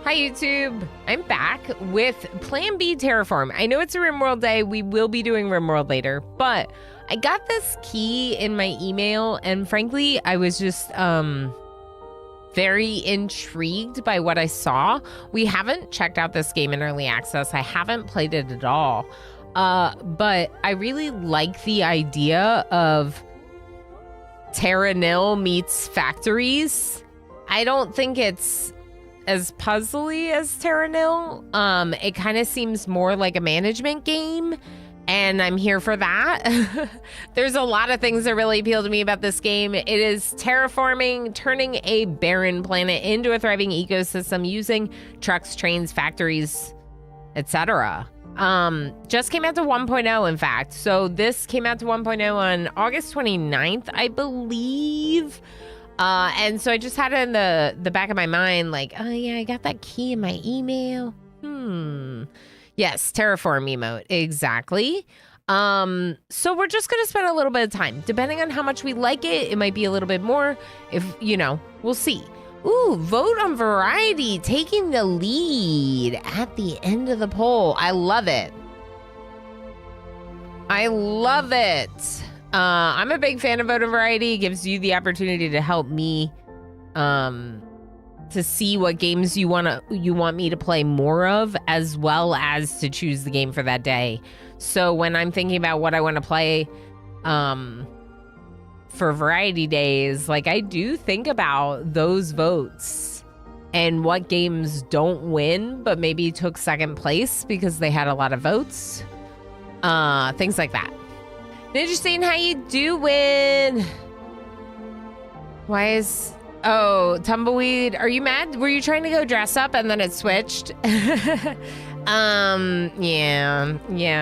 Hi, YouTube. I'm back with Plan B Terraform. I know it's a RimWorld day. We will be doing RimWorld later, but I got this key in my email, and frankly, I was just very intrigued by what I saw. We haven't checked out this game in early access. I haven't played it at all, but I really like the idea of Terra Nil meets factories. I don't think it's as puzzly as Terra Nil. It kind of seems more like a management game, and I'm here for that. There's a lot of things that really appeal to me about this game. It is terraforming, turning a barren planet into a thriving ecosystem using trucks, trains, factories, etc. Just came out to 1.0, in fact. So this came out to 1.0 on August 29th, I believe. And so I just had it in the back of my mind, like, oh yeah, I got that key in my email. Yes, Terraform emote, exactly. So we're just gonna spend a little bit of time. Depending on how much we like it, it might be a little bit more. If, you know, we'll see. Ooh, vote on variety, taking the lead at the end of the poll. I love it. I love it. I'm a big fan of vote on variety. It gives you the opportunity to help me to see what games you want me to play more of, as well as to choose the game for that day. So when I'm thinking about what I want to play for variety days, like, I do think about those votes and what games don't win but maybe took second place because they had a lot of votes. Things like that. Interesting. How you doing? Why is... Oh, Tumbleweed, are you mad? Were you trying to go dress up and then it switched? Yeah,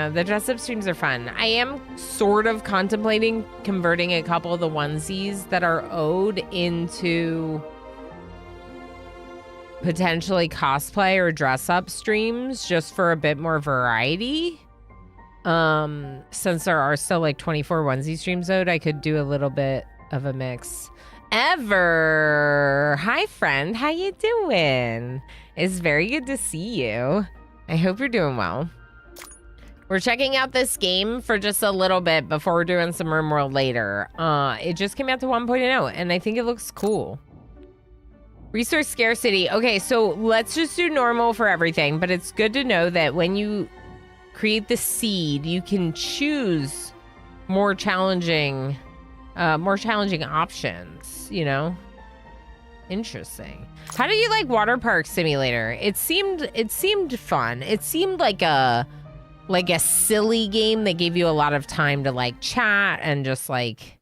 the dress up streams are fun. I am sort of contemplating converting a couple of the onesies that are owed into potentially cosplay or dress up streams just for a bit more variety. Since there are still like 24 onesie streams owed, I could do a little bit of a mix. Hi friend, how you doing? It's very good to see you. I hope you're doing well. We're checking out this game for just a little bit before we're doing some RimWorld later. It just came out to 1.0 and I think it looks cool. Resource scarcity. Okay, so let's just do normal for everything, but it's good to know that when you create the seed, you can choose more challenging options, you know? Interesting. How do you like Water Park Simulator? It seemed fun. It seemed like a silly game that gave you a lot of time to like chat and just like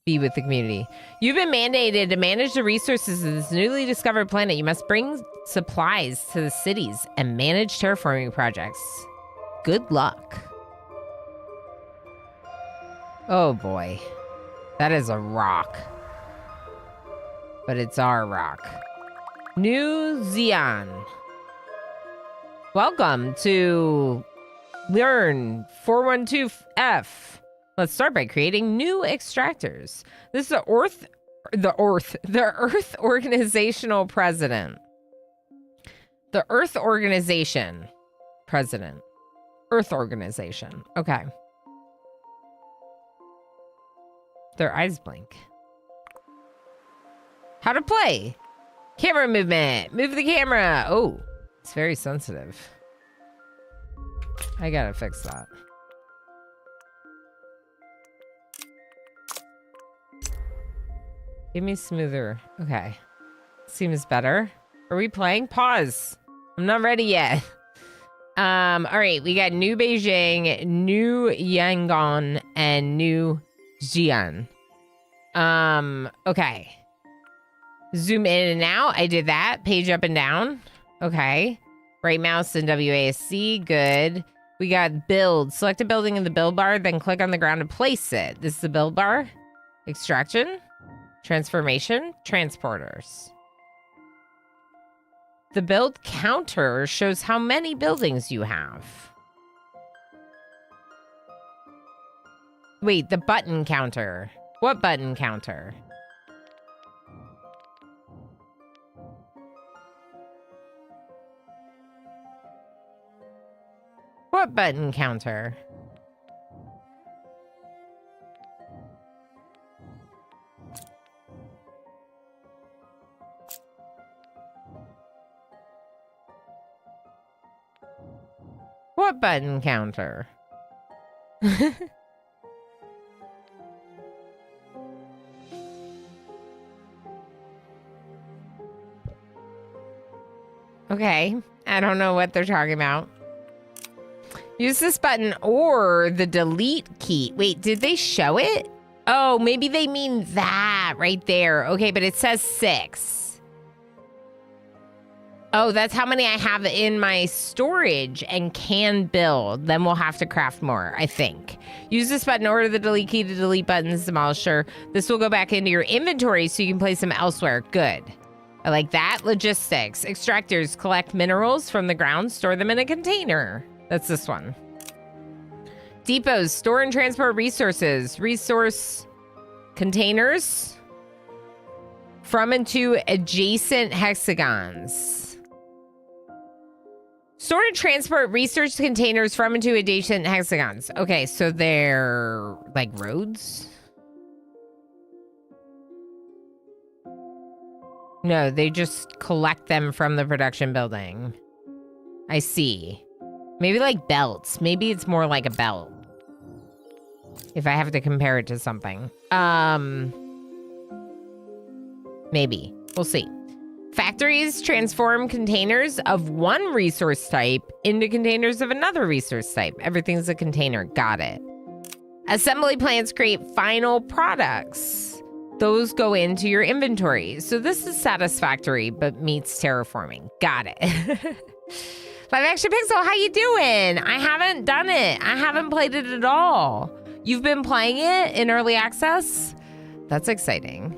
be with the community. You've been mandated to manage the resources of this newly discovered planet. You must bring supplies to the cities and manage terraforming projects. Good luck. Oh boy. That is a rock. But it's our rock. New Zeon. Welcome to Learn 412F. Let's start by creating new extractors. This is the Earth Organizational President. The Earth Organization President. Earth Organization. Okay. Their eyes blink. How to play. Camera movement. Move the camera. Oh, it's very sensitive. I gotta fix that. Give me smoother. Okay. Seems better. Are we playing? Pause. I'm not ready yet. All right, we got New Beijing, New Yangon, and New Xi'an. Okay. Zoom in and out. I did that. Page up and down. Okay. Right mouse and WASD. Good. We got build. Select a building in the build bar, then click on the ground to place it. This is the build bar. Extraction. Transformation. Transporters. The build counter shows how many buildings you have. Wait, the button counter. What button counter? What button counter? What button counter? Okay, I don't know what they're talking about. Use this button or the delete key. Wait, did they show it? Oh, maybe they mean that right there. Okay, but it says 6. Oh, that's how many I have in my storage and can build. Then we'll have to craft more, I think. Use this button or the delete key to delete buttons, demolisher. This will go back into your inventory so you can place them elsewhere. Good. I like that. Logistics. Extractors collect minerals from the ground, store them in a container. That's this one. Depots store and transport resources. Resource containers from and to adjacent hexagons. Store and transport research containers from and to adjacent hexagons. Okay, so they're like roads? No, they just collect them from the production building. I see. Maybe like belts. Maybe it's more like a belt. If I have to compare it to something. Maybe. We'll see. Factories transform containers of one resource type into containers of another resource type. Everything's a container. Got it. Assembly plants create final products. Those go into your inventory. So this is satisfactory, but meets terraforming. Got it. Live Action Pixel, how you doing? I haven't done it. I haven't played it at all. You've been playing it in early access? That's exciting.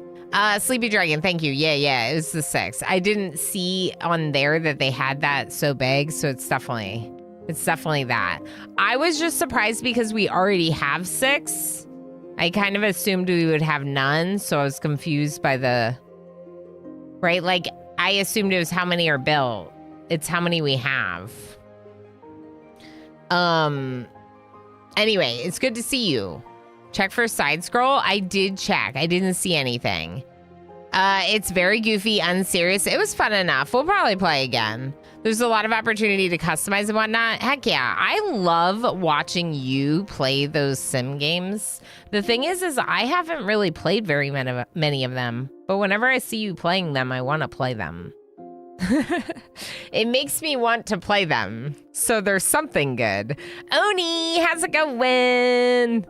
Sleepy Dragon, thank you. Yeah, it was the 6. I didn't see on there that they had that so big, so it's definitely that. I was just surprised because we already have 6. I kind of assumed we would have none, so I was confused by the... Right? Like, I assumed it was how many are built. It's how many we have. Anyway, it's good to see you. Check for side scroll. I did check. I didn't see anything. It's very goofy, unserious. It was fun enough. We'll probably play again. There's a lot of opportunity to customize and whatnot. Heck yeah. I love watching you play those sim games. The thing is I haven't really played very many of them. But whenever I see you playing them, I want to play them. It makes me want to play them. So there's something good. Oni, how's it going?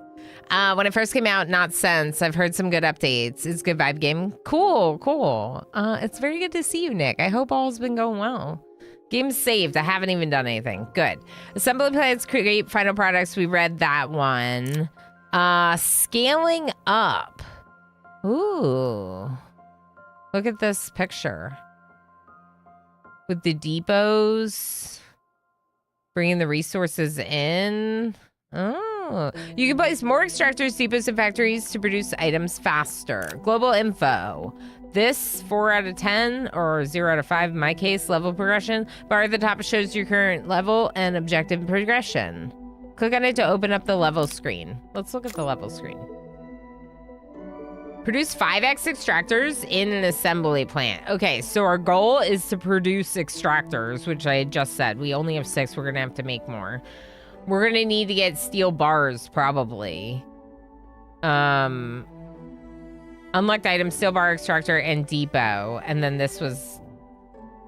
When it first came out, not since. I've heard some good updates. It's a good vibe game. Cool. It's very good to see you, Nick. I hope all's been going well. Game's saved. I haven't even done anything. Good. Assembly plants create final products. We read that one. Scaling up. Ooh. Look at this picture. With the depots. Bringing the resources in. Oh. You can place more extractors, depots, and factories to produce items faster. Global info. This 4 out of 10 or 0 out of 5 in my case, level progression. Bar at the top shows your current level and objective progression. Click on it to open up the level screen. Let's look at the level screen. Produce 5x extractors in an assembly plant. Okay, so our goal is to produce extractors, which I just said. We only have 6. We're going to have to make more. We're going to need to get steel bars, probably. Unlocked items, steel bar extractor, and depot. And then this was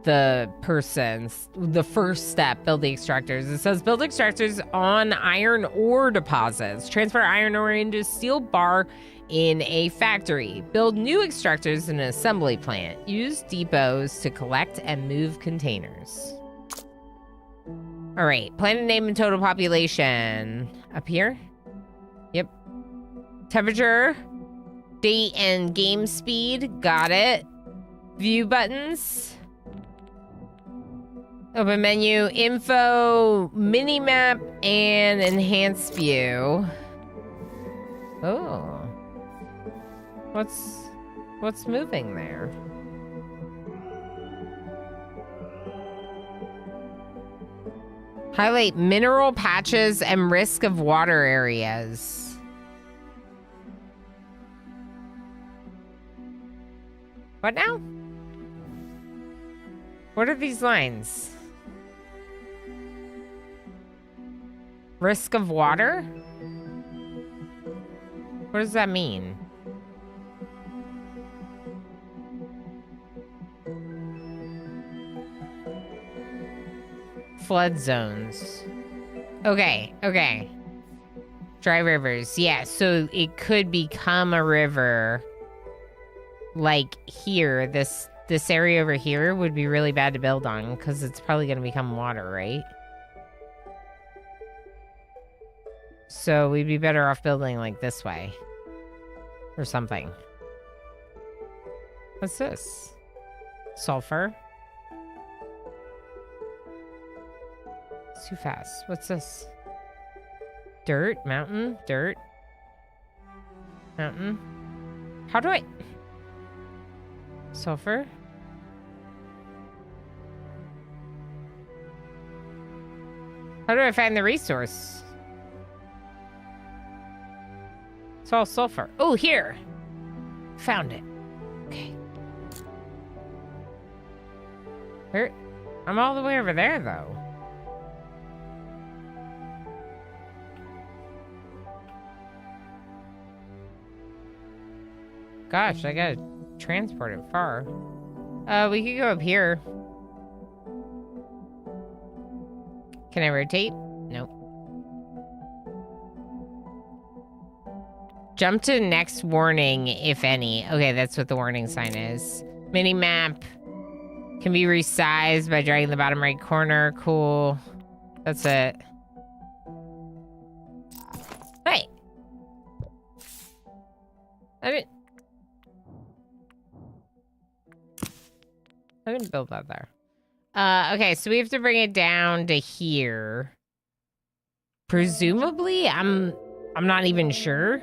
the first step, build the extractors. It says build extractors on iron ore deposits. Transfer iron ore into steel bar in a factory. Build new extractors in an assembly plant. Use depots to collect and move containers. All right, planet name and total population. Up here? Yep. Temperature, date, and game speed. Got it. View buttons. Open menu, info, minimap, and enhanced view. Oh. What's moving there? Highlight mineral patches and risk of water areas. What now? What are these lines? Risk of water? What does that mean? Flood zones. Okay, okay. Dry rivers. Yeah, so it could become a river. Like here, this area over here would be really bad to build on because it's probably going to become water, right? So we'd be better off building like this way. Or something. What's this? Sulfur. It's too fast. What's this? Dirt? Mountain? Dirt? Mountain? How do I... Sulfur? How do I find the resource? It's all sulfur. Oh, here. Found it. Okay. Where? I'm all the way over there, though. Gosh, I gotta transport it far. We could go up here. Can I rotate? Nope. Jump to next warning, if any. Okay, that's what the warning sign is. Mini map can be resized by dragging the bottom right corner. Cool. That's it. Hey! I didn't build that there. Okay, so we have to bring it down to here. Presumably, I'm not even sure.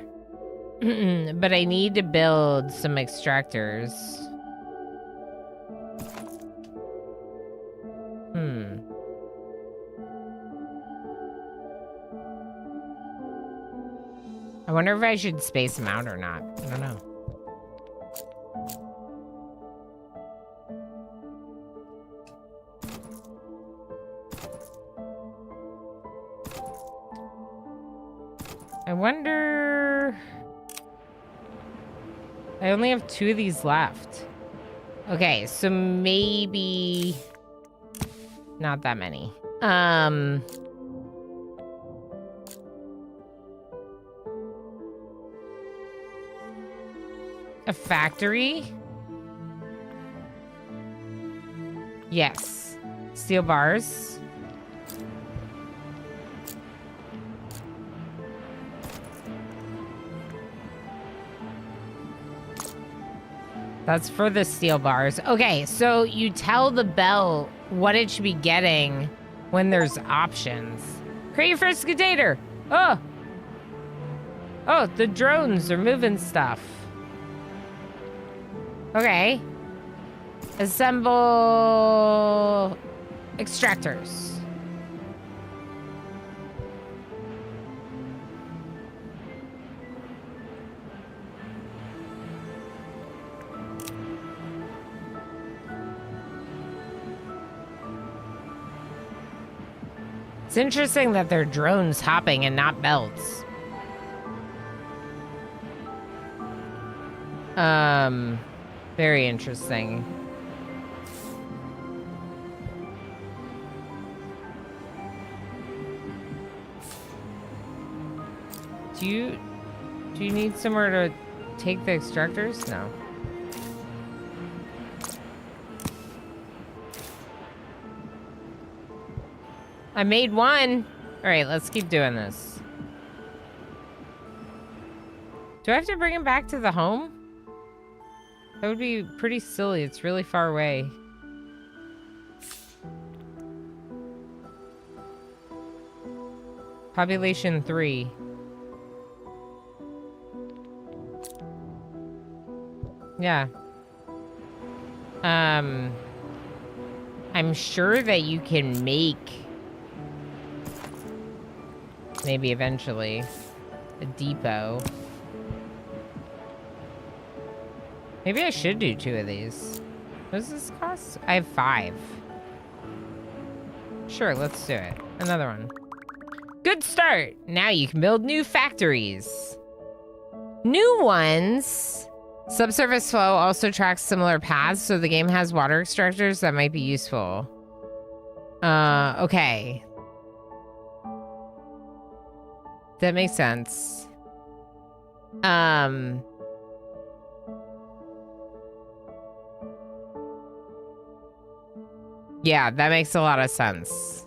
But I need to build some extractors. I wonder if I should space them out or not. I don't know. I wonder... I only have 2 of these left. Okay, so maybe... not that many. A factory? Yes. Steel bars. That's for the steel bars. Okay, so you tell the bell what it should be getting when there's options. Create your first container. Oh, the drones are moving stuff. Okay. Assemble extractors. It's interesting that they're drones hopping and not belts. Very interesting. Do you need somewhere to take the extractors? No. I made one. All right, let's keep doing this. Do I have to bring him back to the home? That would be pretty silly. It's really far away. Population 3. Yeah. I'm sure that you can make Maybe eventually. A depot. Maybe I should do 2 of these. What does this cost? I have 5. Sure, let's do it. Another one. Good start. Now you can build new factories. New ones. Subsurface flow also tracks similar paths, so the game has water extractors that might be useful. Okay. That makes sense. Yeah, that makes a lot of sense.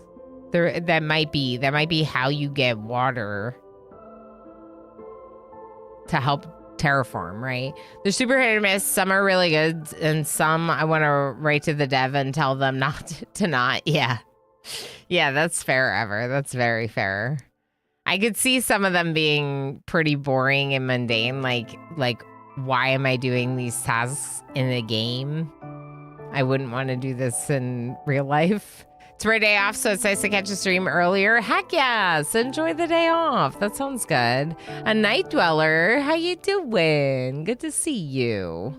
That might be how you get water to help Terraform, right? They're super hit or miss. Some are really good, and some I want to write to the dev and tell them not to not. Yeah. Yeah, that's fair, Ever. That's very fair. I could see some of them being pretty boring and mundane, like why am I doing these tasks in a game? I wouldn't want to do this in real life. It's my day off, so it's nice to catch a stream earlier. Heck yes, enjoy the day off. That sounds good. A night dweller, how you doing? Good to see you.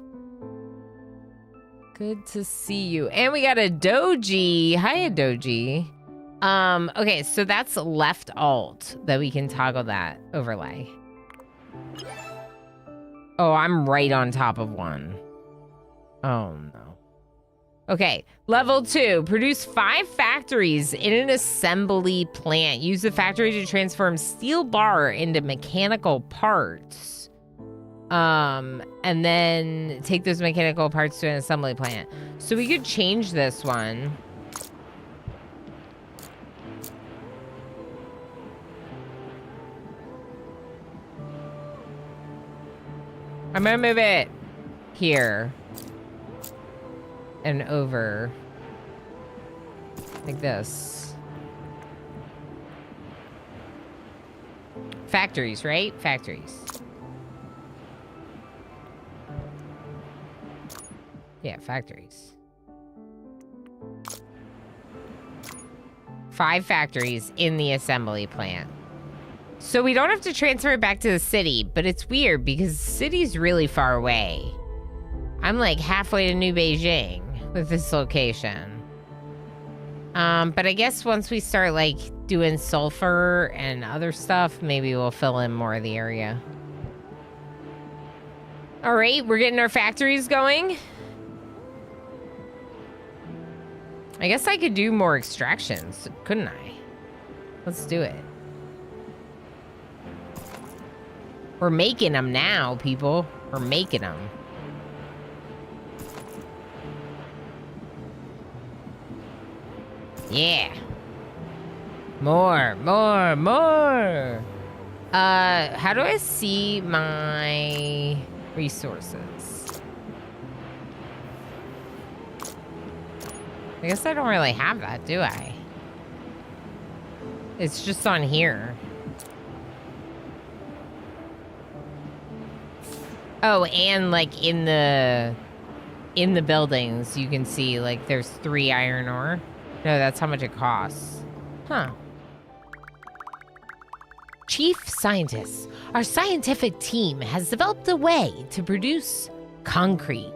Good to see you. And we got a doji. Hiya, doji. Okay, so that's left alt that we can toggle that overlay. Oh, I'm right on top of one. Oh no. Okay, level 2, produce 5 factories in an assembly plant. Use the factory to transform steel bar into mechanical parts. And then take those mechanical parts to an assembly plant. So we could change this one. I'm gonna move it here. And over. Like this. Factories, right? Factories. Yeah, factories. 5 factories in the assembly plant. So we don't have to transfer it back to the city, but it's weird because the city's really far away. I'm like halfway to New Beijing with this location. But I guess once we start like doing sulfur and other stuff, maybe we'll fill in more of the area. All right, we're getting our factories going. I guess I could do more extractions, couldn't I? Let's do it. We're making them now, people. We're making them. Yeah. More, more, more. How do I see my resources? I guess I don't really have that, do I? It's just on here. Oh, and like in the buildings, you can see like there's 3 iron ore. No, that's how much it costs. Huh. Chief Scientist, our scientific team has developed a way to produce concrete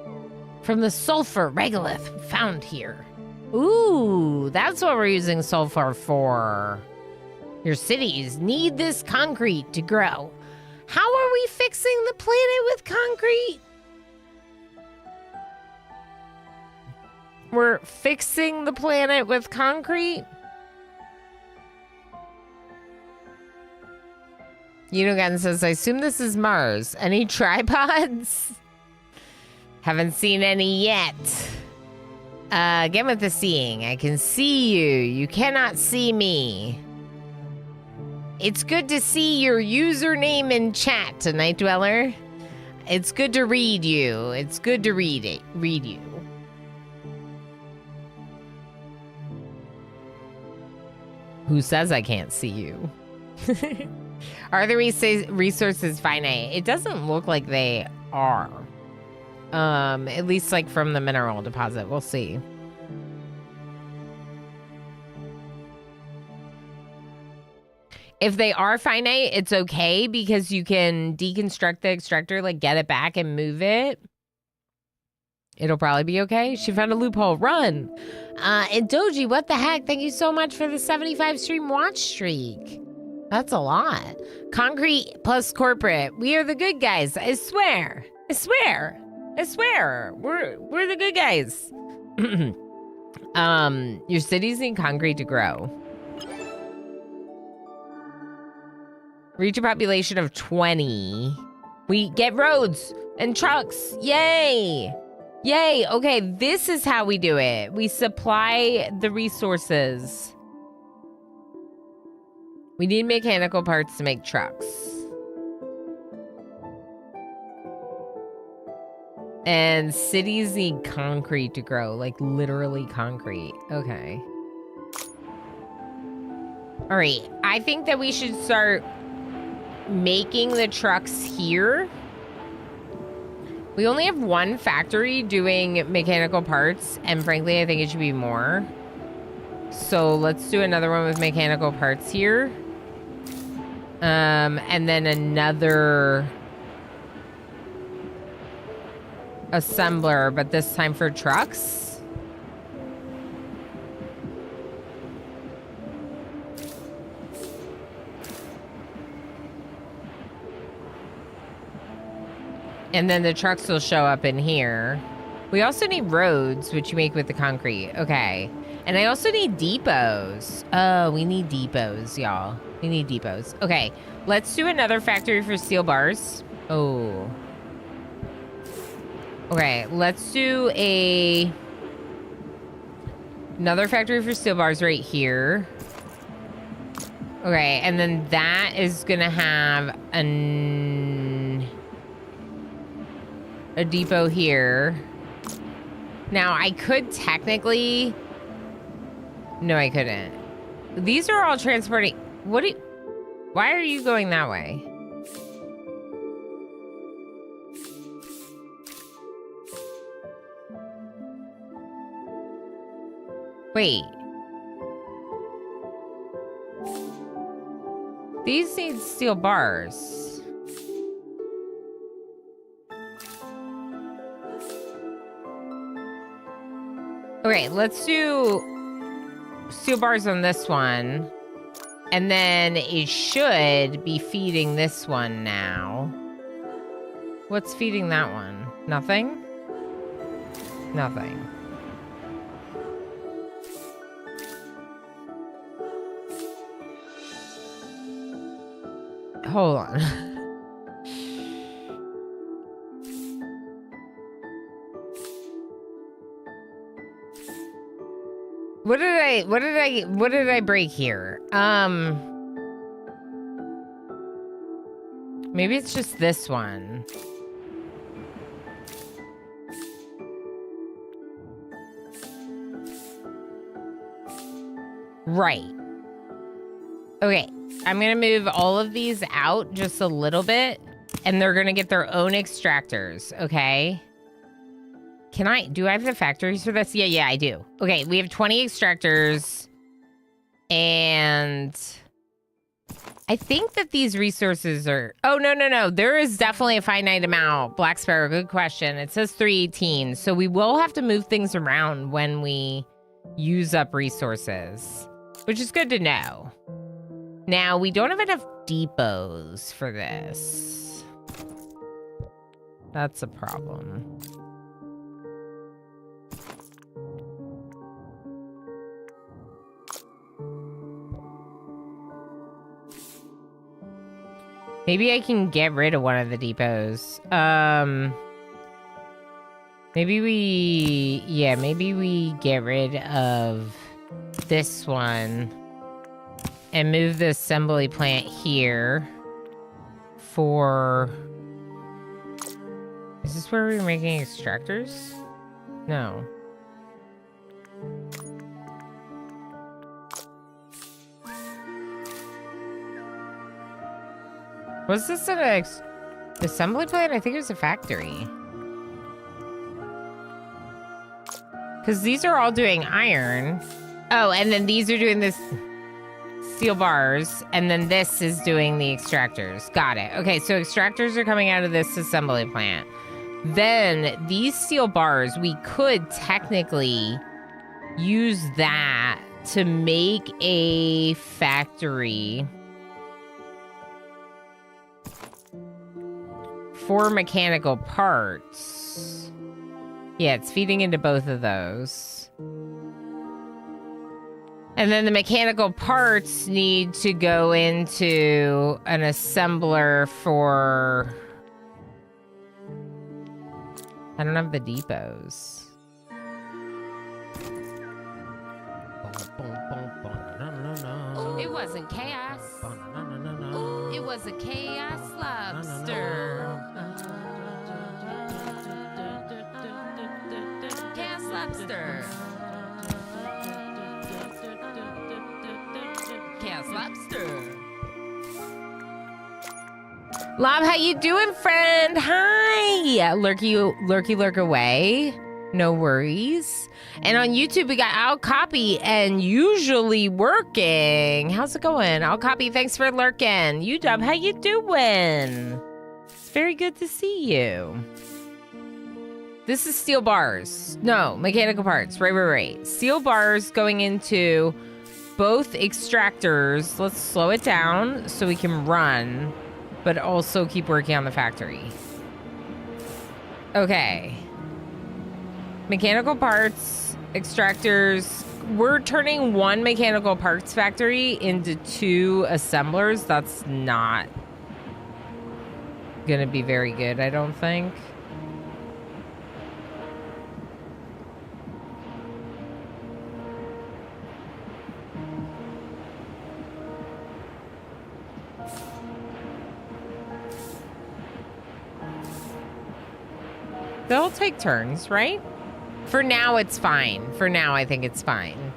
from the sulfur regolith found here. Ooh, that's what we're using sulfur for. Your cities need this concrete to grow. How are we fixing the planet with concrete? We're fixing the planet with concrete? Unogun says, I assume this is Mars. Any tripods? Haven't seen any yet. Again with the seeing. I can see you. You cannot see me. It's good to see your username in chat, Night Dweller. It's good to read you. It's good to read you. Who says I can't see you? Are the resources finite? It doesn't look like they are. At least like from the mineral deposit. We'll see. If they are finite, it's okay because you can deconstruct the extractor, like get it back and move it. It'll probably be okay. She found a loophole. Run. And Doji, what the heck? Thank you so much for the 75 stream watch streak. That's a lot. Concrete plus corporate. We are the good guys. I swear. I swear. I swear. We're the good guys. Your cities need concrete to grow. Reach a population of 20. We get roads and trucks. Yay. Yay. Okay, this is how we do it. We supply the resources. We need mechanical parts to make trucks. And cities need concrete to grow, like literally concrete. Okay. All right, I think that we should start making the trucks here. We only have one factory doing mechanical parts, and frankly, I think it should be more. So let's do another one with mechanical parts here. And then another assembler, but this time for trucks. And then the trucks will show up in here. We also need roads, which you make with the concrete. Okay. And I also need depots. Oh, we need depots, y'all. We need depots. Okay. Let's do another factory for steel bars. Oh. Okay. Let's do another factory for steel bars right here. Okay. And then that is going to have a depot here. Now, I could technically... No, I couldn't. These are all transporting... Why are you going that way? Wait. These need steel bars. Okay, let's do steel bars on this one. And then it should be feeding this one now. What's feeding that one? Nothing? Nothing. Hold on. What did I break here? Maybe it's just this one. Right. Okay, I'm gonna move all of these out just a little bit, and they're gonna get their own extractors, okay? Do I have the factories for this? Yeah, I do. Okay, we have 20 extractors. And I think that these resources are... Oh, no. There is definitely a finite amount. Black Sparrow, good question. It says 318. So we will have to move things around when we use up resources, which is good to know. Now, we don't have enough depots for this. That's a problem. Maybe I can get rid of one of the depots. Maybe we get rid of this one and move the assembly plant here for... Is this where we're making extractors? No. Was this an assembly plant? I think it was a factory. Because these are all doing iron. Oh, and then these are doing this steel bars, and then this is doing the extractors. Got it. Okay, so extractors are coming out of this assembly plant. Then these steel bars, we could technically use that to make a factory for mechanical parts. Yeah, it's feeding into both of those. And then the mechanical parts need to go into an assembler for... I don't have the depots. It wasn't chaos. It was a chaos lobster. Chaos lobster. Chaos lobster. Lob, how you doing, friend? Hi. Lurk away. No worries. And on YouTube, we got Al Copy and Usually Working. How's it going? Al Copy, thanks for lurking. UW, how you doing? It's very good to see you. This is steel bars. No, mechanical parts. Right. Steel bars going into both extractors. Let's slow it down so we can run, but also keep working on the factory. Okay. Mechanical parts, extractors. We're turning one mechanical parts factory into 2 assemblers. That's not gonna be very good, I don't think. They'll take turns, right? For now, it's fine. For now, I think it's fine.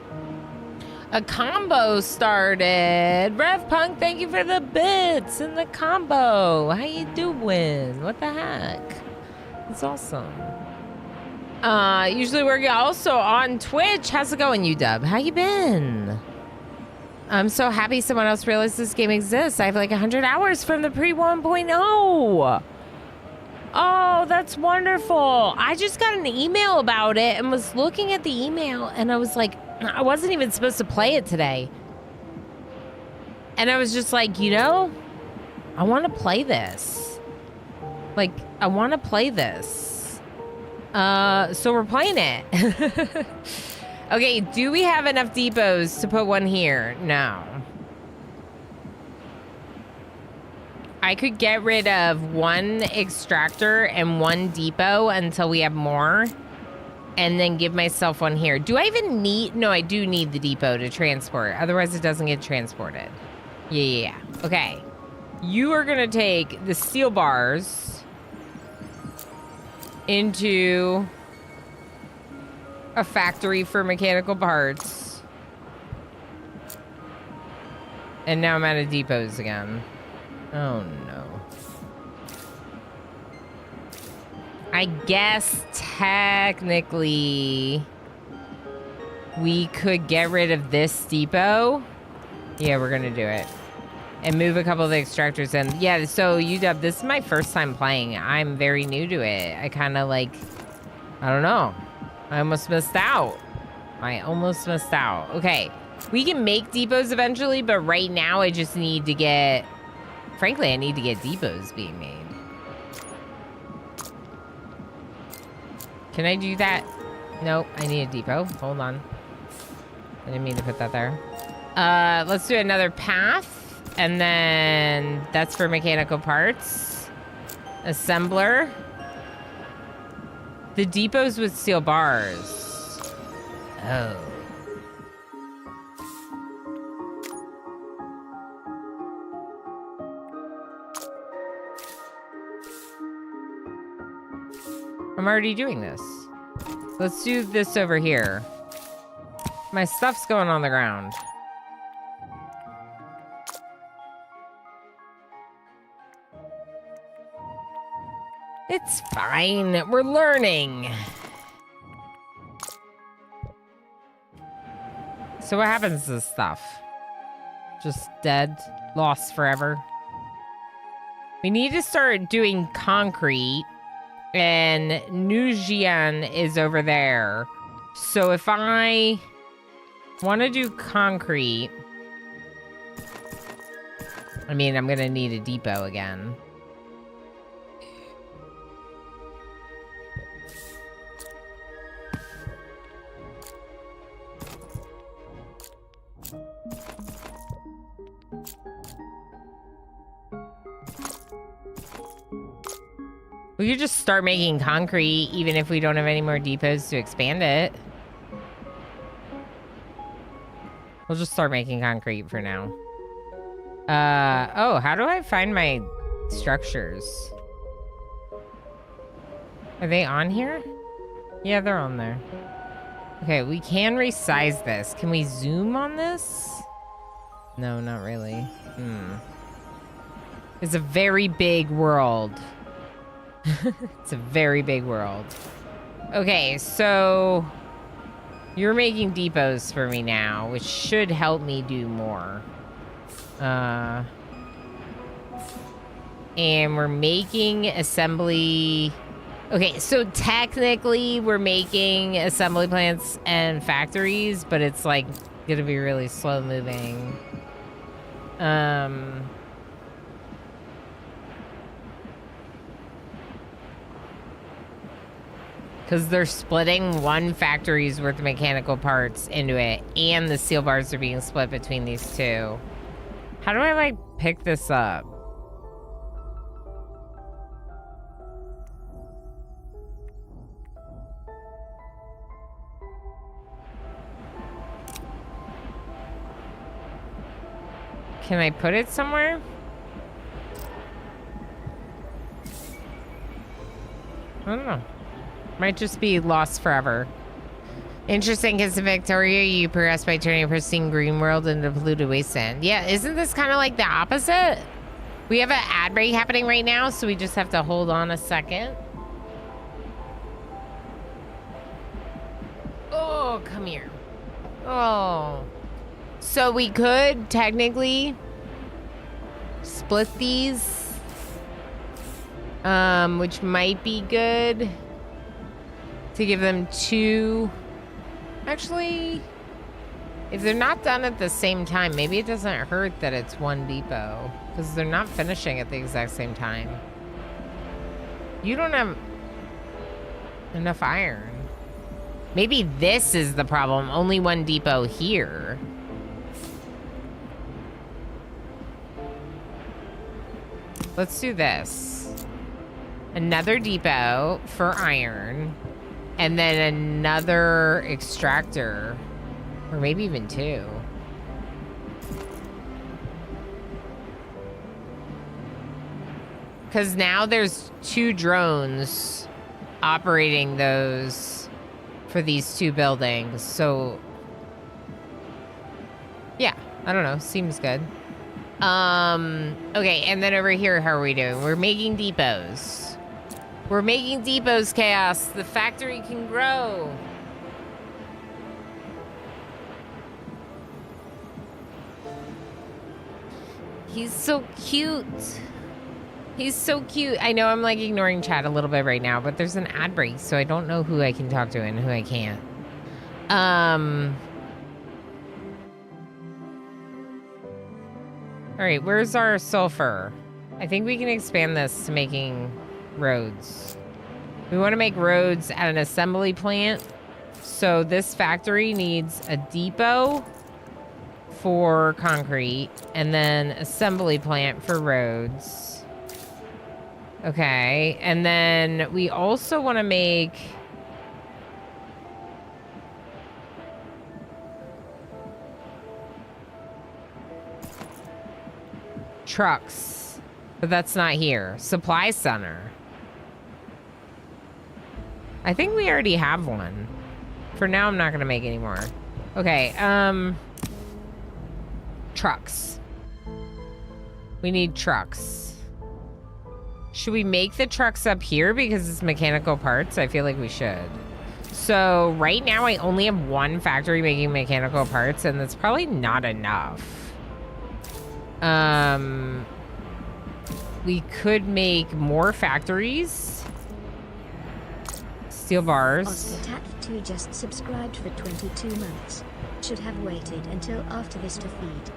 A combo started. Rev Punk, thank you for the bits and the combo. How you doing? What the heck? It's awesome. Usually working also on Twitch. How's it going, UW? How you been? I'm so happy someone else realized this game exists. I have like 100 hours from the pre 1.0. Oh, that's wonderful. I just got an email about it and was looking at the email and I was like, I wasn't even supposed to play it today. And I was just like, you know, I want to play this. Like, I want to play this. So we're playing it. Okay, do we have enough depots to put one here? No. I could get rid of 1 extractor and 1 depot until we have more, and then give myself 1 here. Do I even need... No, I do need the depot to transport. Otherwise, it doesn't get transported. Yeah. Okay. You are going to take the steel bars into a factory for mechanical parts. And now I'm out of depots again. Oh, no. I guess technically we could get rid of this depot. Yeah, we're going to do it. And move a couple of the extractors in. Yeah, so UW, this is my first time playing. I'm very new to it. I kind of like, I don't know. I almost missed out. Okay, we can make depots eventually, but right now I just need to get... Frankly, I need to get depots being made. Can I do that? Nope, I need a depot. Hold on. I didn't mean to put that there. Let's do another path. And then that's for mechanical parts. Assembler. The depots with steel bars. Oh. I'm already doing this. Let's do this over here. My stuff's going on the ground. It's fine. We're learning. So what happens to this stuff? Just dead. Lost forever. We need to start doing concrete. And Nujian is over there. So if I want to do concrete... I mean, I'm going to need a depot again. We could just start making concrete, even if we don't have any more depots to expand it. We'll just start making concrete for now. Oh, how do I find my structures? Are they on here? Yeah, they're on there. Okay, we can resize this. Can we zoom on this? No, not really. It's a very big world. It's a very big world. Okay, so you're making depots for me now, which should help me do more. And we're making assembly. Okay, so technically we're making assembly plants and factories, but it's like gonna be really slow moving. Because they're splitting one factory's worth of mechanical parts into it, and the steel bars are being split between these two. How do I, like, pick this up? Can I put it somewhere? I don't know. Might just be lost forever. Interesting, because in Victoria, you progress by turning a pristine green world into polluted wasteland. Yeah, isn't this kind of like the opposite? We have an ad break happening right now, so we just have to hold on a second. Oh, come here. Oh. So we could technically split these, which might be good to give them two. Actually, if they're not done at the same time, maybe it doesn't hurt that it's one depot, because they're not finishing at the exact same time. You don't have enough iron. Maybe this is the problem. Only one depot here. Let's do this. Another depot for iron. And then another extractor. Or maybe even two. Because now there's two drones operating those for these two buildings. So, yeah, I don't know. Seems good. Okay, and then over here, how are we doing? We're making depots. We're making depots, Chaos. The factory can grow. He's so cute. He's so cute. I know I'm like ignoring chat a little bit right now, but there's an ad break, so I don't know who I can talk to and who I can't. All right, where's our sulfur? I think we can expand this to making roads. We want to make roads at an assembly plant. So this factory needs a depot for concrete and then assembly plant for roads. Okay, and then we also want to make trucks, but that's not here. Supply center. I think we already have one. For now, I'm not gonna make any more. Okay, trucks. We need trucks. Should we make the trucks up here because it's mechanical parts? I feel like we should. So right now I only have one factory making mechanical parts, and that's probably not enough. We could make more factories. Steel bars. Oscar-Tat2 just subscribed for 22 months. Should have waited until after this to feed.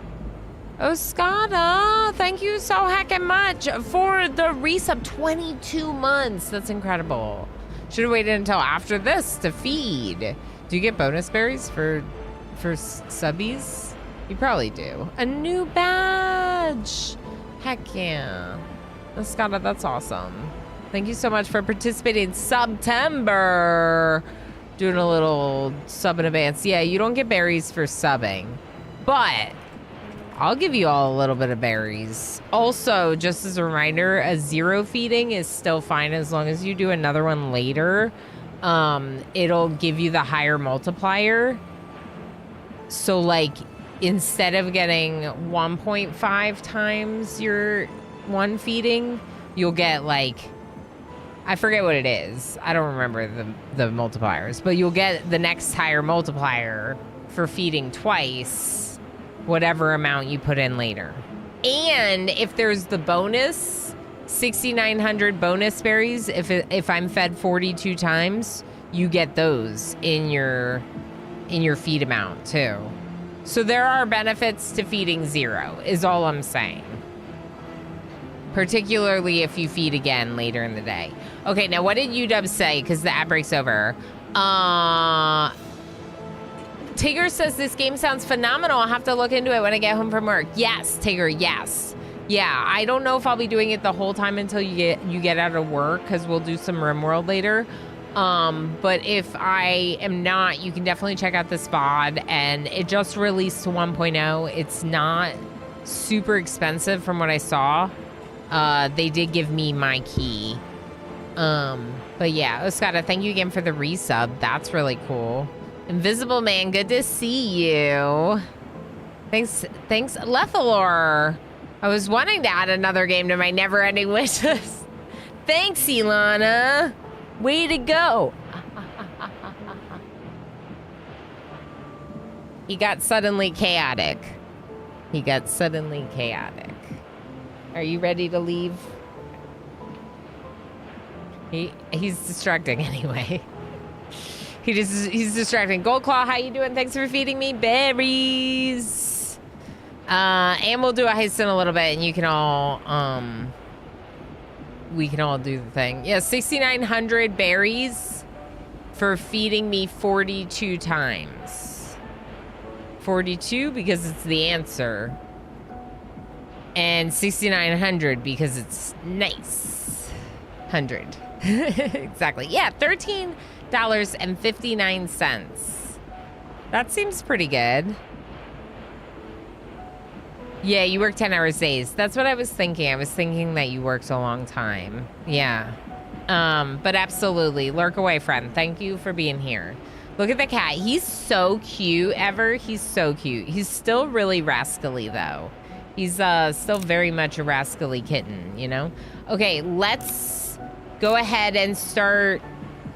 Oscada, thank you so heckin' much for the resub. 22 months. That's incredible. Should have waited until after this to feed. Do you get bonus berries for subbies? You probably do. A new badge. Heck yeah. Oscada, that's awesome. Thank you so much for participating in September. Doing a little sub in advance. Yeah, you don't get berries for subbing, but I'll give you all a little bit of berries. Also, just as a reminder, a 0 feeding is still fine as long as you do another one later. It'll give you the higher multiplier. So like, instead of getting 1.5 times your one feeding, you'll get like, I forget what it is. I don't remember the multipliers, but you'll get the next higher multiplier for feeding twice, whatever amount you put in later. And if there's the bonus, 6,900 bonus berries, if I'm fed 42 times, you get those in your feed amount too. So there are benefits to feeding 0, is all I'm saying. Particularly if you feed again later in the day. Okay, now what did UW say? Because the ad break's over. Tigger says this game sounds phenomenal. I'll have to look into it when I get home from work. Yes, Tigger, yes. Yeah, I don't know if I'll be doing it the whole time until you get out of work, because we'll do some RimWorld later. But if I am not, you can definitely check out this VOD, and it just released to 1.0. It's not super expensive from what I saw. They did give me my key. But yeah, Oscada, thank you again for the resub. That's really cool. Invisible Man, good to see you. Thanks, Lethalor. I was wanting to add another game to my never-ending wish list. Thanks, Ilana. Way to go. He got suddenly chaotic. Are you ready to leave? He's distracting anyway. He's distracting. Goldclaw, how you doing? Thanks for feeding me berries. And we'll do a heist in a little bit, and you can all we can all do the thing. Yeah, 6,900 berries for feeding me 42 times. 42 because it's the answer. And 6,900 because it's nice. 100. Exactly. Yeah, $13.59. That seems pretty good. Yeah, you work 10 hours days. That's what I was thinking. I was thinking that you worked a long time. Yeah. But absolutely. Lurk away, friend. Thank you for being here. Look at the cat. He's so cute, Ever. He's so cute. He's still really rascally, though. He's still very much a rascally kitten, you know? Okay, let's go ahead and start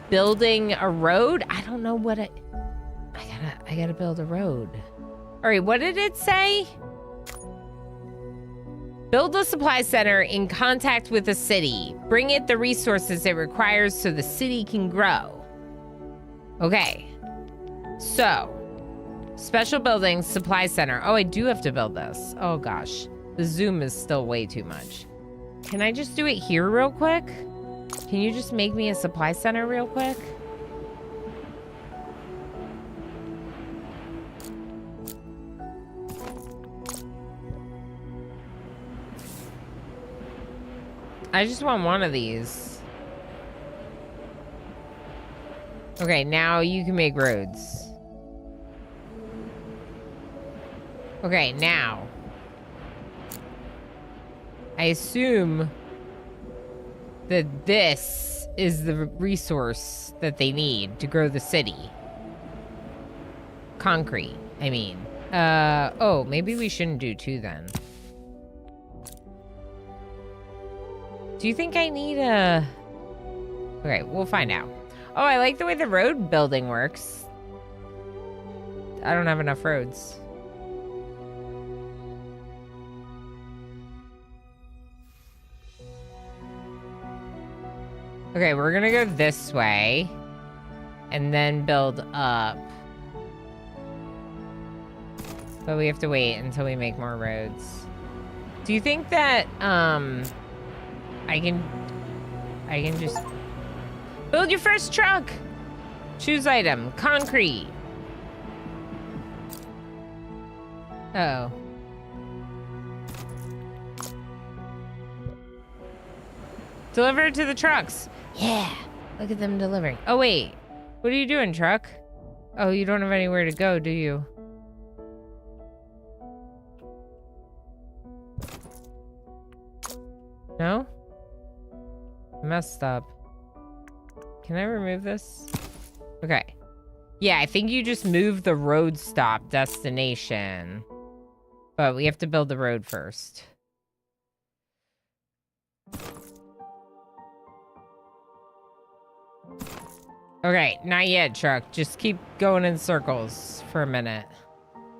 building a road. I don't know what I gotta build a road. All right, what did it say? Build a supply center in contact with the city. Bring it the resources it requires so the city can grow. Okay. So, special buildings, supply center. Oh, I do have to build this. Oh gosh. The zoom is still way too much. Can I just do it here real quick? Can you just make me a supply center real quick? I just want one of these. Okay, now you can make roads. Okay, now. I assume that this is the resource that they need to grow the city. Concrete, I mean. Oh, maybe we shouldn't do 2 then. Do you think I need a... Okay, we'll find out. Oh, I like the way the road building works. I don't have enough roads. Okay, we're gonna go this way. And then build up. But we have to wait until we make more roads. Do you think that, I can just... Build your first truck! Choose item. Concrete. Oh. Deliver it to the trucks. Yeah. Look at them delivering. Oh, wait. What are you doing, truck? Oh, you don't have anywhere to go, do you? No? Messed up. Can I remove this? Okay. Yeah, I think you just moved the road stop destination. But we have to build the road first. Okay, not yet, truck. Just keep going in circles for a minute.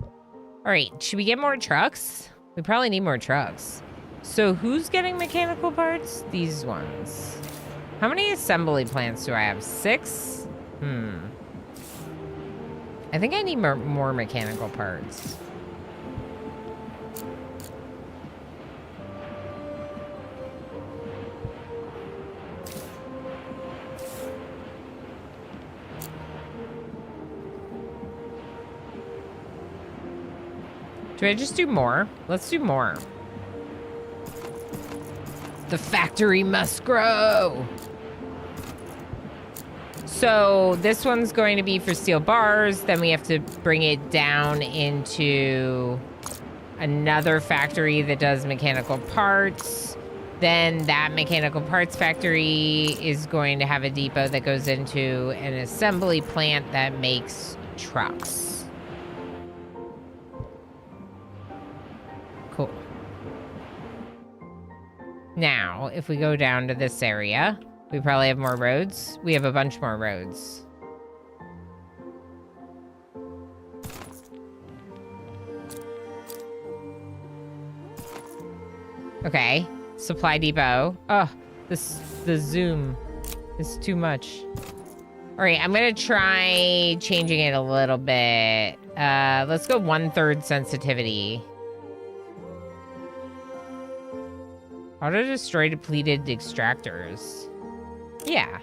All right, should we get more trucks? We probably need more trucks. So who's getting mechanical parts? These ones. How many assembly plants do I have? 6? I think I need more mechanical parts. Do I just do more? Let's do more. The factory must grow. So this one's going to be for steel bars. Then we have to bring it down into another factory that does mechanical parts. Then that mechanical parts factory is going to have a depot that goes into an assembly plant that makes trucks. Cool. Now, if we go down to this area, we probably have more roads. We have a bunch more roads. Okay. Supply depot. Oh, the zoom is too much. All right, I'm gonna try changing it a little bit. Let's go 1/3 sensitivity. Auto destroy depleted extractors. Yeah.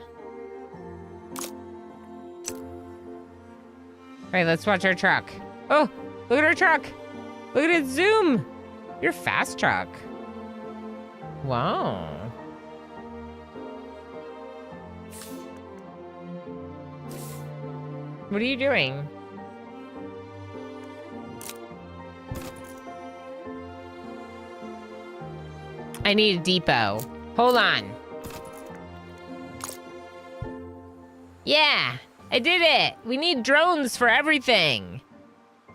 All right, let's watch our truck. Oh, look at our truck. Look at it zoom. You're fast truck. Wow. What are you doing? I need a depot. Hold on. Yeah, I did it. We need drones for everything.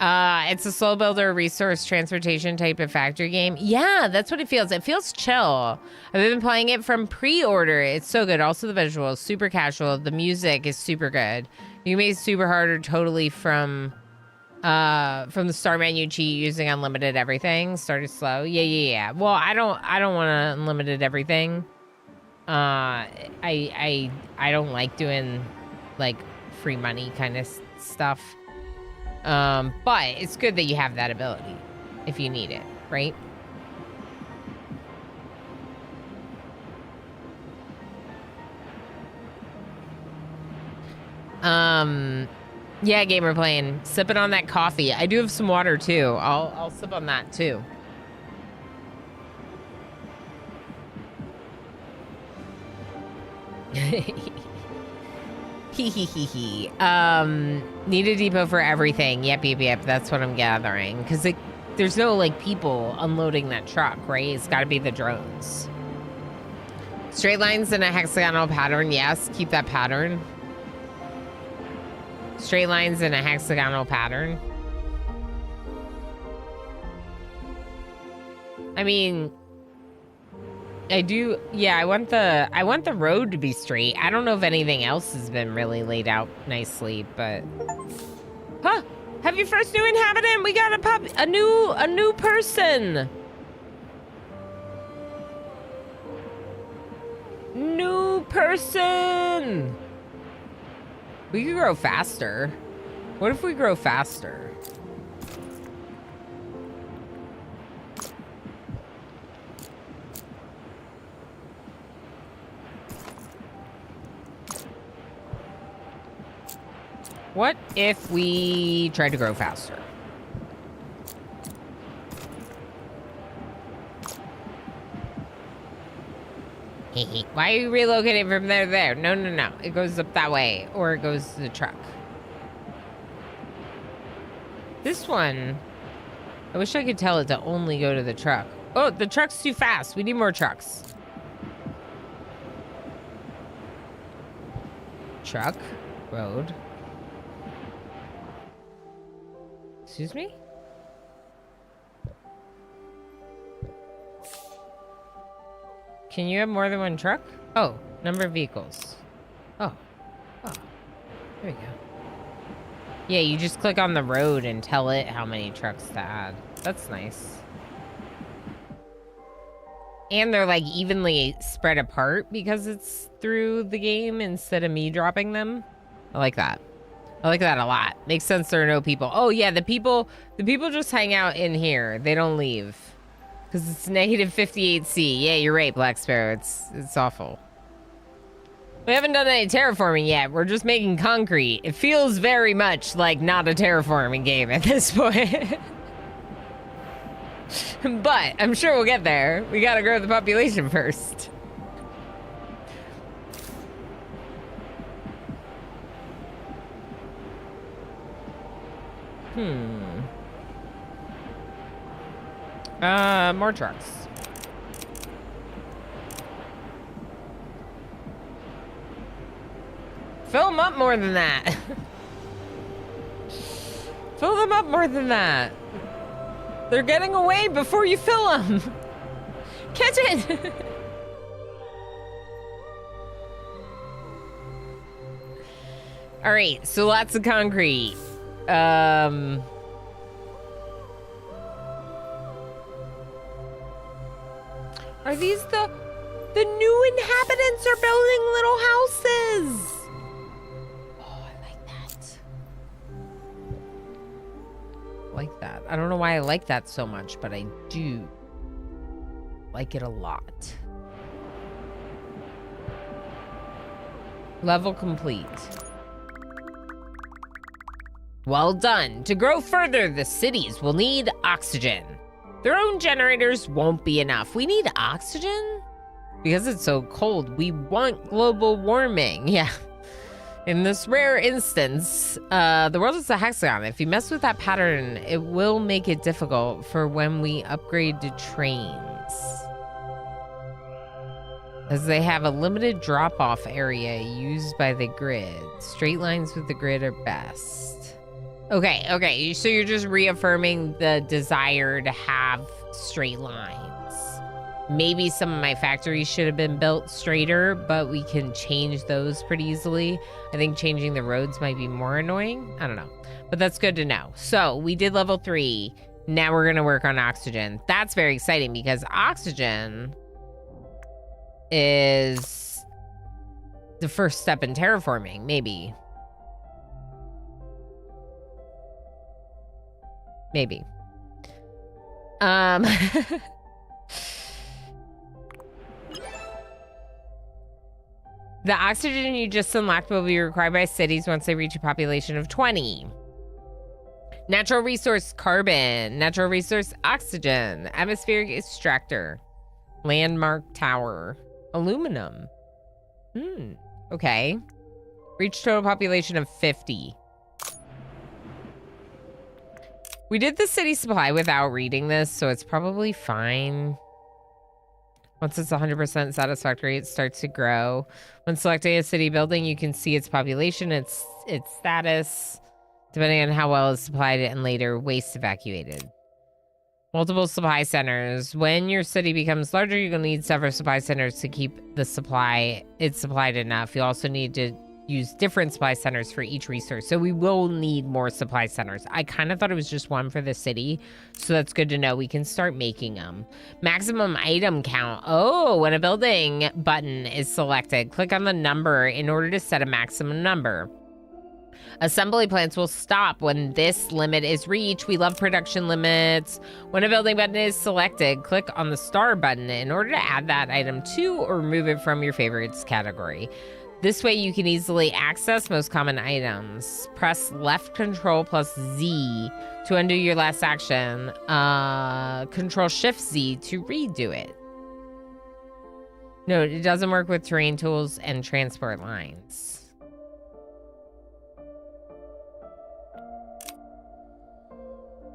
It's a slow builder resource transportation type of factory game. Yeah, that's what it feels. It feels chill. I've been playing it from pre-order. It's so good. Also the visuals, super casual. The music is super good. You can make it super hard or totally from the start menu cheat using unlimited everything. Started slow. Yeah. Well, I don't want to unlimited everything. I don't like doing like free money kind of stuff. But it's good that you have that ability if you need it, right? Yeah, gamer playing. Sipping on that coffee. I do have some water too. I'll sip on that too. Need a depot for everything. Yep. That's what I'm gathering. Because there's no, like, people unloading that truck, right? It's got to be the drones. Straight lines in a hexagonal pattern. Yes, keep that pattern. Straight lines in a hexagonal pattern. I mean, I do. Yeah, I want the road to be straight. I don't know if anything else has been really laid out nicely, but huh? Have your first new inhabitant? We got a new person. New Wrong person! We could grow faster. What if we grow faster? What if we tried to grow faster? Why are you relocating from there to there? No, no, no. It goes up that way, or it goes to the truck. This one, I wish I could tell it to only go to the truck. Oh, the truck's too fast. We need more trucks. Truck, road. Excuse me? Can you have more than one truck? Oh, number of vehicles. Oh. Oh. There we go. Yeah, you just click on the road and tell it how many trucks to add. That's nice. And they're like evenly spread apart because it's through the game instead of me dropping them. I like that. I like that a lot. Makes sense there are no people. Oh yeah, the people just hang out in here. They don't leave. Because it's negative 58C. Yeah, you're right, Black Sparrow. It's awful. We haven't done any terraforming yet. We're just making concrete. It feels very much like not a terraforming game at this point. But I'm sure we'll get there. We gotta grow the population first. More trucks. Fill them up more than that. Fill them up more than that. They're getting away before you fill them. Catch it. All right, so lots of concrete. Are these the new inhabitants are building little houses? Oh, I like that. Like that. I don't know why I like that so much, but I do like it a lot. Level complete. Well done. To grow further, the cities will need oxygen. Their own generators won't be enough. We need oxygen? Because it's so cold, we want global warming. Yeah. In this rare instance, the world is a hexagon. If you mess with that pattern, it will make it difficult for when we upgrade to trains. As they have a limited drop-off area used by the grid. Straight lines with the grid are best. Okay, okay, so you're just reaffirming the desire to have straight lines. Maybe some of my factories should have been built straighter, but we can change those pretty easily. I think changing the roads might be more annoying. I don't know, but that's good to know. So we did level 3. Now we're gonna work on oxygen. That's very exciting because oxygen is the first step in terraforming, maybe. Maybe. The oxygen you just unlocked will be required by cities once they reach a population of 20. Natural resource carbon, natural resource oxygen, atmospheric extractor, landmark tower, aluminum. Okay. Reach total population of 50. We did the city supply without reading this, so it's probably fine. Once it's 100% satisfactory, it starts to grow. When selecting a city building, you can see its population, its status, depending on how well it's supplied and later waste evacuated. Multiple supply centers. When your city becomes larger, you're gonna need several supply centers to keep the supply, it's supplied enough. You also need to use different supply centers for each resource. So we will need more supply centers. I kind of thought it was just one for the city. So that's good to know. We can start making them. Maximum item count. Oh, when a building button is selected, click on the number in order to set a maximum number. Assembly plants will stop when this limit is reached. We love production limits. When a building button is selected, click on the star button in order to add that item to or remove it from your favorites category. This way you can easily access most common items. Press left control plus Z to undo your last action. Control shift Z to redo it. No, it doesn't work with terrain tools and transport lines.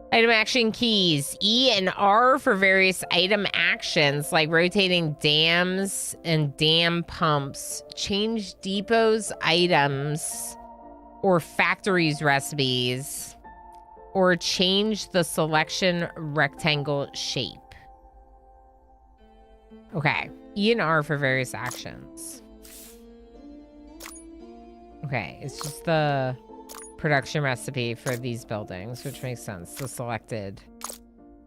Item action keys. E and R for various item actions like rotating dams and dam pumps. Change depots items or factories recipes. Or change the selection rectangle shape. Okay. E and R for various actions. Okay, it's just the production recipe for these buildings, which makes sense. The selected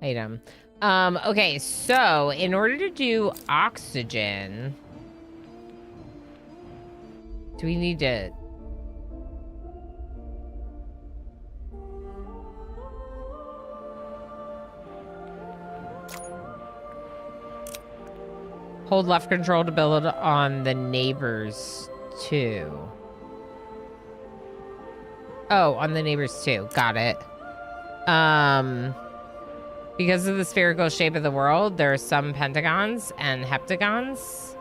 item. Okay, so in order to do oxygen, do we need to... Hold left control to build on the neighbors too. Oh, on the neighbors too. Got it. Because of the spherical shape of the world, there are some pentagons and heptagons.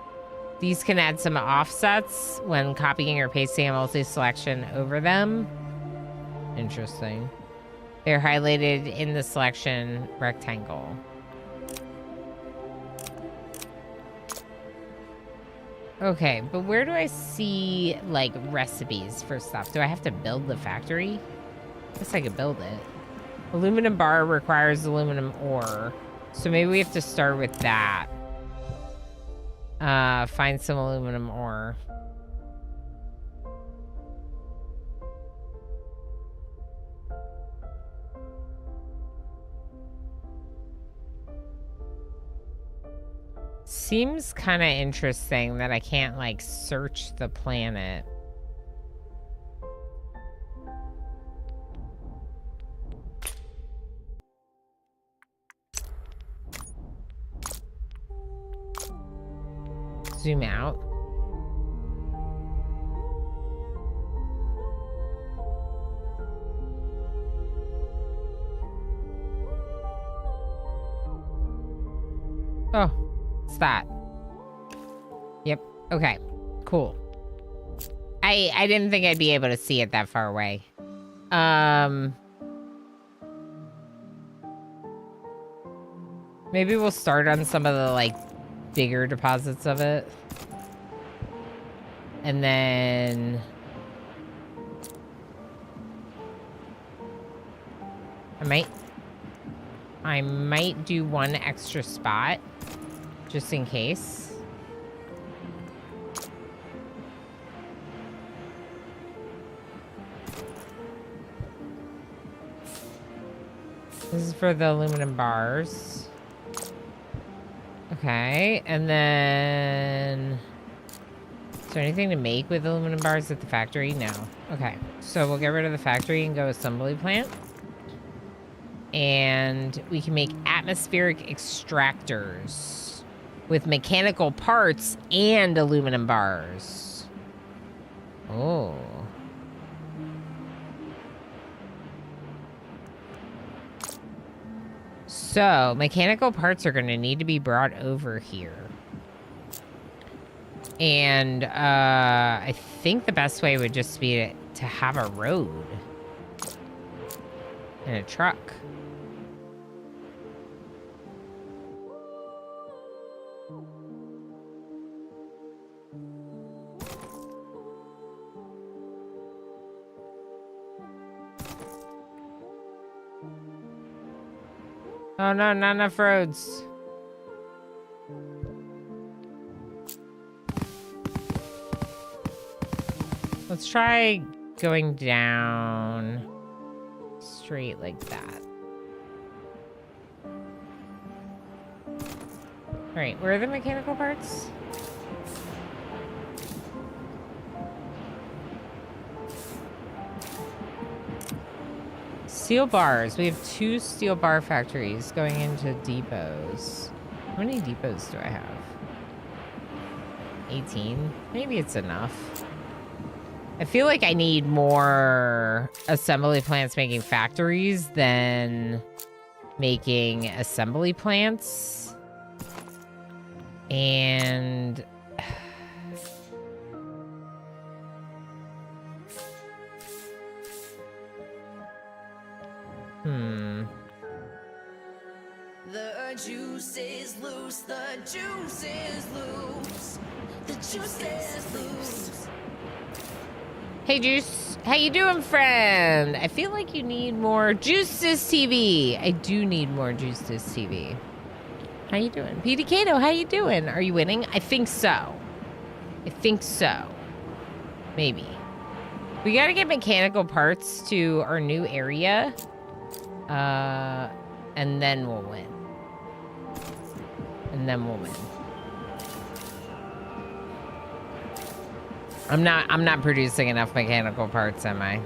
These can add some offsets when copying or pasting a multi-selection over them. Interesting. They're highlighted in the selection rectangle. Okay, but where do I see, like, recipes for stuff? Do I have to build the factory? I guess I could build it. Aluminum bar requires aluminum ore. So maybe we have to start with that. Find some aluminum ore. Seems kind of interesting that I can't, like, search the planet. Zoom out. Oh. What's that? Yep. Okay. Cool. I didn't think I'd be able to see it that far away. Maybe we'll start on some of the, like, bigger deposits of it. And then... I might do one extra spot. Just in case. This is for the aluminum bars. Okay, and then... Is there anything to make with aluminum bars at the factory? No. Okay, so we'll get rid of the factory and go assembly plant. And we can make atmospheric extractors with mechanical parts and aluminum bars. Oh. So, mechanical parts are going to need to be brought over here. And I think the best way would just be to have a road and a truck. Oh no, not enough roads. Let's try going down straight like that. All right, where are the mechanical parts? Steel bars. We have 2 steel bar factories going into depots. How many depots do I have? 18. Maybe it's enough. I feel like I need more assembly plants making factories than making assembly plants. And The juice is loose, the juice is loose, the juice is loose. Hey, Juice. How you doing, friend? I feel like you need more Juices TV. I do need more Juices TV. How you doing? P.D. Cato, how you doing? Are you winning? I think so. I think so. Maybe. We gotta get mechanical parts to our new area. And then we'll win. And then we'll win. I'm not producing enough mechanical parts, am I?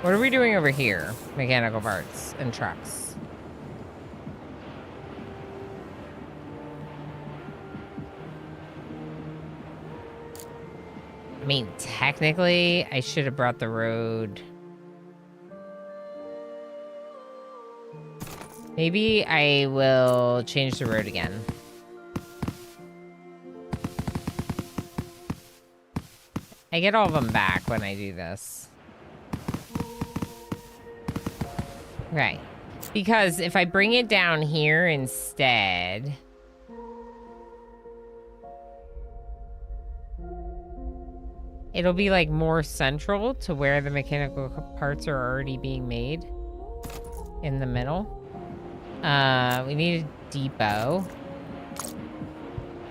What are we doing over here? Mechanical parts and trucks. I mean, technically, I should have brought the road. Maybe I will change the road again. I get all of them back when I do this. Right. Because if I bring it down here instead... it'll be like more central to where the mechanical parts are already being made. In the middle. We need a depot.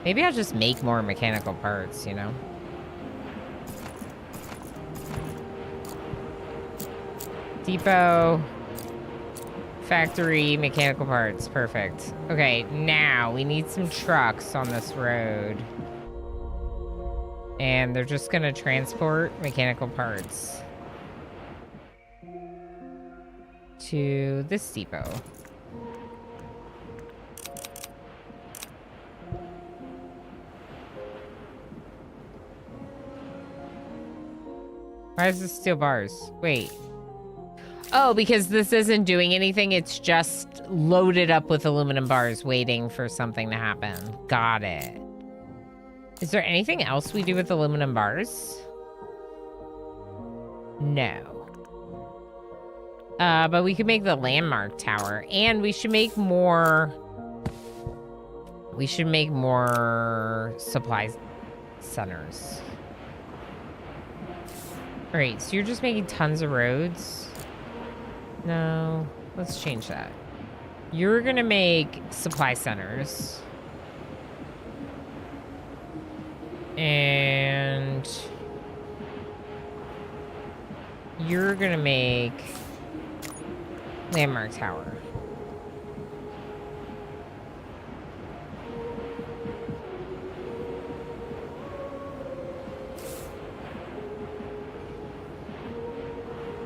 Maybe I'll just make more mechanical parts, you know? Depot. Factory, mechanical parts. Perfect. Okay, now we need some trucks on this road. And they're just gonna transport mechanical parts to this depot. Why is this steel bars? Wait. Oh, because this isn't doing anything. It's just loaded up with aluminum bars waiting for something to happen. Got it. Is there anything else we do with aluminum bars? No. But we could make the landmark tower. And we should make more... we should make more supply centers. Alright, so you're just making tons of roads? No, let's change that. You're gonna make supply centers. And you're gonna make landmark tower.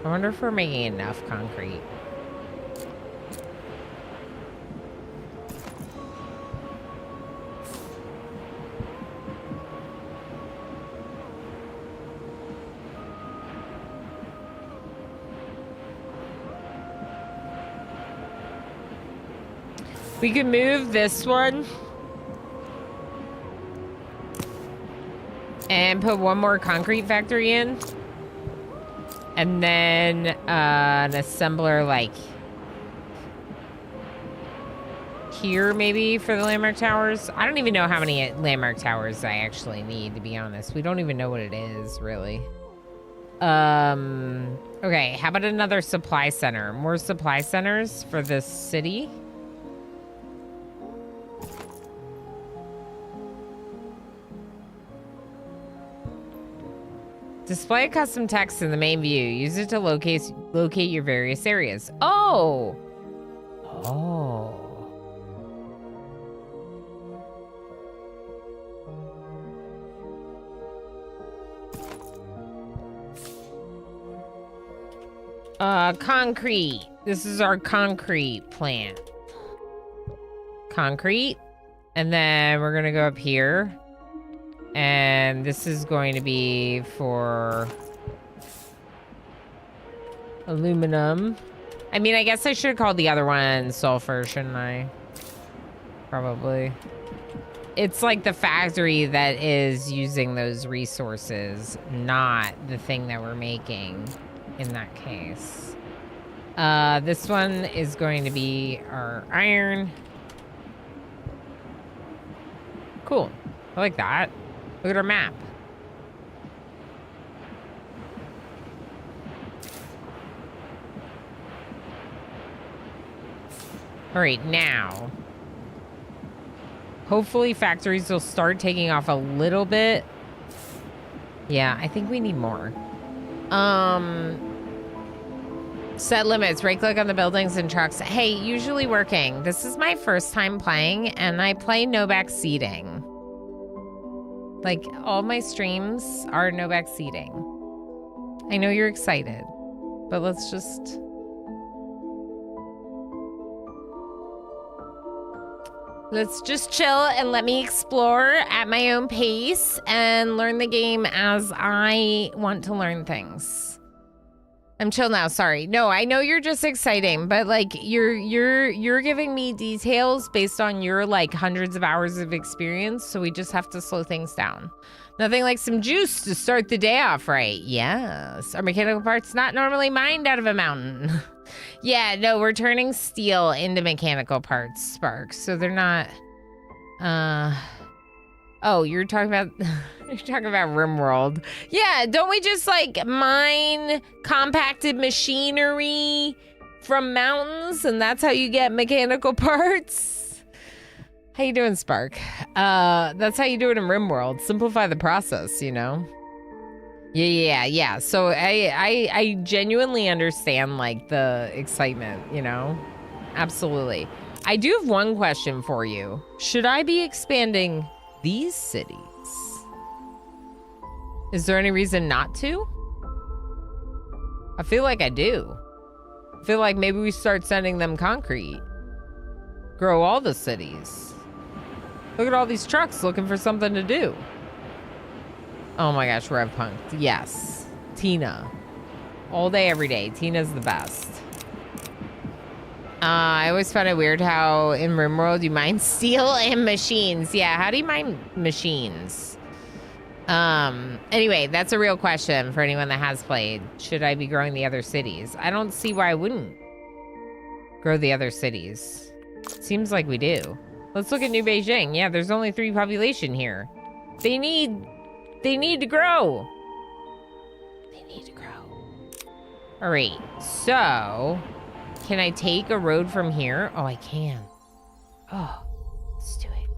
I wonder if we're making enough concrete. We could move this one and put one more concrete factory in. And then an assembler like here maybe for the landmark towers. I don't even know how many landmark towers I actually need, to be honest. We don't even know what it is, really. Okay, how about another supply center? More supply centers for this city. Display custom text in the main view. Use it to locate your various areas. Oh. Oh. Concrete. This is our concrete plant. Concrete. And then we're going to go up here. And this is going to be for aluminum. I mean, I guess I should call the other one sulfur, shouldn't I? Probably. It's like the factory that is using those resources, not the thing that we're making in that case. This one is going to be our iron. Cool. I like that. Look at our map. All right, now. Hopefully factories will start taking off a little bit. Yeah, I think we need more. Set limits. Right click on the buildings and trucks. Hey, usually working. This is my first time playing, and I play no back seating. Like, all my streams are no back seating. I know you're excited, but let's just... Let's just chill and let me explore at my own pace and learn the game as I want to learn things. I'm chill now, sorry. No, I know you're just exciting, but like you're giving me details based on your like hundreds of hours of experience, so we just have to slow things down. Nothing like some juice to start the day off right. Yes. Are mechanical parts not normally mined out of a mountain? Yeah, no, we're turning steel into mechanical parts, Sparks. So they're not oh, you're talking about RimWorld. Yeah, don't we just like mine compacted machinery from mountains and that's how you get mechanical parts? How you doing, Spark? That's how you do it in RimWorld. Simplify the process, you know? Yeah. So I genuinely understand like the excitement, you know? Absolutely. I do have one question for you. Should I be expanding these cities? Is there any reason not to? I feel like I do. I feel like maybe we start sending them concrete. Grow all the cities. Look at all these trucks looking for something to do. Oh my gosh, Rev Punk. Yes. Tina. All day, every day. Tina's the best. I always found it weird how in RimWorld you mine steel and machines. Yeah, how do you mine machines? Anyway, that's a real question for anyone that has played. Should I be growing the other cities? I don't see why I wouldn't grow the other cities. Seems like we do. Let's look at New Beijing. Yeah, there's only 3 population here. They need to grow. They need to grow. All right, so can I take a road from here? Oh, I can. Oh, let's do it.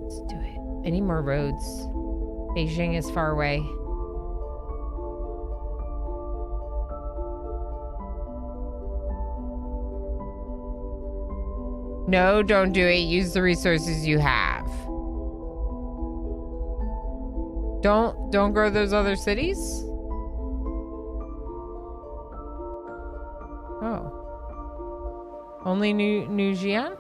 Let's do it. I need more roads. Beijing is far away. No, don't do it. Use the resources you have. Don't grow those other cities? Oh. Only New Xi'an?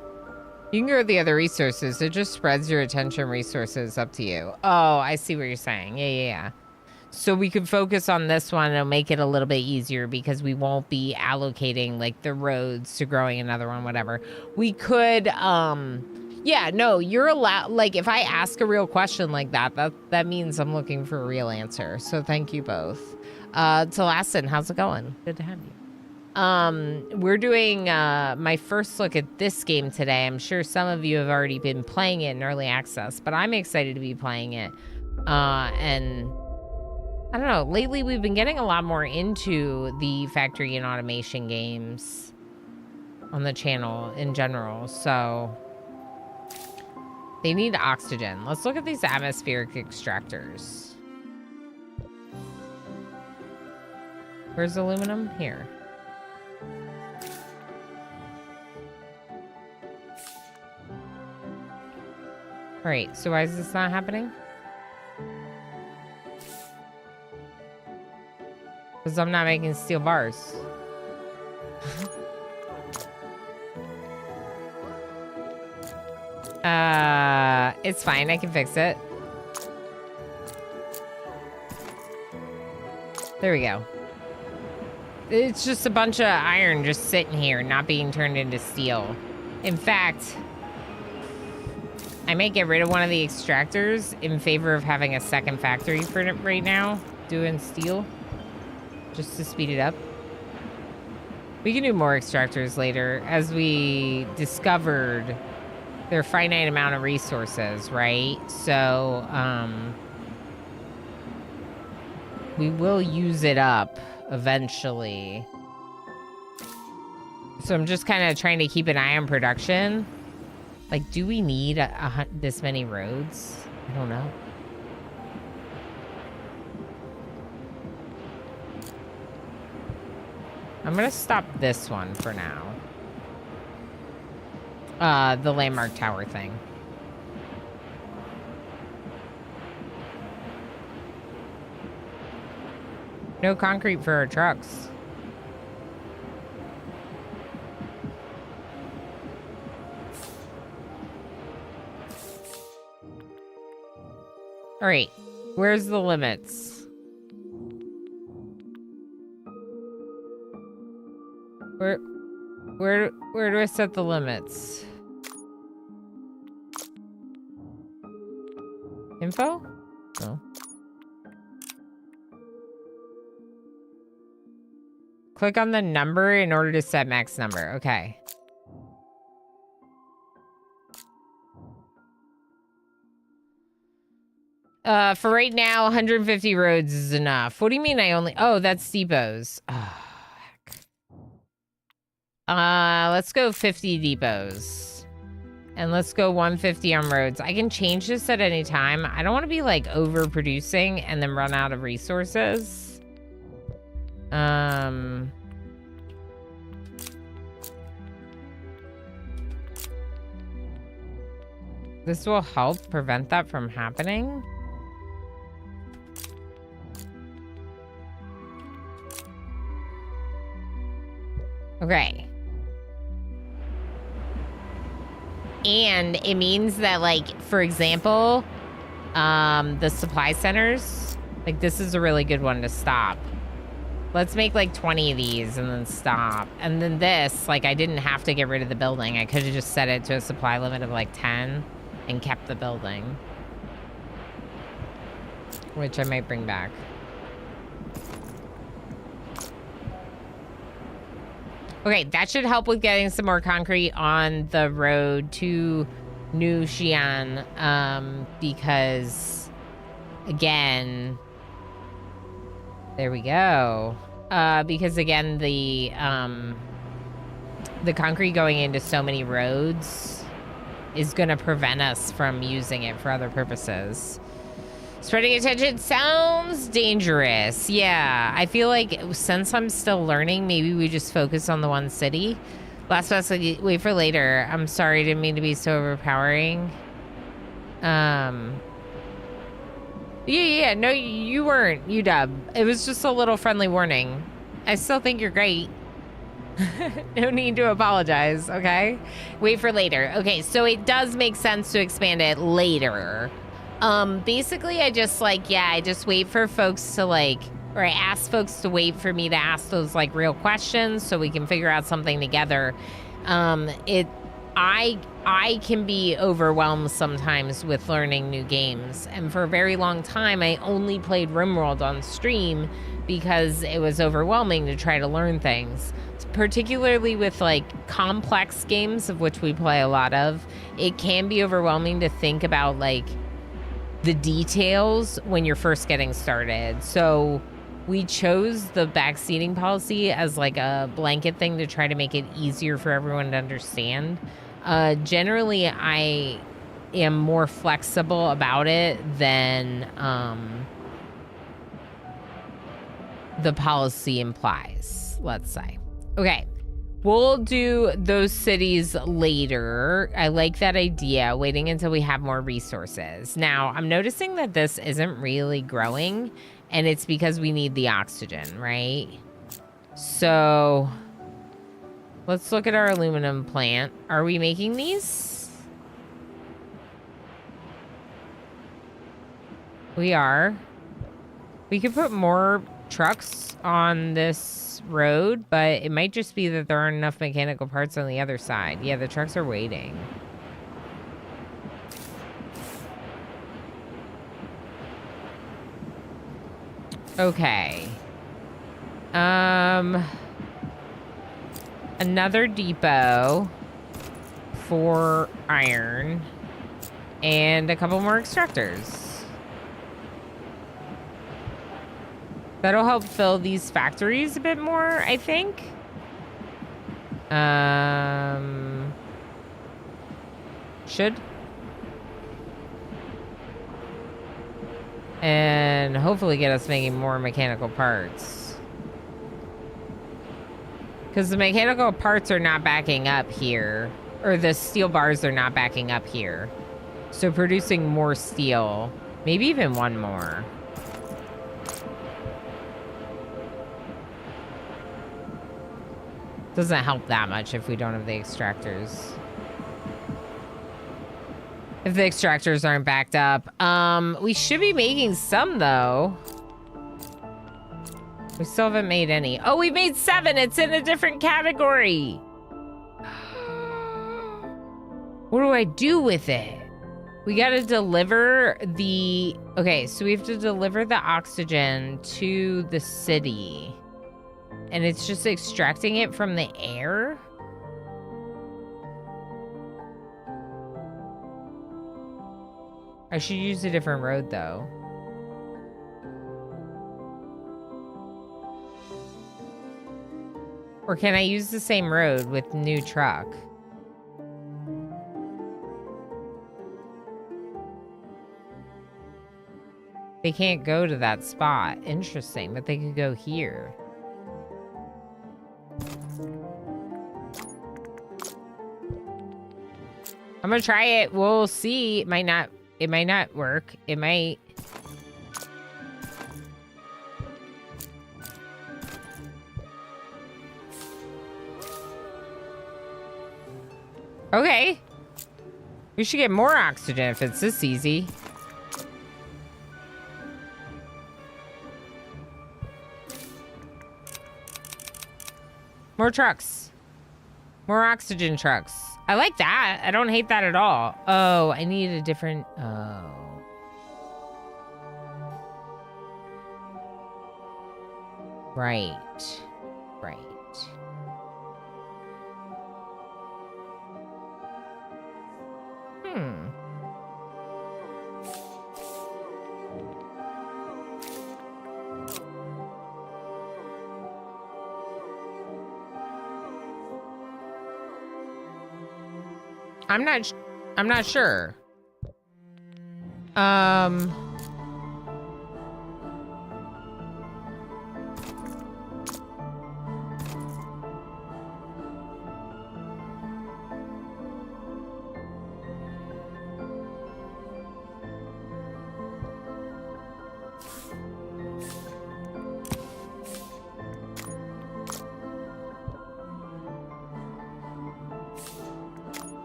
You can grow the other resources. It just spreads your attention resources up to you. Oh, I see what you're saying. Yeah. So we could focus on this one and it'll make it a little bit easier because we won't be allocating like the roads to growing another one, whatever. We could, yeah, no, you're allowed, like if I ask a real question like that means I'm looking for a real answer. So thank you both. Telastin, how's it going? Good to have you. We're doing my first look at this game today. I'm sure some of you have already been playing it in early access, but I'm excited to be playing it. And I don't know, lately we've been getting a lot more into the factory and automation games on the channel in general. So they need oxygen. Let's look at these atmospheric extractors. Where's aluminum? Here. All right, so why is this not happening? Because I'm not making steel bars. It's fine. I can fix it. There we go. It's just a bunch of iron just sitting here, not being turned into steel. In fact, I may get rid of one of the extractors in favor of having a second factory for it right now, doing steel, just to speed it up. We can do more extractors later, as we discovered their finite amount of resources, right? So, we will use it up eventually. So I'm just kind of trying to keep an eye on production. Like, do we need this many roads? I don't know. I'm gonna stop this one for now. The landmark tower thing. No concrete for our trucks. All right, where's the limits? Where do I set the limits? Info? No. Click on the number in order to set max number. Okay. For right now, 150 roads is enough. What do you mean I only... Oh, that's depots. Oh, heck. Let's go 50 depots. And let's go 150 on roads. I can change this at any time. I don't want to be, like, overproducing and then run out of resources. This will help prevent that from happening. Okay. And it means that, like, for example, the supply centers, like, this is a really good one to stop. Let's make like 20 of these and then stop. And then this, like, I didn't have to get rid of the building. I could have just set it to a supply limit of like 10 and kept the building. Which I might bring back. Okay, that should help with getting some more concrete on the road to New Xi'an. Because, again... There we go. Because again, the concrete going into so many roads is going to prevent us from using it for other purposes. Spreading attention sounds dangerous. Yeah, I feel like since I'm still learning, maybe we just focus on the one city. Last bus, wait for later. I'm sorry, didn't mean to be so overpowering. Yeah, no, you weren't, UW. It was just a little friendly warning. I still think you're great. No need to apologize, okay? Wait for later. Okay, so it does make sense to expand it later. Basically, I just, like, yeah, I just wait for folks to, like, or I ask folks to wait for me to ask those, like, real questions so we can figure out something together. I can be overwhelmed sometimes with learning new games. And for a very long time, I only played RimWorld on stream because it was overwhelming to try to learn things. Particularly with, like, complex games, of which we play a lot of, it can be overwhelming to think about, like, the details when you're first getting started. So we chose the backseating policy as, like, a blanket thing to try to make it easier for everyone to understand. Generally, I am more flexible about it than the policy implies, let's say. Okay. We'll do those cities later. I like that idea, waiting until we have more resources. Now, I'm noticing that this isn't really growing, and it's because we need the oxygen, right? So, let's look at our aluminum plant. Are we making these? We are. We could put more trucks on this road, but it might just be that there aren't enough mechanical parts on the other side. Yeah, the trucks are waiting. Okay. Another depot for iron and a couple more extractors. That'll help fill these factories a bit more, I think. Should. And hopefully get us making more mechanical parts. Because the mechanical parts are not backing up here. Or the steel bars are not backing up here. So producing more steel. Maybe even one more. Doesn't help that much if we don't have the extractors. If the extractors aren't backed up. We should be making some, though. We still haven't made any. Oh, we made 7. It's in a different category. What do I do with it? We gotta deliver the... Okay, so we have to deliver the oxygen to the city. And it's just extracting it from the air? I should use a different road, though. Or can I use the same road with new truck? They can't go to that spot. Interesting, but they could go here. I'm gonna try it. We'll see. It might not work. It might. Okay. We should get more oxygen if it's this easy. More trucks. More oxygen trucks. I like that. I don't hate that at all. Oh, I need a different... Oh. Right. Right. I'm not sure.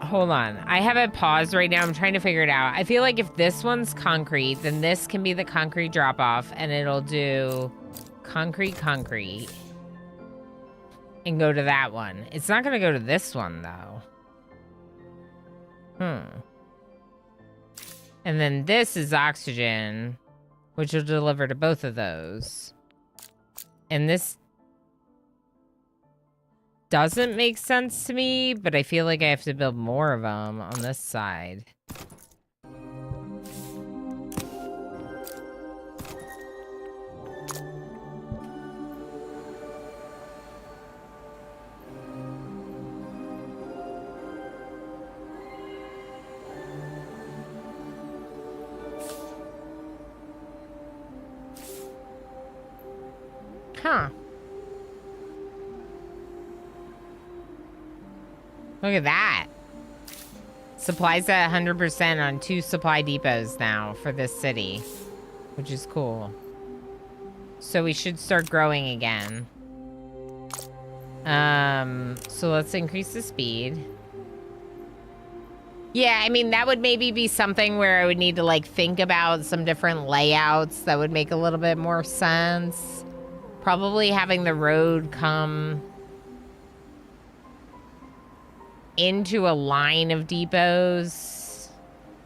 Hold on. I have it paused right now. I'm trying to figure it out. I feel like if this one's concrete, then this can be the concrete drop-off, and it'll do concrete, and go to that one. It's not going to go to this one, though. And then this is oxygen, which will deliver to both of those. And this doesn't make sense to me, but I feel like I have to build more of them on this side. Huh. Look at that. Supplies at 100% on 2 supply depots now for this city, which is cool. So we should start growing again. So let's increase the speed. Yeah, I mean, that would maybe be something where I would need to, like, think about some different layouts that would make a little bit more sense. Probably having the road come into a line of depots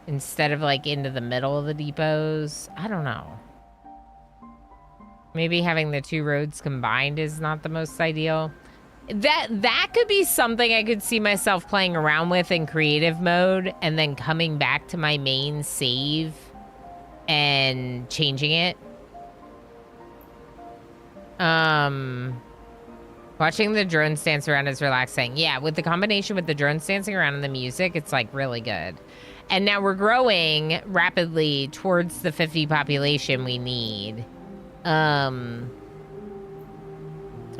instead of, like, into the middle of the depots. I don't know. Maybe having the 2 roads combined is not the most ideal. That could be something I could see myself playing around with in creative mode and then coming back to my main save and changing it. Watching the drones dance around is relaxing. Yeah, with the combination with the drones dancing around and the music, it's like really good. And now we're growing rapidly towards the 50 population we need.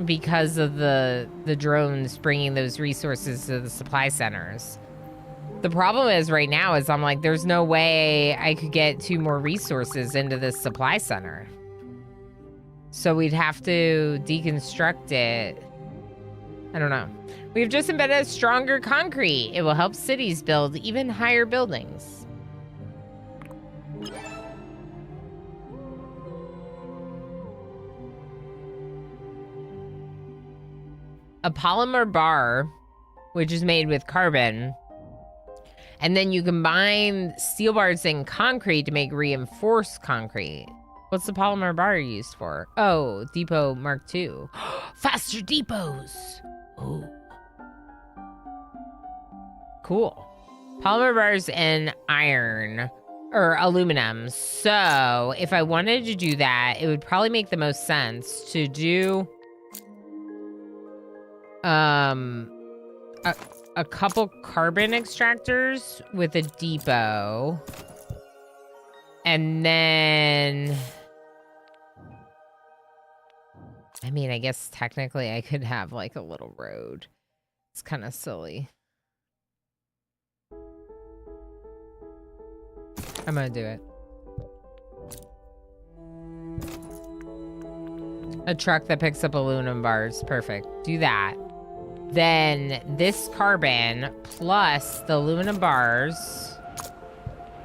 Because of the drones bringing those resources to the supply centers. The problem is right now is I'm like, there's no way I could get 2 more resources into this supply center. So we'd have to deconstruct it. I don't know. We've just embedded stronger concrete. It will help cities build even higher buildings. A polymer bar, which is made with carbon. And then you combine steel bars and concrete to make reinforced concrete. What's the polymer bar used for? Oh, Depot Mark II. Faster depots. Oh. Cool. Polymer bars and iron or aluminum. So if I wanted to do that, it would probably make the most sense to do a couple carbon extractors with a depot. And then, I mean, I guess technically I could have like a little road. It's kind of silly. I'm gonna do it. A truck that picks up aluminum bars. Perfect. Do that. Then this carbon plus the aluminum bars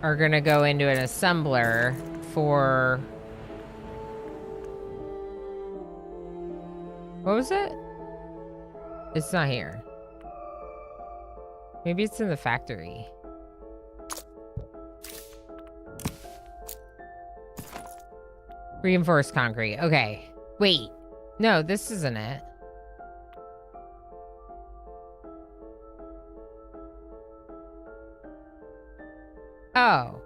are gonna go into an assembler for... What was it? It's not here. Maybe it's in the factory. Reinforced concrete. Okay. Wait. No, this isn't it. Oh.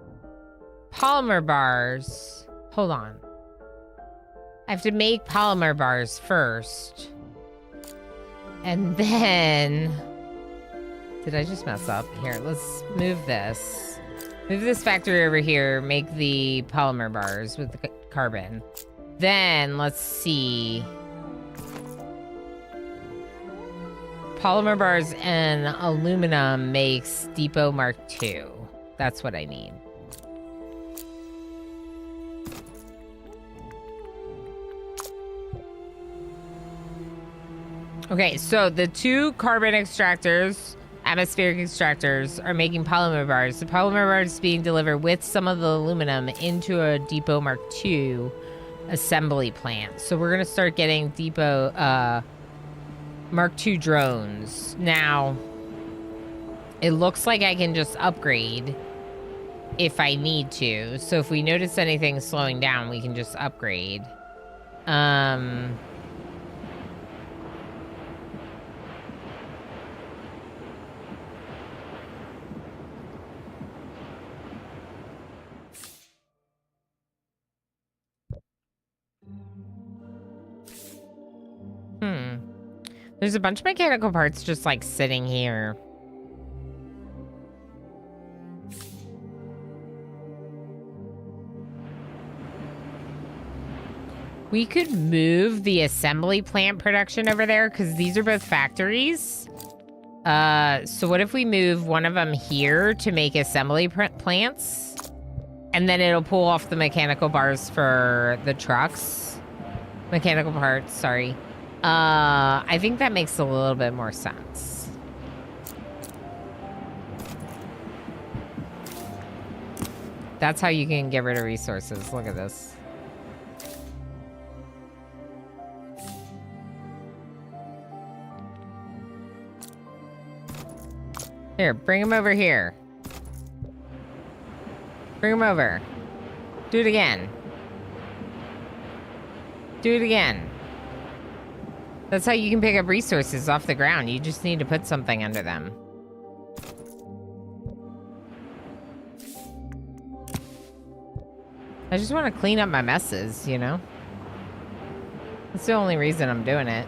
Polymer bars. Hold on. I have to make polymer bars first. And then... Did I just mess up? Here, let's move this. Move this factory over here. Make the polymer bars with the carbon. Then, let's see. Polymer bars and aluminum makes Depot Mark II. That's what I need. Okay, so the 2 carbon extractors, atmospheric extractors, are making polymer bars. The polymer bars is being delivered with some of the aluminum into a Depot Mark II assembly plant. So we're going to start getting Depot Mark II drones. Now, it looks like I can just upgrade if I need to. So if we notice anything slowing down, we can just upgrade. There's a bunch of mechanical parts just like sitting here. We could move the assembly plant production over there because these are both factories. So what if we move one of them here to make assembly plants? And then it'll pull off the mechanical bars for the trucks. Mechanical parts, sorry. I think that makes a little bit more sense. That's how you can get rid of resources. Look at this. Here, bring him over here. Bring him over. Do it again. Do it again. That's how you can pick up resources off the ground. You just need to put something under them. I just want to clean up my messes, you know? That's the only reason I'm doing it.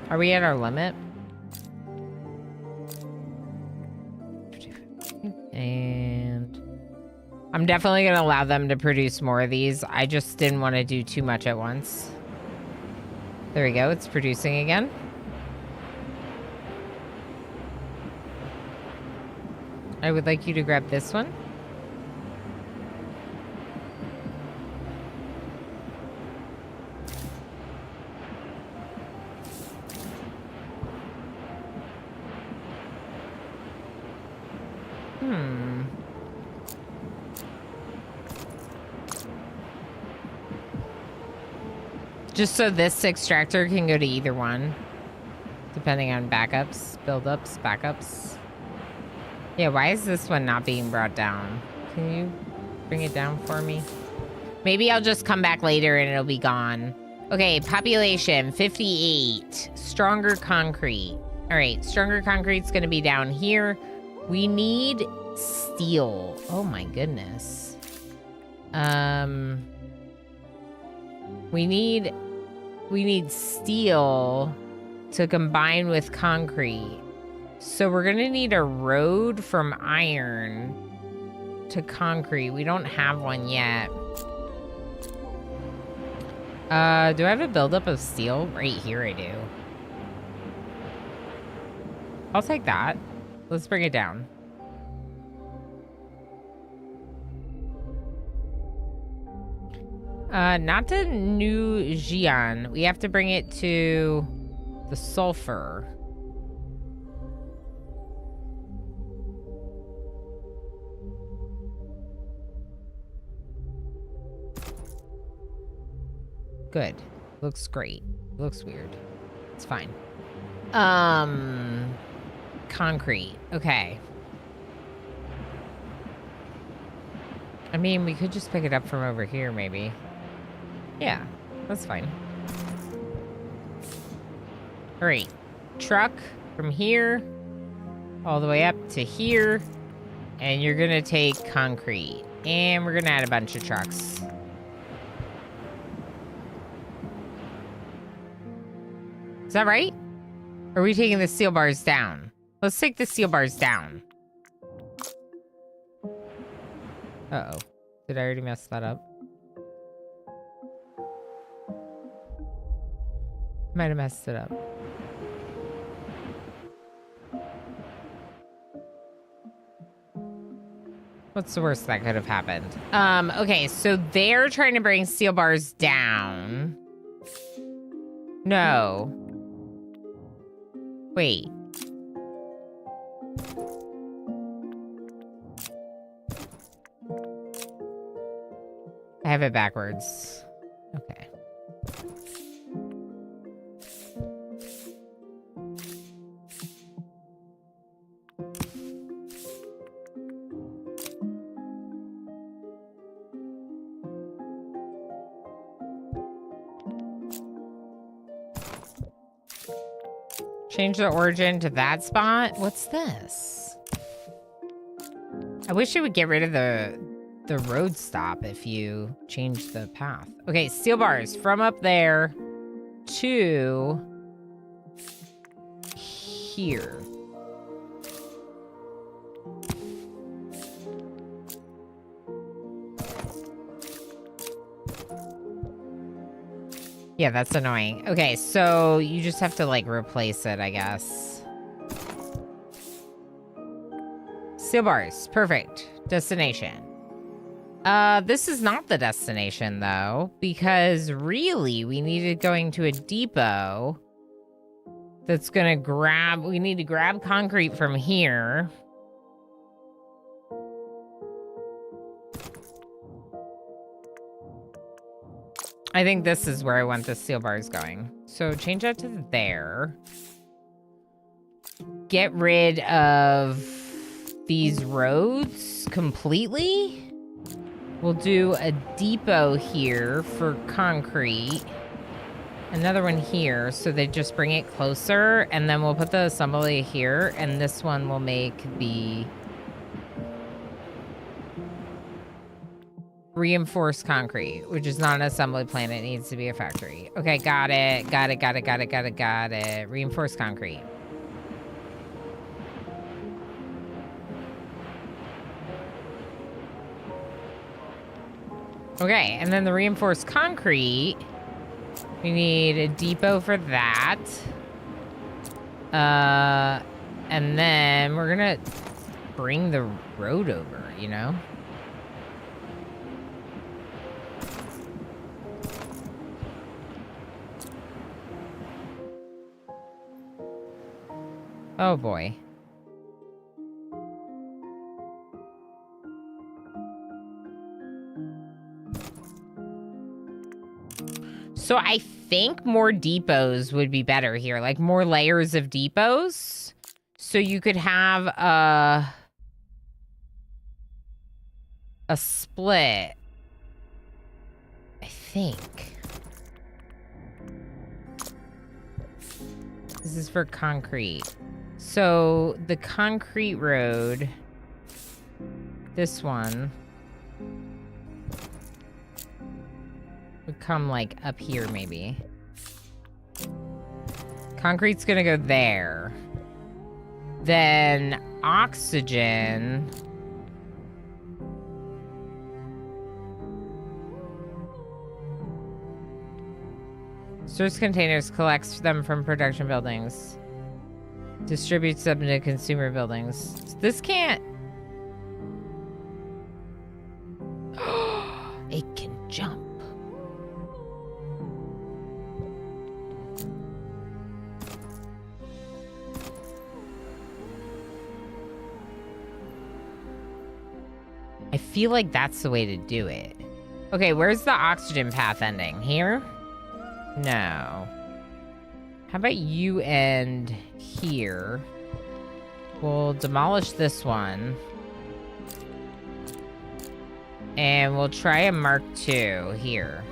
Are we at our limit? And I'm definitely going to allow them to produce more of these. I just didn't want to do too much at once. There we go. It's producing again. I would like you to grab this one. Just so this extractor can go to either one. Depending on backups, buildups, backups. Yeah, why is this one not being brought down? Can you bring it down for me? Maybe I'll just come back later and it'll be gone. Okay, population, 58. Stronger concrete. All right, stronger concrete's gonna be down here. We need steel. Oh my goodness. We need steel to combine with concrete. So we're gonna need a road from iron to concrete. We don't have one yet. Do I have a buildup of steel? Right here I do. I'll take that. Let's bring it down. Not to New Xi'an. We have to bring it to the sulfur. Good. Looks great. Looks weird. It's fine. Concrete. Okay. I mean, we could just pick it up from over here, maybe. Yeah, that's fine. All right. Truck from here all the way up to here. And you're going to take concrete. And we're going to add a bunch of trucks. Is that right? Or are we taking the steel bars down? Let's take the steel bars down. Uh-oh. Did I already mess that up? Might have messed it up. What's the worst that could have happened? Okay, so they're trying to bring steel bars down. No. Wait. I have it backwards. Okay. Change the origin to that spot? What's this? I wish it would get rid of the road stop if you change the path. Okay, steel bars from up there to here. Yeah, that's annoying. Okay, so you just have to, like, replace it, I guess. Steel bars. Perfect. Destination. This is not the destination, though, because really we needed going to a depot that's gonna grab... We need to grab concrete from here. I think this is where I want the steel bars going. So change that to there. Get rid of these roads completely. We'll do a depot here for concrete. Another one here, so they just bring it closer. And then we'll put the assembly here. And this one will make the... reinforced concrete, which is not an assembly plant. It needs to be a factory. Okay, got it. Got it. Reinforced concrete. Okay, and then the reinforced concrete, we need a depot for that. And then we're gonna bring the road over, you know? Oh boy. So I think more depots would be better here, like more layers of depots. So you could have a split, I think. This is for concrete. So the concrete road, this one, would come like up here maybe. Concrete's gonna go there. Then oxygen. Stores containers, collects them from production buildings. Distributes them to consumer buildings. This can't... It can jump. I feel like that's the way to do it. Okay, where's the oxygen path ending? Here? No. How about you end here? We'll demolish this one. And we'll try a Mark II here.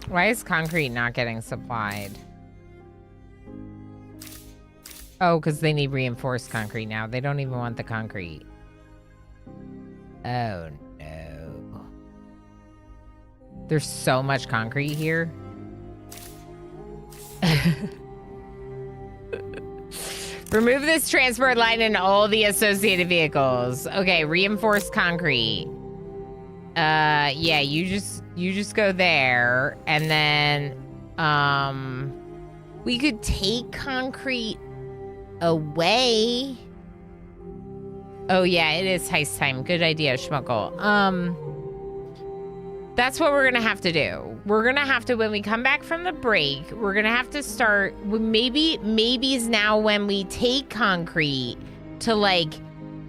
Why is concrete not getting supplied? Oh, because they need reinforced concrete now. They don't even want the concrete. Oh, no. There's so much concrete here. Remove this transport line and all the associated vehicles. Okay, reinforced concrete. Yeah, you just go there, and then, we could take concrete away. Oh yeah, it is heist time. Good idea, Schmuckle. That's what we're gonna have to do. We're gonna have to, when we come back from the break, we're gonna have to start, maybe is now when we take concrete to like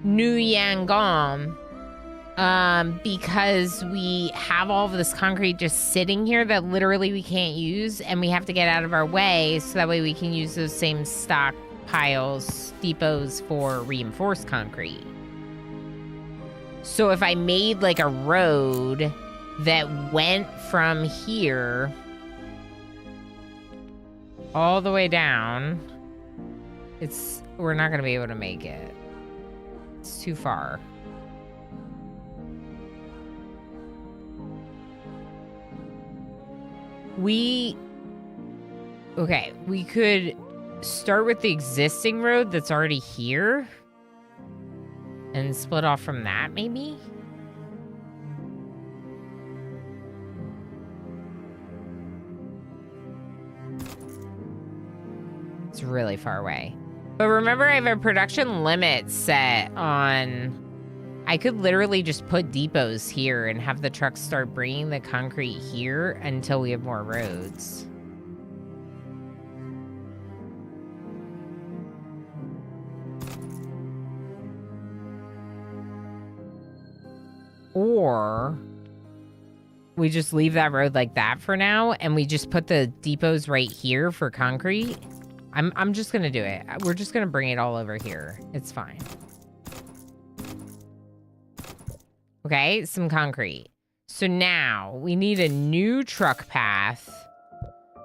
New Yangon, because we have all of this concrete just sitting here that literally we can't use, and we have to get out of our way so that way we can use those same stockpiles, depots for reinforced concrete. So if I made like a road that went from here all the way down, we're not gonna be able to make it. It's too far. We could start with the existing road that's already here. and split off from that, maybe? It's really far away. But remember, I have a production limit set on... I could literally just put depots here and have the trucks start bringing the concrete here until we have more roads. Or we just leave that road like that for now, and we just put the depots right here for concrete. I'm just gonna do it. We're just gonna bring it all over here. It's fine. Okay, some concrete. So now we need a new truck path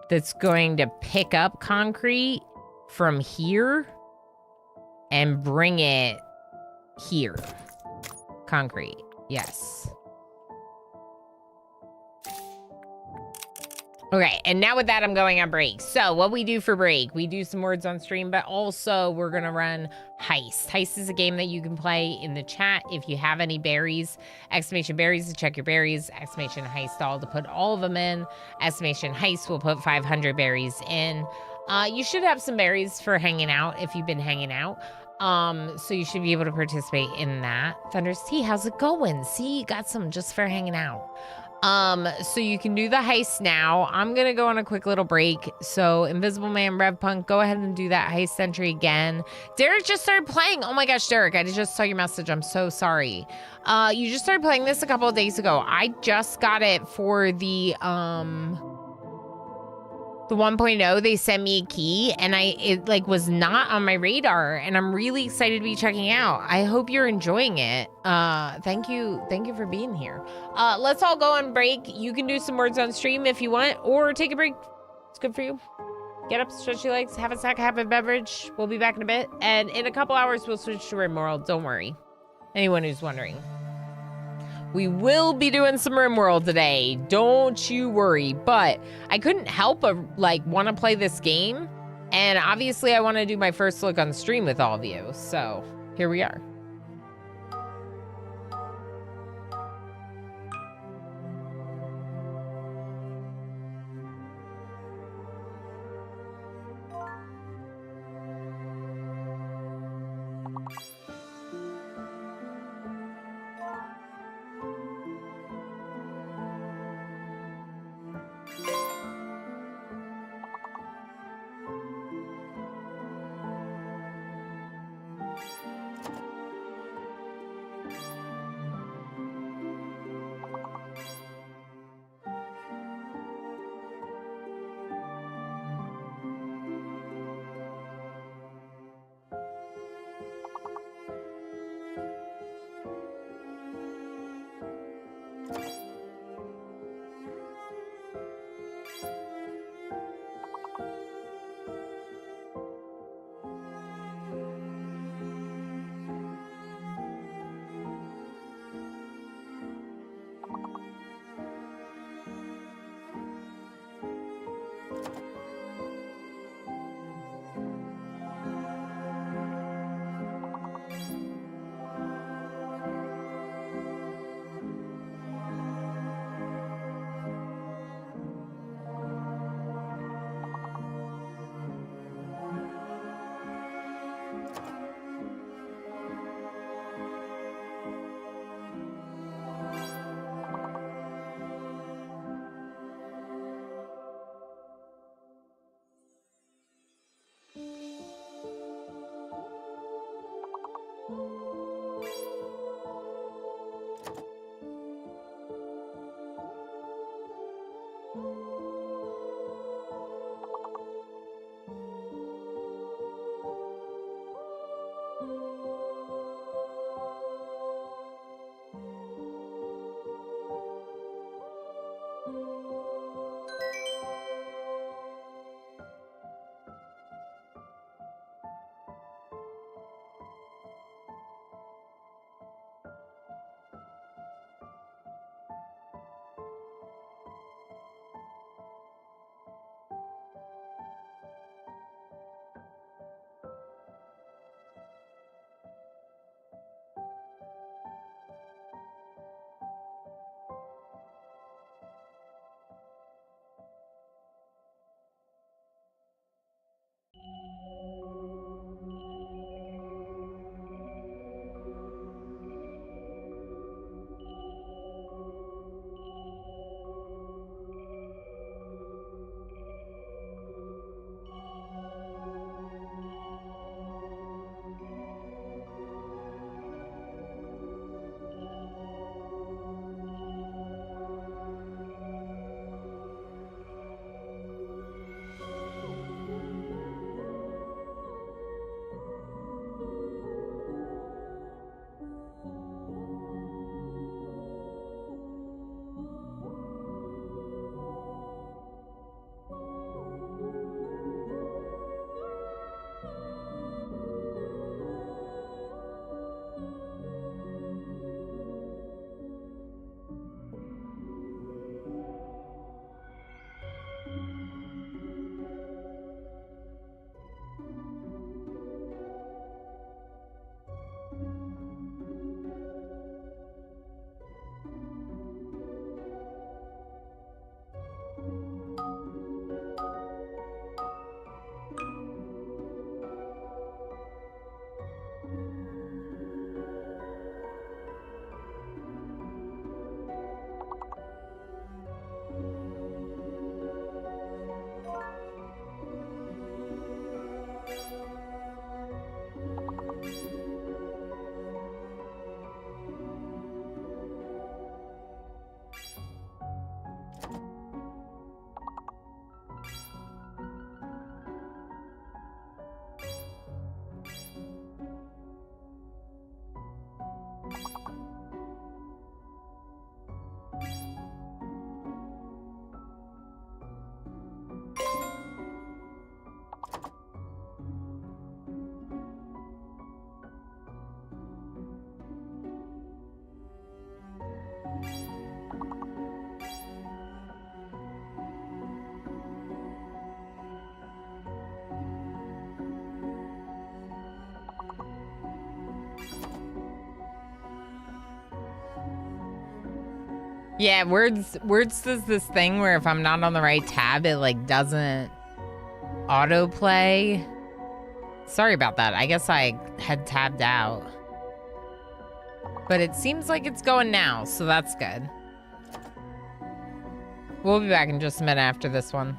that's going to pick up concrete from here and bring it here. Concrete, yes. Okay, and now with that, I'm going on break. So what we do for break, we do some words on stream, but also we're gonna run Heist. Heist is a game that you can play in the chat if you have any berries. Exclamation berries to check your berries. Exclamation heist all to put all of them in. Exclamation heist will put 500 berries in. You should have some berries for hanging out if you've been hanging out. So you should be able to participate in that. Thunder's Tea, how's it going? See, you got some just for hanging out. So you can do the heist now. I'm gonna go on a quick little break. So Invisible Man, Rev Punk, go ahead and do that heist entry again. Derek just started playing. Oh my gosh, Derek, I just saw your message. I'm so sorry. You just started playing this a couple of days ago. I just got it for the 1.0. They sent me a key and it like was not on my radar, and I'm really excited to be checking out. I hope you're enjoying it. Thank you for being here. Let's all go on break. You can do some words on stream if you want, or take a break. It's good for you. Get up, stretch your legs, have a snack, have a beverage. We'll be back in a bit, and in a couple hours we'll switch to RimWorld. Don't worry, anyone who's wondering. We will be doing some RimWorld today. Don't you worry. But I couldn't help but want to play this game. And obviously I want to do my first look on stream with all of you. So here we are. Yeah, Words does this thing where if I'm not on the right tab, it like doesn't autoplay. Sorry about that. I guess I had tabbed out. But it seems like it's going now, so that's good. We'll be back in just a minute after this one.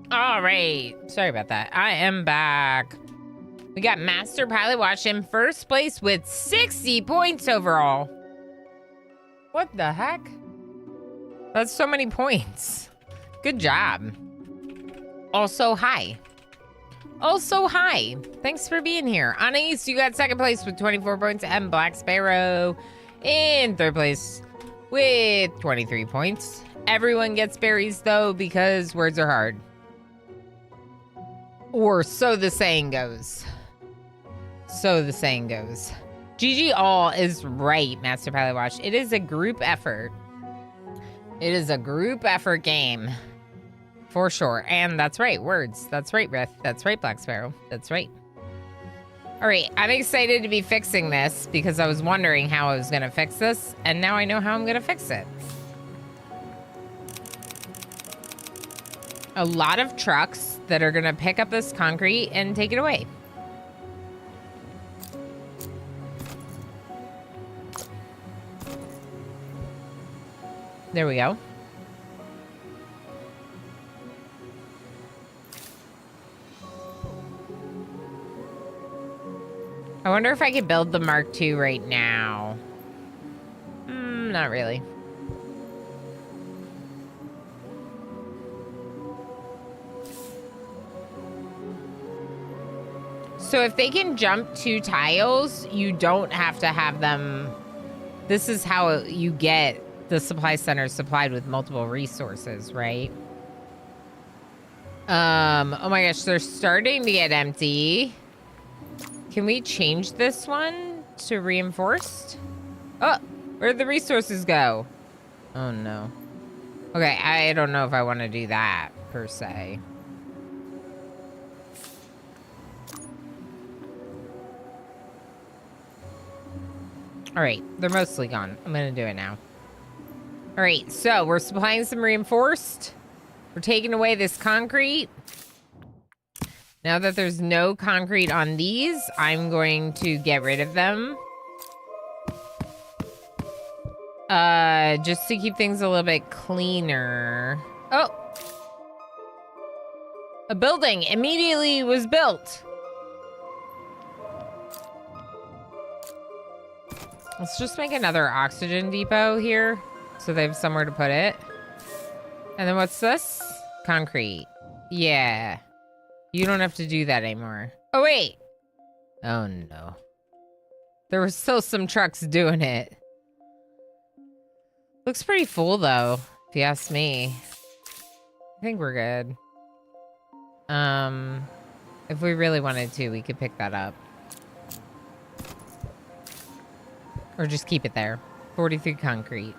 All right. Sorry about that. I am back. We got Master Pilot Watch in first place with 60 points overall. What the heck? That's so many points. Good job. Also, hi. Thanks for being here. Anais, you got second place with 24 points, and Black Sparrow in third place with 23 points. Everyone gets berries, though, because words are hard. Or so the saying goes. GG all is right, Master Pilot Watch. It is a group effort. It is a group effort game. For sure. And that's right, words. That's right, Rith. That's right, Black Sparrow. That's right. All right, I'm excited to be fixing this because I was wondering how I was going to fix this. And now I know how I'm going to fix it. A lot of trucks that are going to pick up this concrete and take it away. There we go. I wonder if I could build the Mark II right now. Not really. So if they can jump 2 tiles, you don't have to have them. This is how you get the supply center supplied with multiple resources, right? Oh my gosh, they're starting to get empty. Can we change this one to reinforced? Oh, where'd the resources go? Oh no. Okay, I don't know if I want to do that per se. All right, they're mostly gone. I'm gonna do it now. All right, so we're supplying some reinforced. We're taking away this concrete. Now that there's no concrete on these, I'm going to get rid of them. Just to keep things a little bit cleaner. Oh! A building immediately was built. Let's just make another oxygen depot here so they have somewhere to put it. And then what's this? Concrete. Yeah. You don't have to do that anymore. Oh, wait. Oh, no. There were still some trucks doing it. Looks pretty full, though, if you ask me. I think we're good. If we really wanted to, we could pick that up. Or just keep it there. 43 concrete.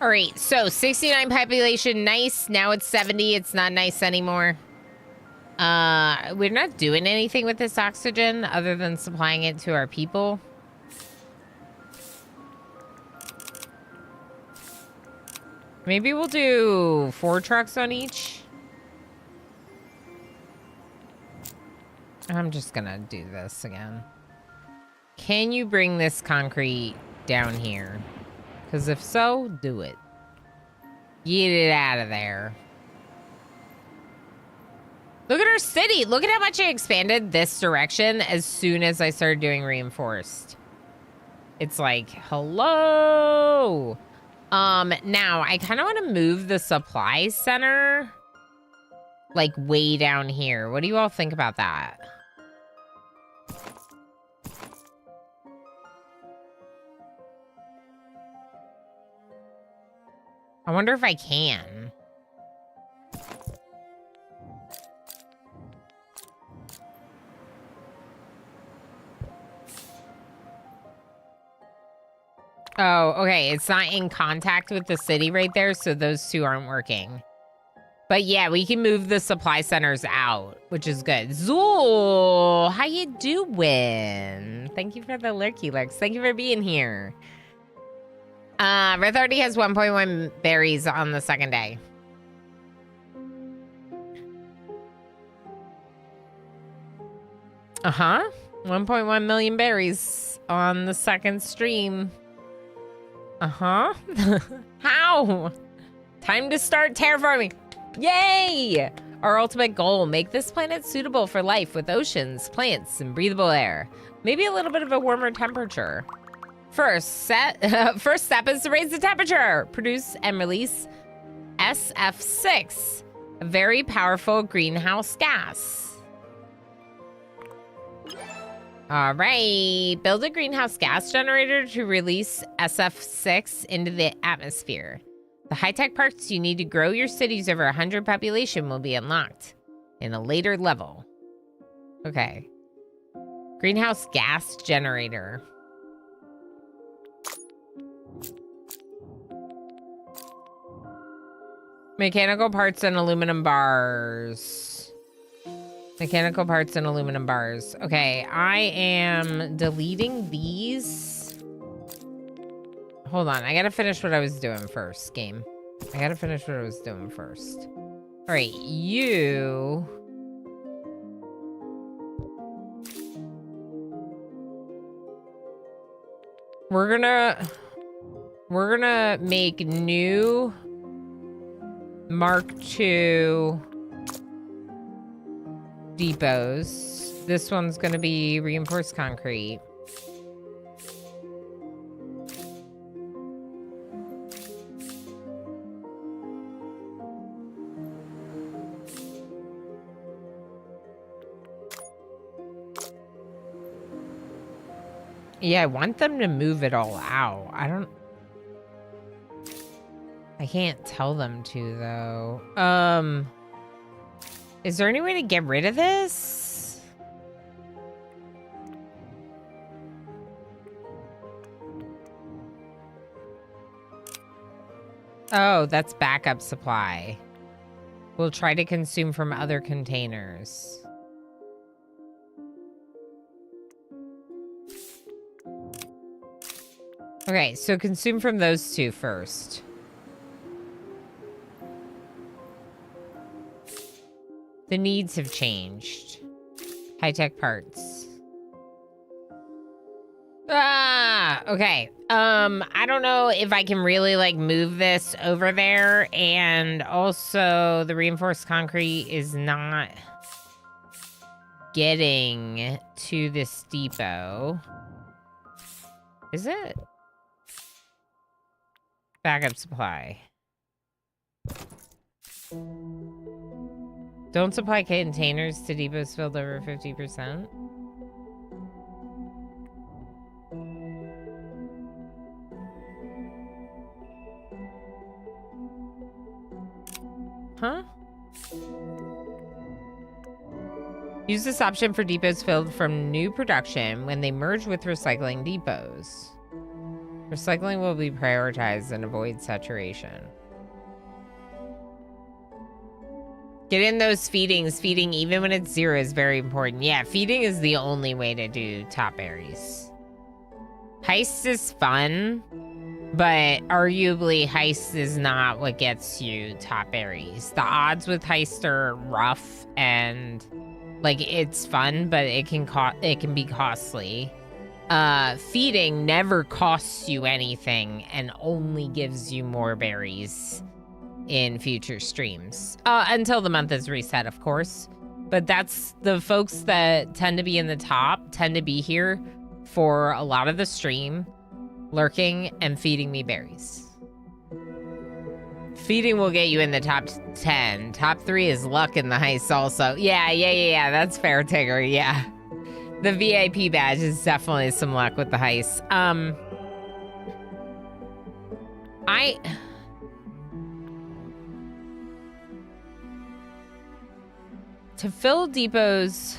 All right, so 69 population, nice. Now it's 70. It's not nice anymore. We're not doing anything with this oxygen other than supplying it to our people. Maybe we'll do 4 trucks on each. I'm just gonna do this again. Can you bring this concrete down here? Because if so, do it. Get it out of there. Look at our city. Look at how much I expanded this direction as soon as I started doing reinforced. It's like, hello. Now I kind of want to move the supply center like way down here. What do you all think about that? I wonder if I can. Oh, okay. It's not in contact with the city right there, so those two aren't working. But yeah, we can move the supply centers out, which is good. Zool, how you doing? Thank you for the lurky lurks. Thank you for being here. Red already has 1.1 berries on the second day. Uh-huh. 1.1 million berries on the second stream. Uh-huh. How? Time to start terraforming. Yay! Our ultimate goal, make this planet suitable for life with oceans, plants, and breathable air. Maybe a little bit of a warmer temperature. First step is to raise the temperature. Produce and release SF6, a very powerful greenhouse gas. All right, build a greenhouse gas generator to release SF6 into the atmosphere. The high-tech parts you need to grow your cities over 100 population will be unlocked in a later level. Okay. Greenhouse gas generator. Mechanical parts and aluminum bars. Mechanical parts and aluminum bars. Okay, I am deleting these. Hold on, I gotta finish what I was doing first, game. I gotta finish what I was doing first. All right, you... We're gonna make new Mark II depots. This one's gonna be reinforced concrete. Yeah, I want them to move it all out. I can't tell them to, though. Is there any way to get rid of this? Oh, that's backup supply. We'll try to consume from other containers. Okay, so consume from those two first. The needs have changed. High-tech parts. Ah, okay. I don't know if I can really, like, move this over there. And also, the reinforced concrete is not getting to this depot. Is it? Backup supply. Don't supply containers to depots filled over 50%. Huh? Use this option for depots filled from new production when they merge with recycling depots. Recycling will be prioritized and avoid saturation. Get in those feedings. Feeding, even when it's 0, is very important. Yeah, feeding is the only way to do top berries. Heist is fun. But arguably, heist is not what gets you top berries. The odds with heist are rough and like it's fun, but it can be costly. Feeding never costs you anything and only gives you more berries in future streams. Until the month is reset, of course. But that's the folks that tend to be in the top, tend to be here for a lot of the stream, lurking and feeding me berries. Feeding will get you in the top 10. Top 3 is luck in the heist also. Yeah. That's fair, Tigger. Yeah. The VIP badge is definitely some luck with the heist. To fill Depot's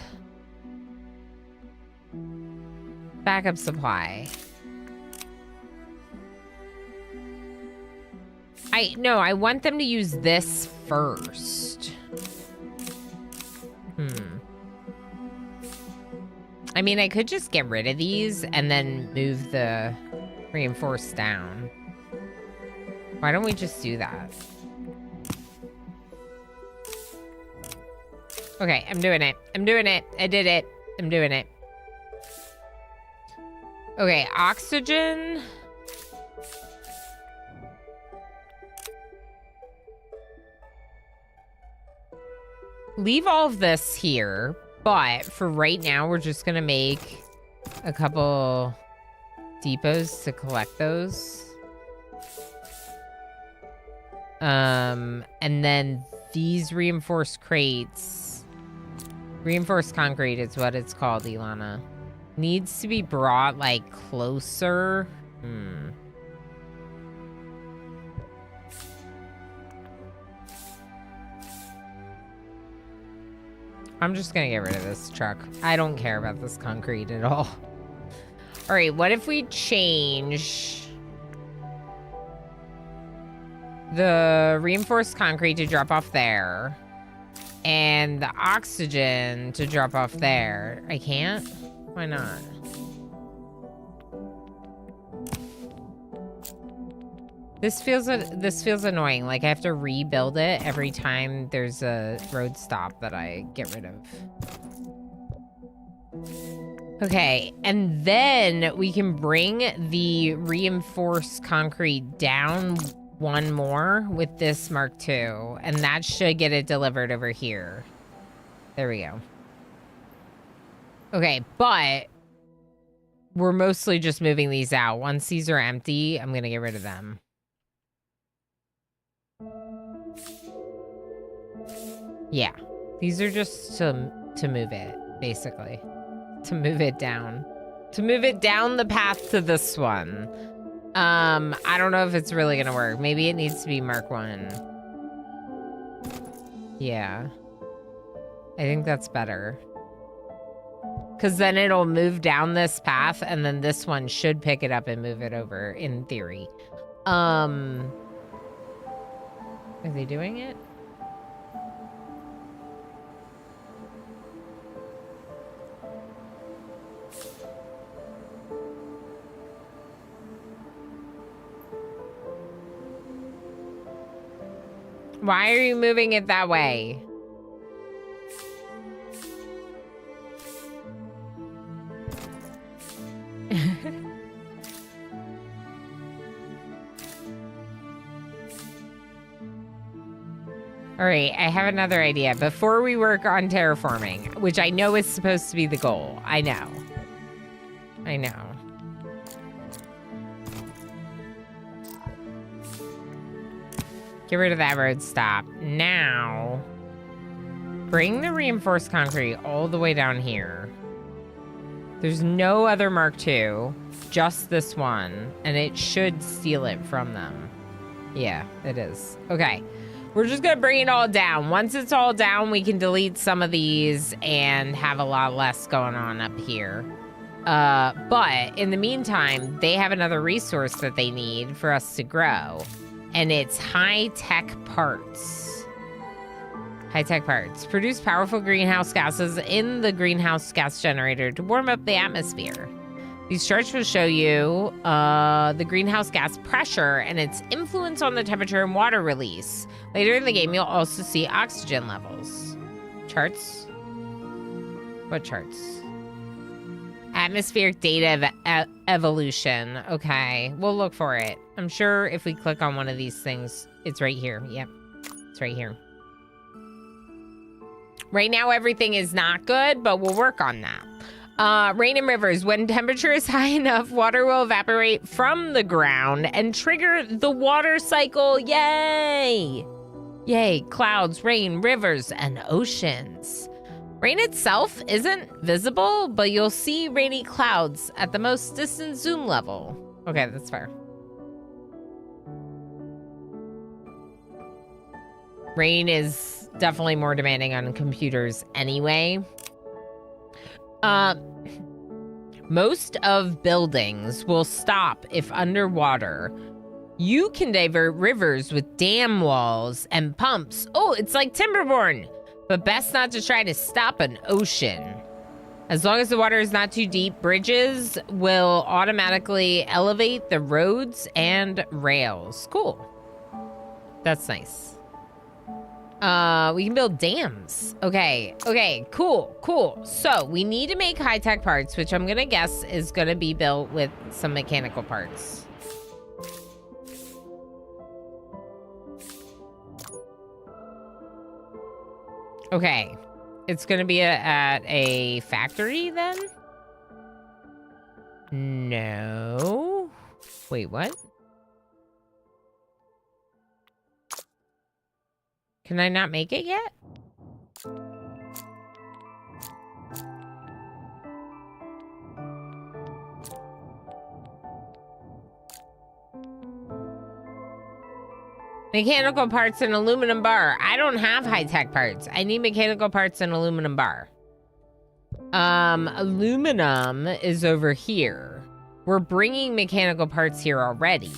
backup supply. I want them to use this first. I mean, I could just get rid of these and then move the reinforced down. Why don't we just do that? Okay, I'm doing it. I did it. I'm doing it. Okay, oxygen. Leave all of this here, but for right now, we're just gonna make a couple depots to collect those. And then these reinforced crates, reinforced concrete is what it's called, Ilana, needs to be brought like closer. I'm just gonna get rid of this truck. I don't care about this concrete at all. All right, what if we change the reinforced concrete to drop off there and the oxygen to drop off there? I can't? Why not? This feels annoying. Like I have to rebuild it every time there's a road stop that I get rid of. Okay, and then we can bring the reinforced concrete down one more with this Mark II, and that should get it delivered over here. There we go. Okay, but we're mostly just moving these out. Once these are empty, I'm gonna get rid of them. Yeah, these are just to move it, basically. To move it down. To move it down the path to this one. I don't know if it's really gonna work. Maybe it needs to be Mark 1. Yeah. I think that's better. Because then it'll move down this path, and then this one should pick it up and move it over, in theory. Are they doing it? Why are you moving it that way? All right, I have another idea. Before we work on terraforming, which I know is supposed to be the goal. I know. Get rid of that road stop. Now, bring the reinforced concrete all the way down here. There's no other Mark II, just this one, and it should steal it from them. Yeah, it is. Okay, we're just gonna bring it all down. Once it's all down, we can delete some of these and have a lot less going on up here. But in the meantime, they have another resource that they need for us to grow. And it's high-tech parts. High-tech parts. Produce powerful greenhouse gases in the greenhouse gas generator to warm up the atmosphere. These charts will show you the greenhouse gas pressure and its influence on the temperature and water release. Later in the game, you'll also see oxygen levels. Charts? What charts? Atmospheric data evolution. Okay, we'll look for it. I'm sure if we click on one of these things, it's right here. Yep, it's right here. Right now, everything is not good, but we'll work on that. Rain and rivers. When temperature is high enough, water will evaporate from the ground and trigger the water cycle. Yay! Yay, clouds, rain, rivers, and oceans. Rain itself isn't visible, but you'll see rainy clouds at the most distant zoom level. Okay, that's fair. Rain is definitely more demanding on computers anyway. Most of buildings will stop if underwater. You can divert rivers with dam walls and pumps. Oh, it's like Timberborn, but best not to try to stop an ocean. As long as the water is not too deep, bridges will automatically elevate the roads and rails. Cool. That's nice. We can build dams. Okay, cool. So we need to make high-tech parts, which I'm gonna guess is gonna be built with some mechanical parts. Okay, it's gonna be at a factory then? No. Wait, what? Can I not make it yet? Mechanical parts and aluminum bar. I don't have high-tech parts. I need mechanical parts and aluminum bar. Aluminum is over here. We're bringing mechanical parts here already.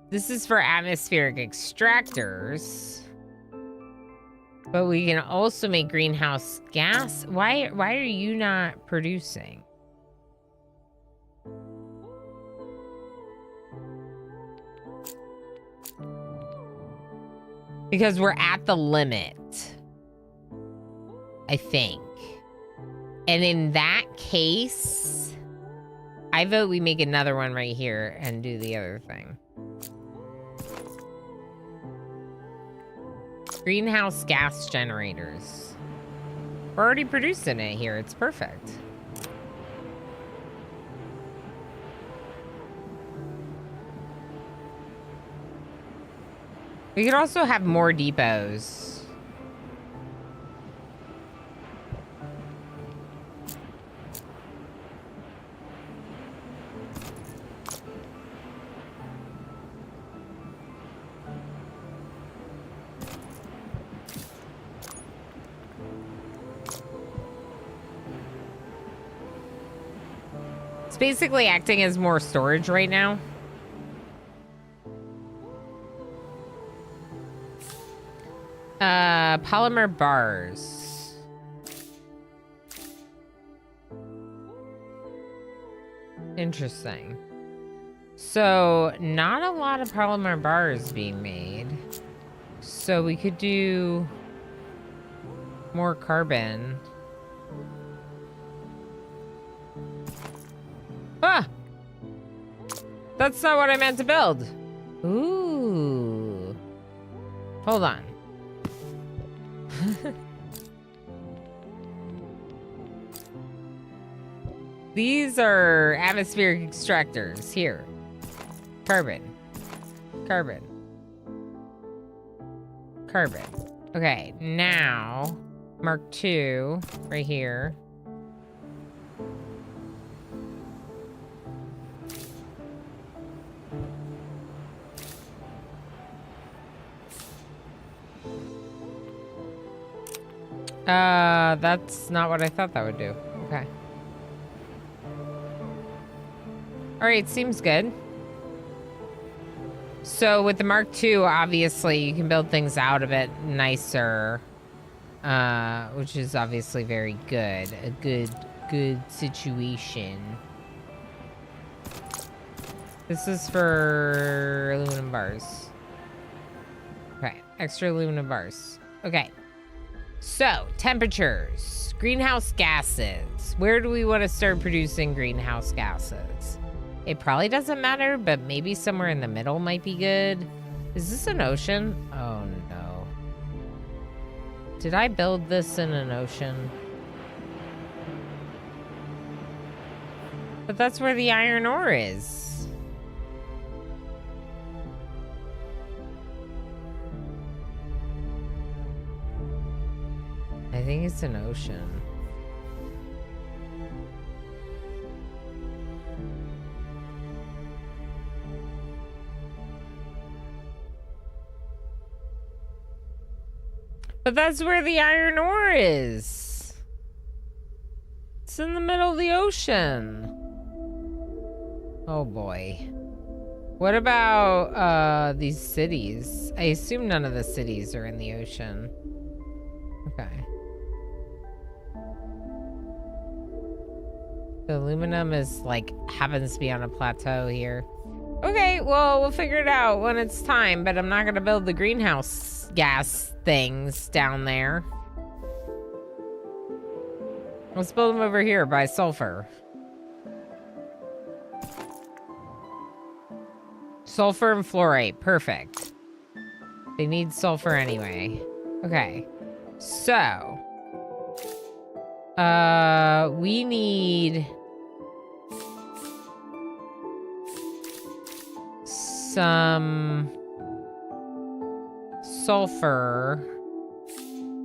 This is for atmospheric extractors. But we can also make greenhouse gas. Why are you not producing? Because we're at the limit, I think. And in that case, I vote we make another one right here and do the other thing. Greenhouse gas generators. We're already producing it here. It's perfect. We could also have more depots. It's basically acting as more storage right now. Polymer bars. Interesting. So, not a lot of polymer bars being made. So we could do more carbon. Ah! That's not what I meant to build. Ooh. Hold on. These are atmospheric extractors. Here. Carbon. Carbon. Carbon. Okay, now Mark II right here. That's not what I thought that would do. Okay. All right, seems good. So with the Mark II, obviously, you can build things out a bit nicer, which is obviously very good. A good situation. This is for aluminum bars. Okay, extra aluminum bars. Okay. So, temperatures, greenhouse gases. Where do we want to start producing greenhouse gases? It probably doesn't matter, but maybe somewhere in the middle might be good. Is this an ocean? Oh no. Did I build this in an ocean? But that's where the iron ore is. I think it's an ocean. But that's where the iron ore is. It's in the middle of the ocean. Oh boy. What about these cities? I assume none of the cities are in the ocean. Okay. The aluminum is like happens to be on a plateau here. Okay, well, we'll figure it out when it's time, but I'm not gonna build the greenhouse gas things down there. Let's build them over here by sulfur. Sulfur and fluorite, perfect. They need sulfur anyway. Okay, so we need some sulfur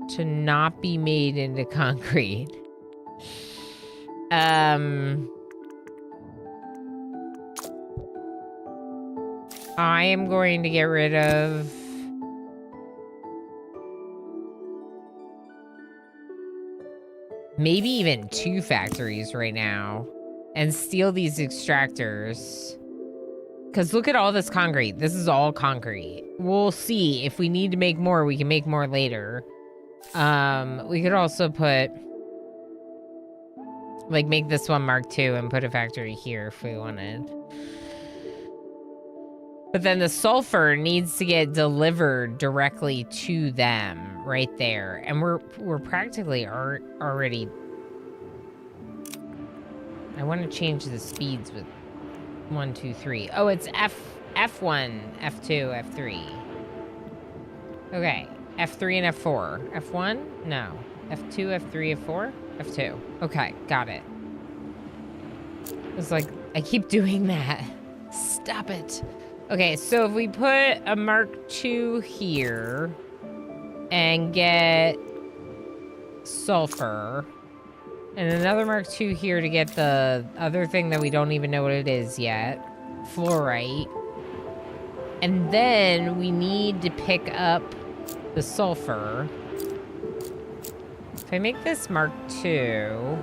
to not be made into concrete. I am going to get rid of maybe even 2 factories right now and steal these extractors. Because look at all this concrete. This is all concrete. We'll see. If we need to make more, we can make more later. We could also put, like, make this one Mark II and put a factory here if we wanted. But then the sulfur needs to get delivered directly to them right there. And we're practically already... I want to change the speeds with 1, 2, 3. Oh, it's F1, F2, F3. Okay, F3 and F4. F1? No. F2, F3, F4? F2. Okay, got it. It's like, I keep doing that. Stop it. Okay, so if we put a Mark II here and get sulfur and another Mark II here to get the other thing that we don't even know what it is yet, fluorite, and then we need to pick up the sulfur. If I make this Mark II,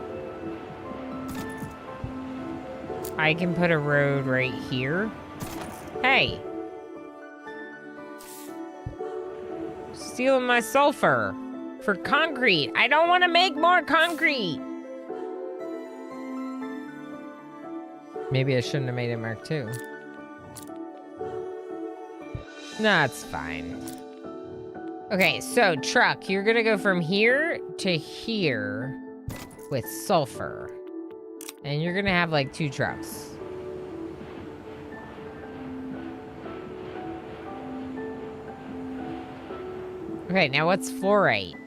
I can put a road right here. Hey! Stealing my sulfur for concrete. I don't want to make more concrete. Maybe I shouldn't have made it Mark II. Nah, it's fine. Okay, so truck, you're gonna go from here to here with sulfur. And you're gonna have like 2 trucks. Okay, now what's fluorite?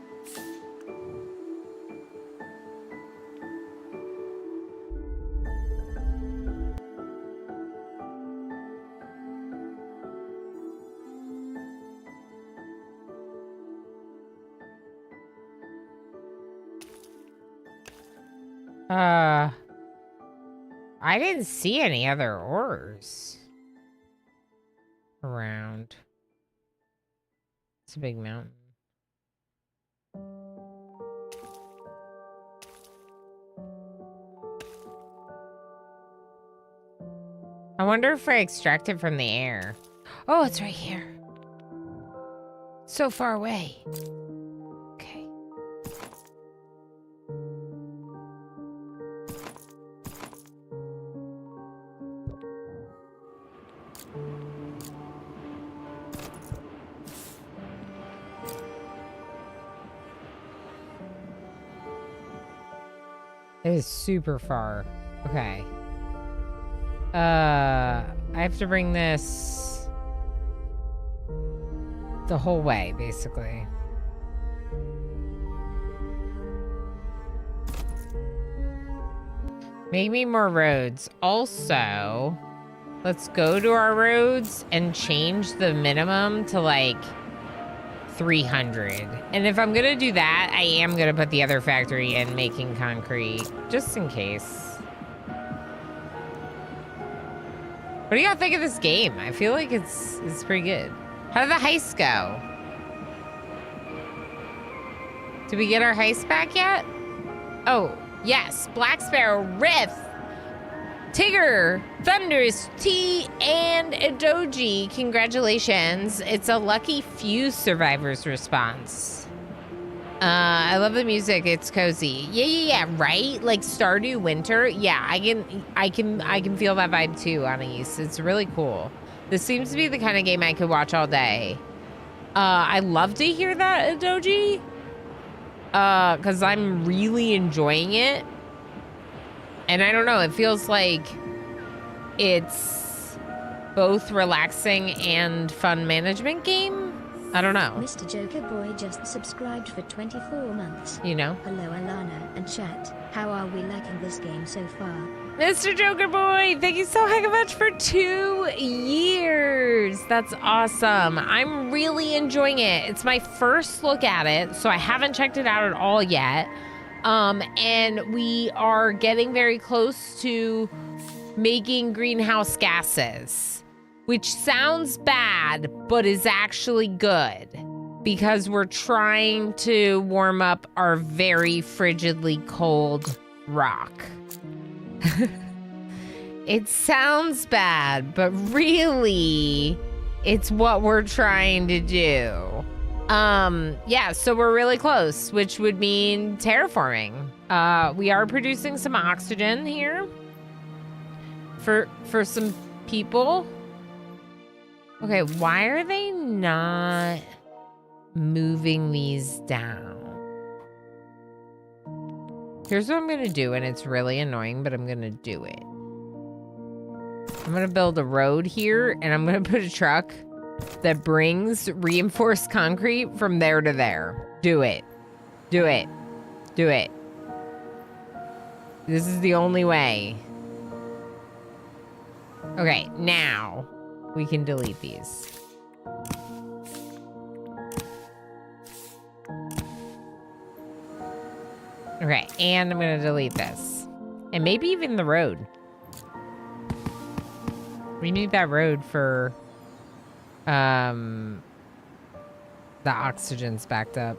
I didn't see any other ores around. It's a big mountain. I wonder if I extract it from the air. Oh, it's right here. So far away. Okay. It is super far. Okay. I have to bring this the whole way, basically. Make me more roads. Also, let's go to our roads and change the minimum to like 300. And if I'm gonna do that, I am gonna put the other factory in making concrete, just in case. What do y'all think of this game? I feel like it's pretty good. How did the heist go? Did we get our heist back yet? Oh, yes. Black Sparrow, Riff, Tigger, Thunderous, T, and Doji. Congratulations. It's a lucky few survivors response. I love the music. It's cozy. Yeah, right? Like Stardew Winter. Yeah, I can feel that vibe too, Anais. It's really cool. This seems to be the kind of game I could watch all day. I love to hear that, Doji. Because I'm really enjoying it. And I don't know, it feels like it's both relaxing and fun management game. I don't know. Mr. Joker Boy just subscribed for 24 months. You know? Hello, Alana and chat. How are we liking this game so far? Mr. Joker Boy, thank you so heck much for 2 years. That's awesome. I'm really enjoying it. It's my first look at it, so I haven't checked it out at all yet. And we are getting very close to making greenhouse gases, which sounds bad, but is actually good because we're trying to warm up our very frigidly cold rock. It sounds bad, but really, it's what we're trying to do. Yeah, so we're really close, which would mean terraforming. We are producing some oxygen here for some people. Okay, why are they not moving these down? Here's what I'm gonna do, and it's really annoying, but I'm gonna do it. I'm gonna build a road here, and I'm gonna put a truck that brings reinforced concrete from there to there. Do it. Do it. Do it. This is the only way. Okay, now we can delete these. Okay, and I'm gonna delete this. And maybe even the road. We need that road for the oxygen's backed up.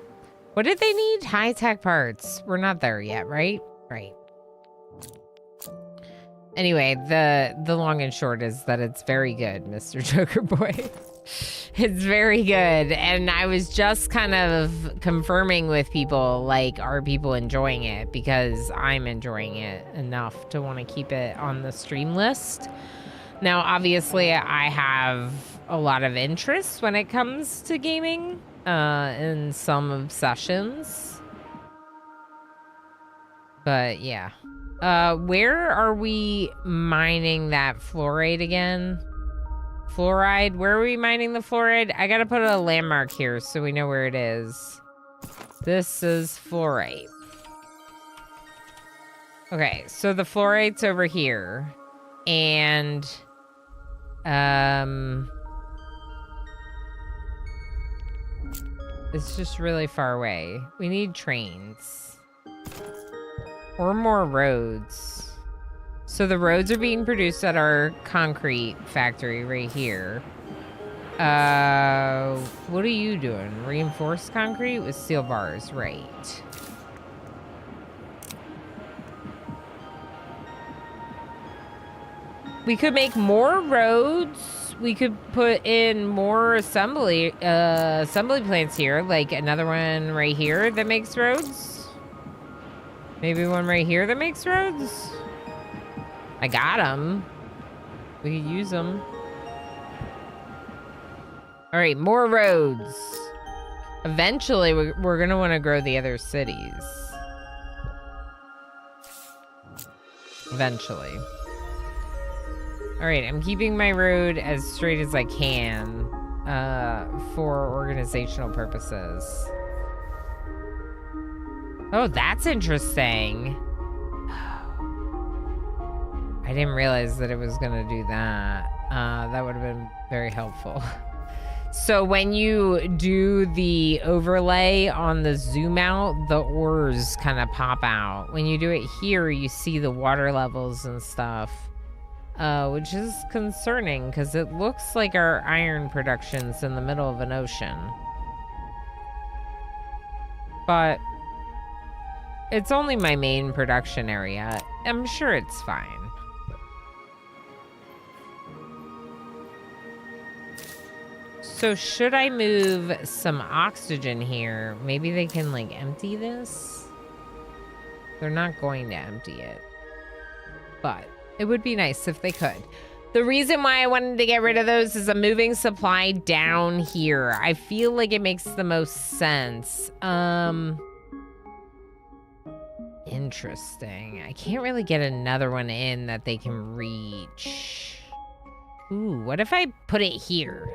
What did they need? High-tech parts. We're not there yet, right? Right. Anyway, the long and short is that it's very good, Mr. Joker Boy. It's very good. And I was just kind of confirming with people, like, are people enjoying it? Because I'm enjoying it enough to want to keep it on the stream list. Now, obviously, I have a lot of interest when it comes to gaming, and some obsessions. But, yeah. Where are we mining that fluoride again? Fluoride? Where are we mining the fluoride? I gotta put a landmark here so we know where it is. This is fluoride. Okay, so the fluoride's over here. And, it's just really far away. We need trains. Or more roads. So the roads are being produced at our concrete factory right here. What are you doing? Reinforced concrete with steel bars, right. We could make more roads. We could put in more assembly plants here, like another one right here that makes roads. Maybe one right here that makes roads. I got them. We could use them. All right, more roads. Eventually, we're gonna want to grow the other cities. eventually. All right, I'm keeping my road as straight as I can for organizational purposes. Oh, that's interesting. I didn't realize that it was going to do that. That would have been very helpful. So when you do the overlay on the zoom out, the ores kind of pop out. When you do it here, you see the water levels and stuff, which is concerning because it looks like our iron production's in the middle of an ocean. But it's only my main production area. I'm sure it's fine. So should I move some oxygen here? Maybe they can like empty this? They're not going to empty it. But it would be nice if they could. The reason why I wanted to get rid of those is I'm moving supply down here. I feel like it makes the most sense. Interesting. I can't really get another one in that they can reach. Ooh, what if I put it here?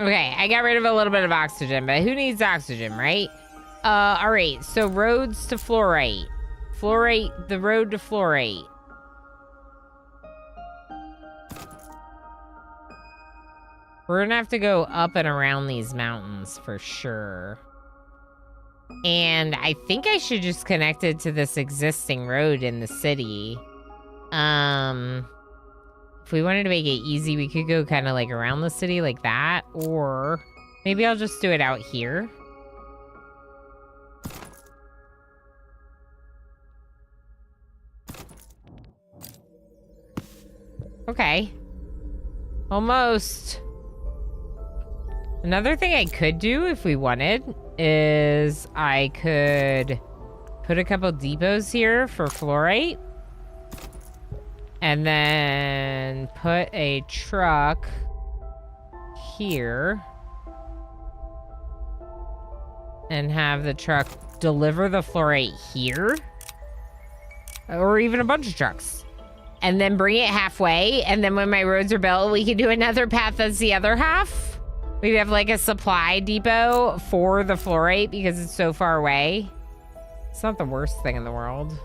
Okay, I got rid of a little bit of oxygen, but who needs oxygen, right? All right, so roads to fluorite. Fluorite, the road to fluorite. We're gonna have to go up and around these mountains for sure. And I think I should just connect it to this existing road in the city. If we wanted to make it easy, we could go kind of like around the city like that, or maybe I'll just do it out here. Okay. Almost. Another thing I could do if we wanted is I could put a couple depots here for fluorite. And then put a truck here. And have the truck deliver the fluorite here. Or even a bunch of trucks. And then bring it halfway. And then when my roads are built, we can do another path that's the other half. We have like a supply depot for the fluorite because it's so far away. It's not the worst thing in the world.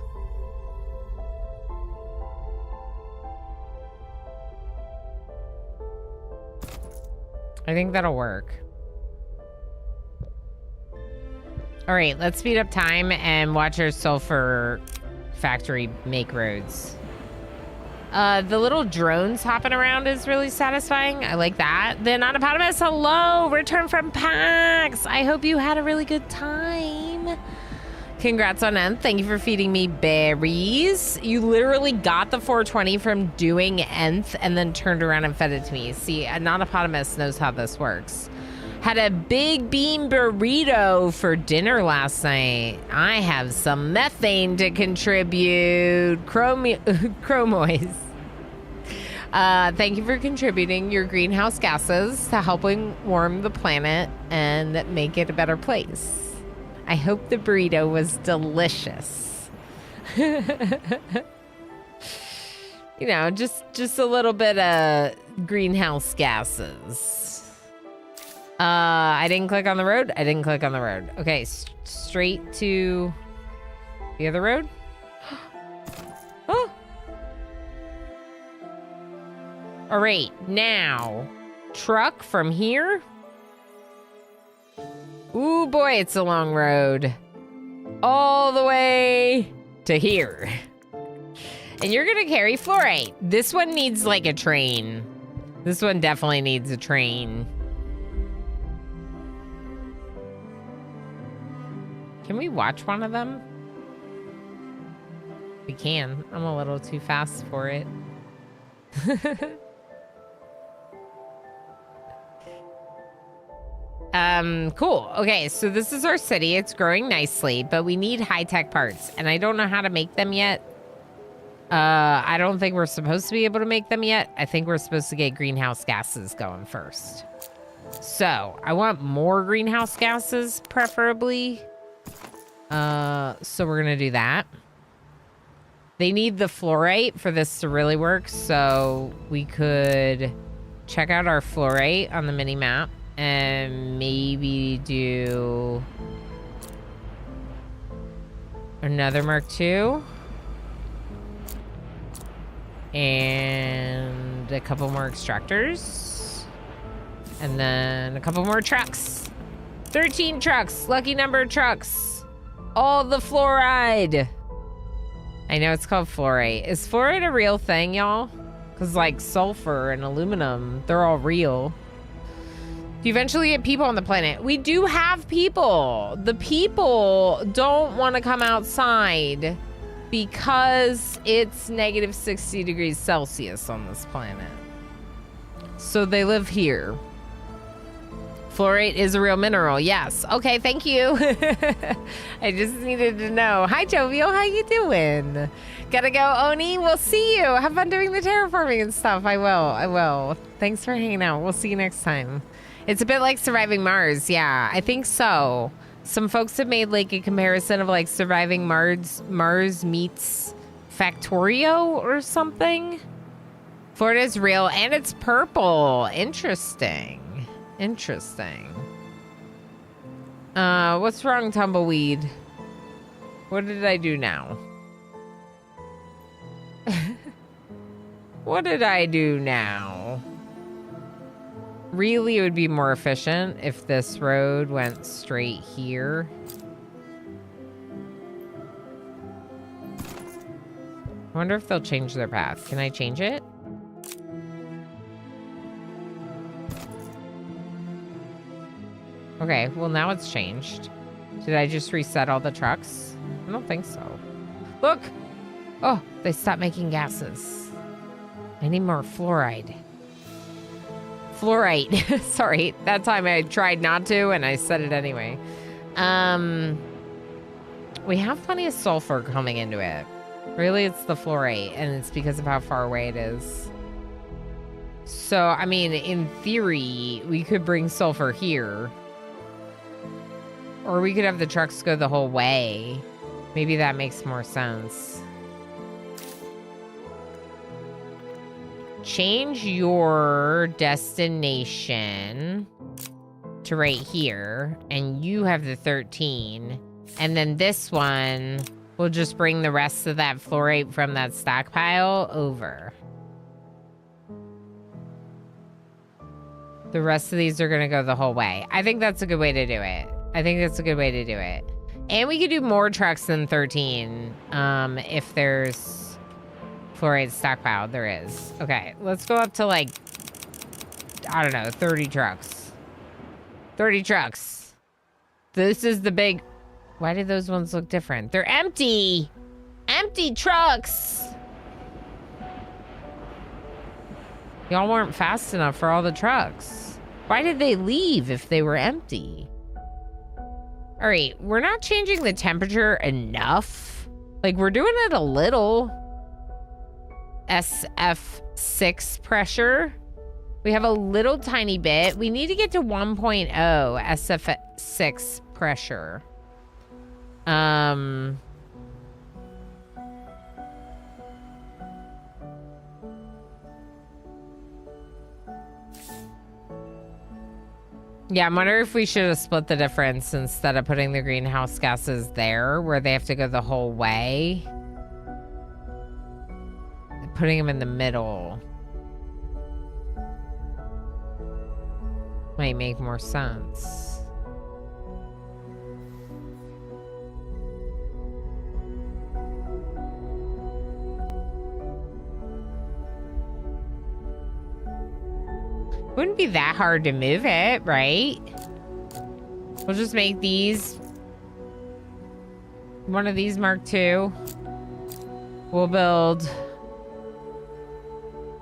I think that'll work. All right, let's speed up time and watch our sulfur factory make roads. The little drones hopping around is really satisfying. I like that. The Anonymous, hello, return from PAX. I hope you had a really good time. Congrats on Nth. Thank you for feeding me berries. You literally got the 420 from doing Nth and then turned around and fed it to me. See, Anonymous knows how this works. Had a big bean burrito for dinner last night. I have some methane to contribute. Chromoise. Thank you for contributing your greenhouse gases to helping warm the planet and make it a better place. I hope the burrito was delicious. You know, just a little bit of greenhouse gases. I didn't click on the road. I didn't click on the road. Okay, straight to the other road. Oh. All right, now truck from here. Ooh, boy, it's a long road. All the way to here. And you're gonna carry fluorite. This one needs like a train. This one definitely needs a train. Can we watch one of them? We can. I'm a little too fast for it. Cool. Okay, so this is our city. It's growing nicely, but we need high-tech parts, and I don't know how to make them yet. I don't think we're supposed to be able to make them yet. I think we're supposed to get greenhouse gases going first. So, I want more greenhouse gases, preferably. So we're gonna do that. They need the fluorite for this to really work, so we could check out our fluorite on the mini-map and maybe do another Mark II. And a couple more extractors. And then a couple more trucks. 13 trucks. Lucky number of trucks. All the fluoride. I know it's called fluorite. Is fluoride a real thing, y'all? Because like sulfur and aluminum, they're all real. You eventually get people on the planet. We do have people. The people don't want to come outside because it's negative 60 degrees Celsius on this planet. So they live here. Fluorite is a real mineral. Yes. Okay, thank you. I just needed to know. Hi, Jovial. How you doing? Gotta go, Oni. We'll see you. Have fun doing the terraforming and stuff. I will. Thanks for hanging out. We'll see you next time. It's a bit like surviving Mars. Yeah, I think so. Some folks have made like a comparison of like surviving Mars meets Factorio or something. Florida is real and it's purple. Interesting. What's wrong, Tumbleweed? What did I do now? What did I do now? Really, it would be more efficient if this road went straight here. I wonder if they'll change their path. Can I change it? Okay, well now it's changed. Did I just reset all the trucks? I don't think so. Look! Oh, they stopped making gases. I need more fluoride. Fluorite. Sorry, that time I tried not to and I said it anyway. We have plenty of sulfur coming into it. Really, it's the fluorite, and it's because of how far away it is. So, I mean, in theory, we could bring sulfur here. Or we could have the trucks go the whole way. Maybe that makes more sense. Change your destination to right here, and you have the 13. And then this one will just bring the rest of that fluorite from that stockpile over. The rest of these are gonna go the whole way. I think that's a good way to do it. And we could do more trucks than 13 if there's fluoride stockpile. There is. Okay, let's go up to like, I don't know, 30 trucks. 30 trucks. This is the big... Why did those ones look different? They're empty. Empty trucks. Y'all weren't fast enough for all the trucks. Why did they leave if they were empty? All right, we're not changing the temperature enough. Like, we're doing it a little. SF6 pressure. We have a little tiny bit. We need to get to 1.0 SF6 pressure. Yeah, I'm wondering if we should have split the difference instead of putting the greenhouse gases there where they have to go the whole way. Putting them in the middle might make more sense. Wouldn't be that hard to move it, right? We'll just make these one of these Mark II. We'll build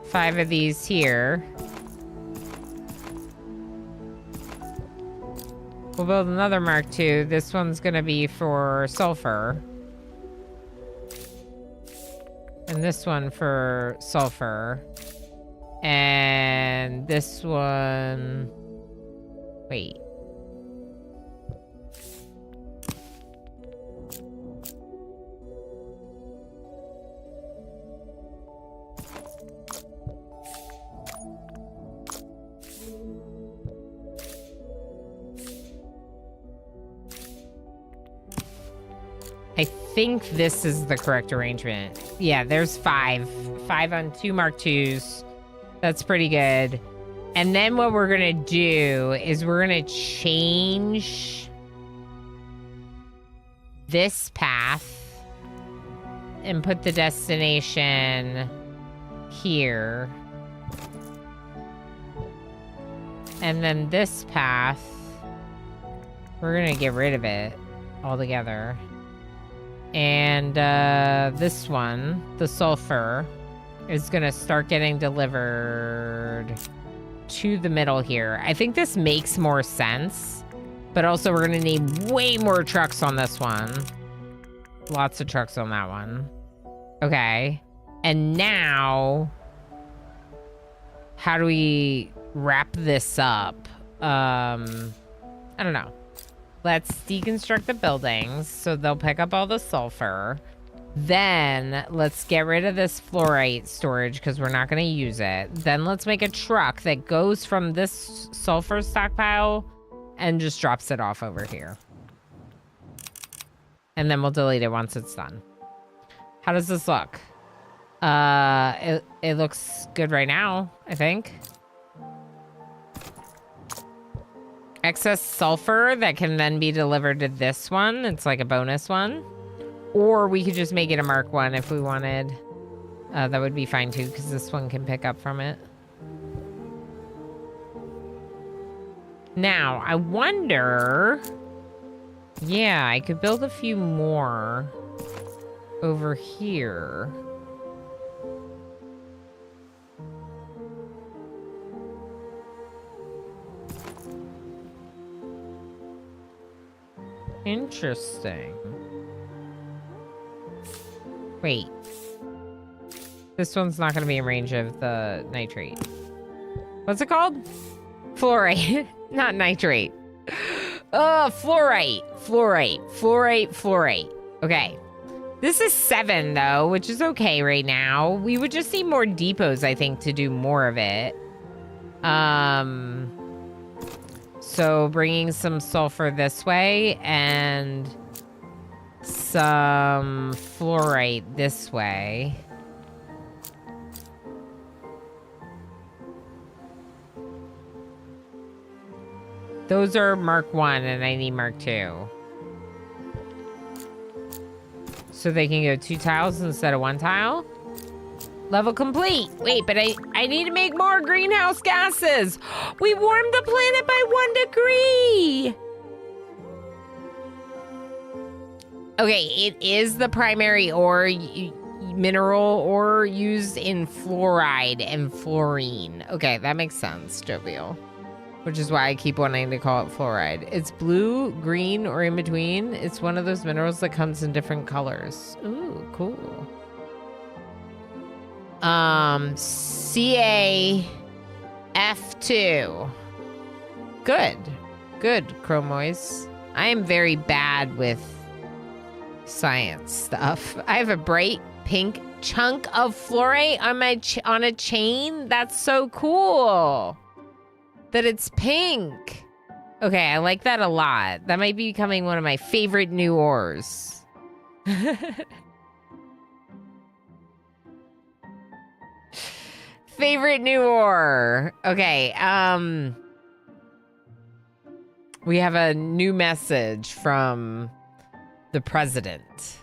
5 of these here. We'll build another Mark II. This one's gonna be for sulfur. And this one for sulfur. And this one... Wait. I think this is the correct arrangement. Yeah, there's 5. 5 on 2 Mark IIs. That's pretty good. And then what we're going to do is we're going to change this path and put the destination here. And then this path, we're going to get rid of it altogether. And this one, the sulfur, is going to start getting delivered to the middle here. I think this makes more sense, but also we're going to need way more trucks on this one. Lots of trucks on that one. Okay. And now, how do we wrap this up? I don't know. Let's deconstruct the buildings so they'll pick up all the sulfur. Then let's get rid of this fluorite storage because we're not going to use it. Then let's make a truck that goes from this sulfur stockpile and just drops it off over here. And then we'll delete it once it's done. How does this look? It looks good right now, I think. Excess sulfur that can then be delivered to this one. It's like a bonus one. Or we could just make it a Mark 1 if we wanted. That would be fine too, because this one can pick up from it. Now, I wonder... Yeah, I could build a few more over here. Interesting. Wait. This one's not going to be in range of the nitrate. What's it called? Fluorite. Not nitrate. Oh, fluorite. Fluorite. Okay. This is 7, though, which is okay right now. We would just need more depots, I think, to do more of it. So bringing some sulfur this way and some fluorite this way. Those are Mark 1 and I need Mark 2. So they can go 2 tiles instead of 1 tile. Level complete. Wait, but I need to make more greenhouse gases. We warmed the planet by 1 degree. Okay, it is the primary ore, mineral ore used in fluoride and fluorine. Okay, that makes sense, Jovial. Which is why I keep wanting to call it fluoride. It's blue, green, or in between. It's one of those minerals that comes in different colors. Ooh, cool. CaF2. Good, Chromoise. I am very bad with science stuff. I have a bright pink chunk of fluorite on my on a chain. That's so cool. That it's pink. Okay, I like that a lot. That might be becoming one of my favorite new ores. Favorite new ore. Okay, we have a new message from the president.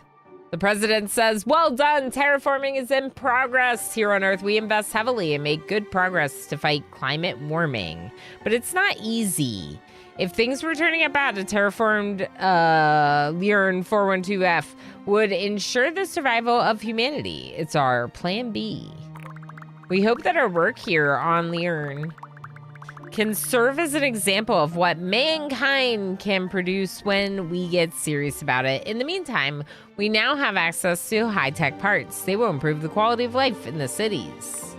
The president says, well done, terraforming is in progress. Here on Earth, we invest heavily and make good progress to fight climate warming. But it's not easy. If things were turning out bad, a terraformed Liurn 412F would ensure the survival of humanity. It's our plan B. We hope that our work here on Liurn can serve as an example of what mankind can produce when we get serious about it. In the meantime, we now have access to high-tech parts. They will improve the quality of life in the cities.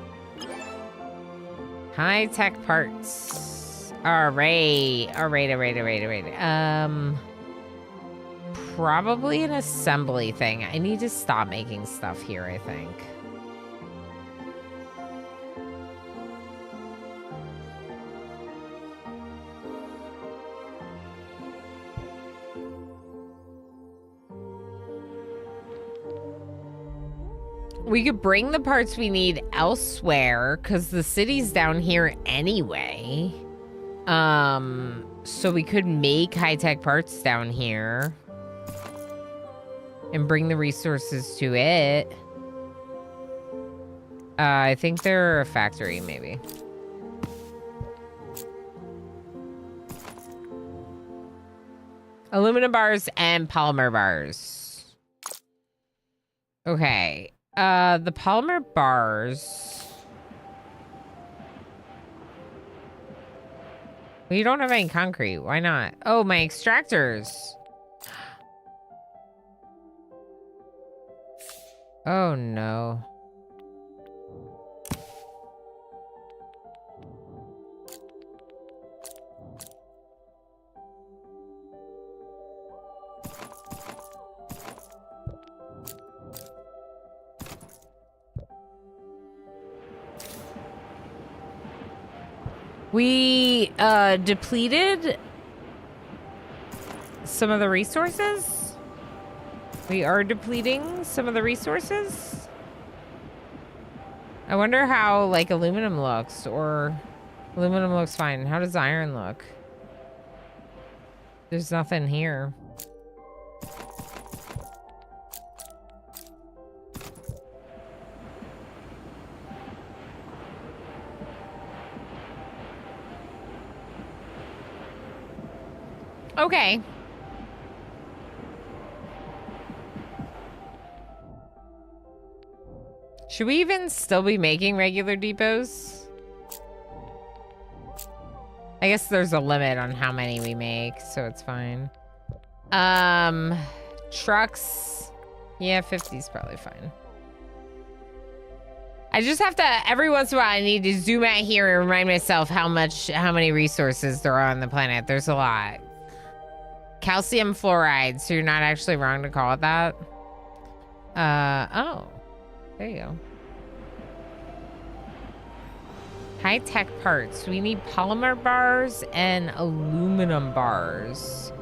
High-tech parts. All right. Probably an assembly thing. I need to stop making stuff here, I think. We could bring the parts we need elsewhere because the city's down here anyway. So we could make high-tech parts down here and bring the resources to it. I think they're a factory, maybe. Aluminum bars and polymer bars. Okay. The polymer bars. We don't have any concrete. Why not? Oh, my extractors. Oh, no. We depleted some of the resources. We are depleting some of the resources. I wonder how, like, aluminum looks, or aluminum looks fine. How does iron look? There's nothing here. Okay. Should we even still be making regular depots? I guess there's a limit on how many we make, so it's fine. Trucks. Yeah, 50 is probably fine. I just have to, every once in a while, I need to zoom out here and remind myself how many resources there are on the planet. There's a lot. Calcium fluoride, so you're not actually wrong to call it that. Oh, there you go. High-tech parts. We need polymer bars and aluminum bars.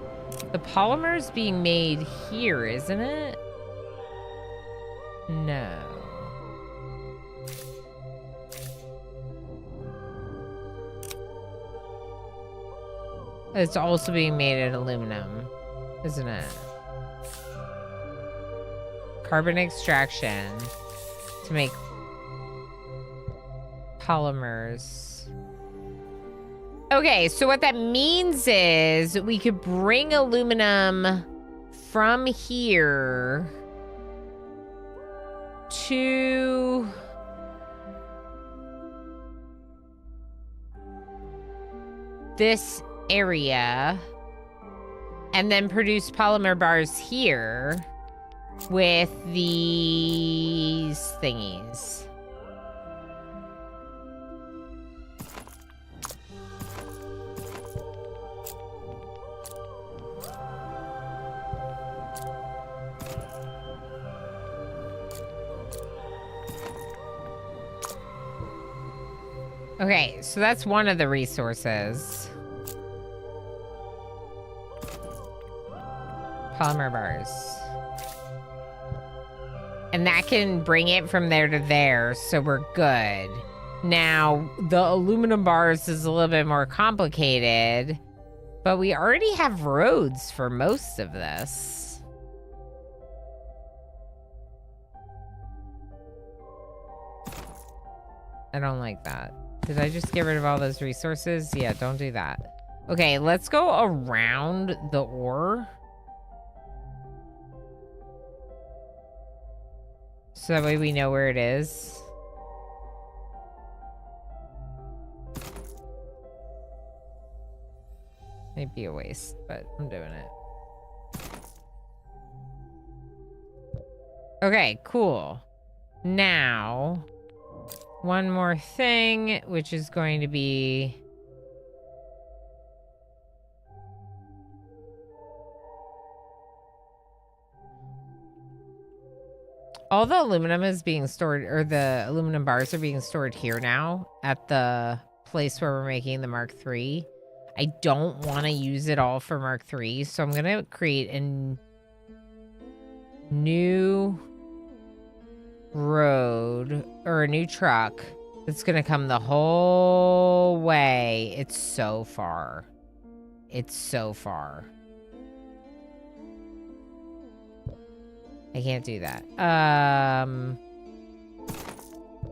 The polymer's being made here, isn't it? No. It's also being made in aluminum, isn't it? Carbon extraction to make polymers. Okay, so what that means is we could bring aluminum from here to this area and then produce polymer bars here with these thingies. Okay, so that's one of the resources. Polymer bars. And that can bring it from there to there, so we're good. Now, the aluminum bars is a little bit more complicated, but we already have roads for most of this. I don't like that. Did I just get rid of all those resources? Yeah, don't do that. Okay, let's go around the ore. So that way we know where it is. be a waste, but I'm doing it. Okay, cool. Now, one more thing, which is going to be... all the aluminum is being stored, or the aluminum bars are being stored here now at the place where we're making the Mark III. I don't want to use it all for Mark III, so I'm going to create a new road, or a new truck that's going to come the whole way. It's so far. It's so far. I can't do that.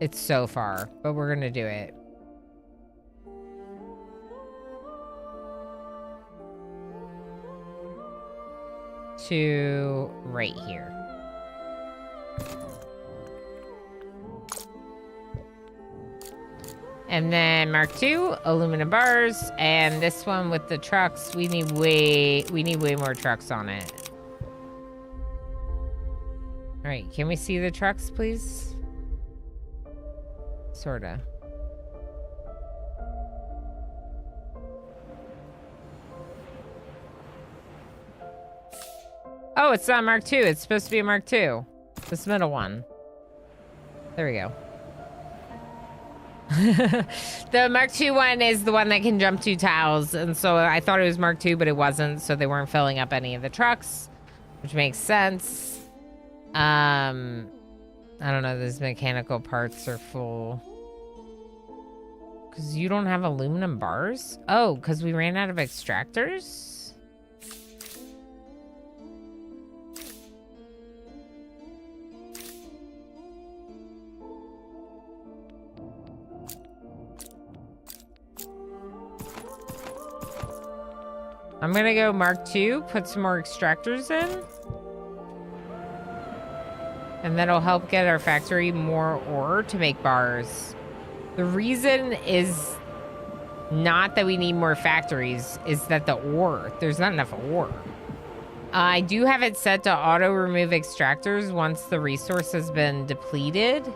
It's so far, but we're gonna do it. To right here. And then Mark II, aluminum bars, and this one with the trucks, we need way more trucks on it. All right, can we see the trucks, please? Sorta. Oh, it's not Mark II. It's supposed to be a Mark II. This middle one. There we go. The Mark II one is the one that can jump 2 tiles, and so I thought it was Mark II, but it wasn't, so they weren't filling up any of the trucks, which makes sense. I don't know, those mechanical parts are full. Because you don't have aluminum bars? Oh, because we ran out of extractors? I'm gonna go Mark II, put some more extractors in. And that'll help get our factory more ore to make bars. The reason is not that we need more factories, is that the ore, there's not enough ore. I do have it set to auto remove extractors once the resource has been depleted. So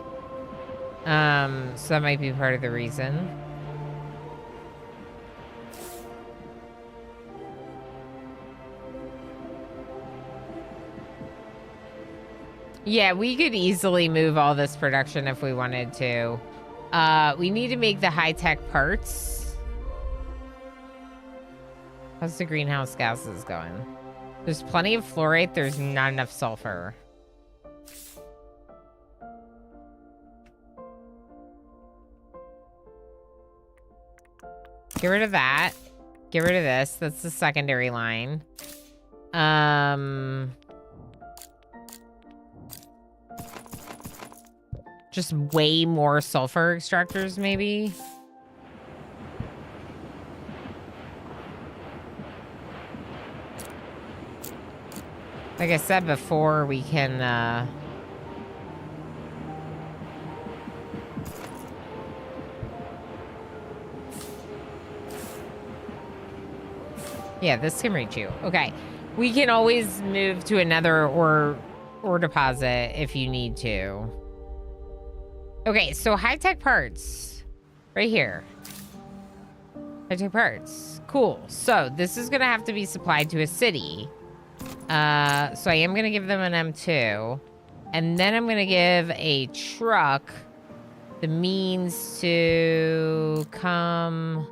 that might be part of the reason. Yeah, we could easily move all this production if we wanted to. We need to make the high-tech parts. How's the greenhouse gases going? There's plenty of fluorite. There's not enough sulfur. Get rid of that. Get rid of this. That's the secondary line. Just way more sulfur extractors, maybe. Like I said before, we can, yeah, this can reach you. Okay. We can always move to another ore deposit if you need to. Okay, so high-tech parts. Right here. High-tech parts. Cool. So this is going to have to be supplied to a city. So I am going to give them an M2. And then I'm going to give a truck the means to come...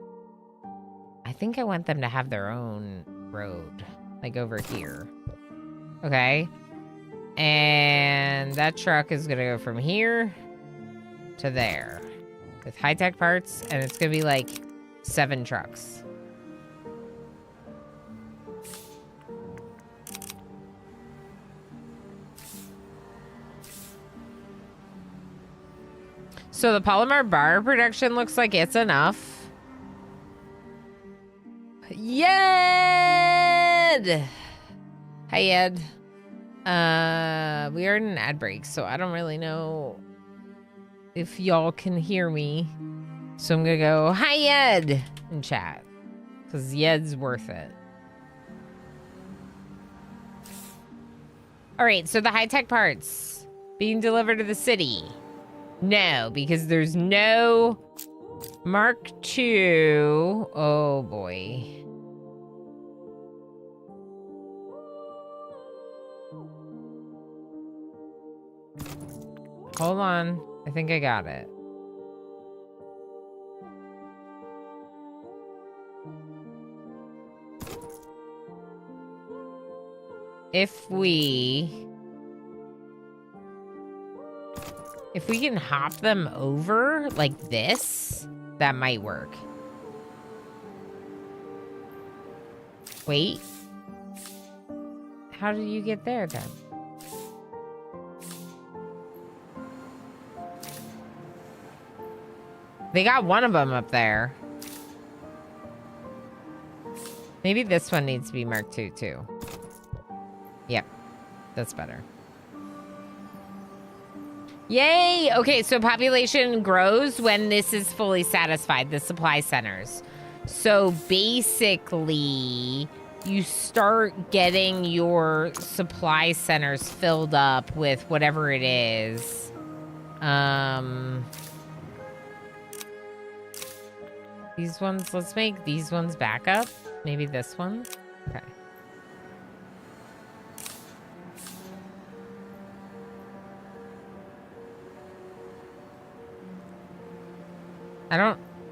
I think I want them to have their own road. Like over here. Okay. And that truck is going to go from here to there with high-tech parts, and it's gonna be like 7 trucks. So the polymer bar production looks like it's enough. Yed! Hi, Ed. We are in an ad break, so I don't really know if y'all can hear me. So I'm gonna go, hi, Ed, in chat. Because Yed's worth it. All right, so the high-tech parts being delivered to the city. No, because there's no Mark II. Oh, boy. Hold on. I think I got it. If we can hop them over like this, that might work. Wait. How did you get there then? They got one of them up there. Maybe this one needs to be Mark II too. Yep, that's better. Yay! Okay, so population grows when this is fully satisfied, the supply centers. So basically, you start getting your supply centers filled up with whatever it is. These ones, let's make these ones back up. Maybe this one? Okay. I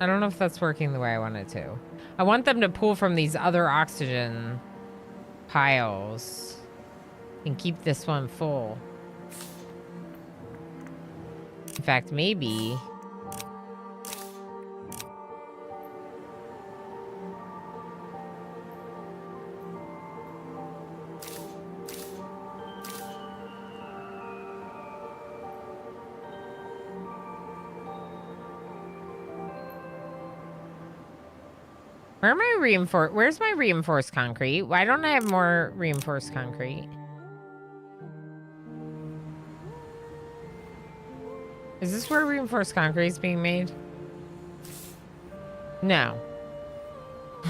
don't know if that's working the way I want it to. I want them to pull from these other oxygen piles and keep this one full. In fact, maybe... Where's my reinforced concrete? Why don't I have more reinforced concrete? Is this where reinforced concrete is being made? No.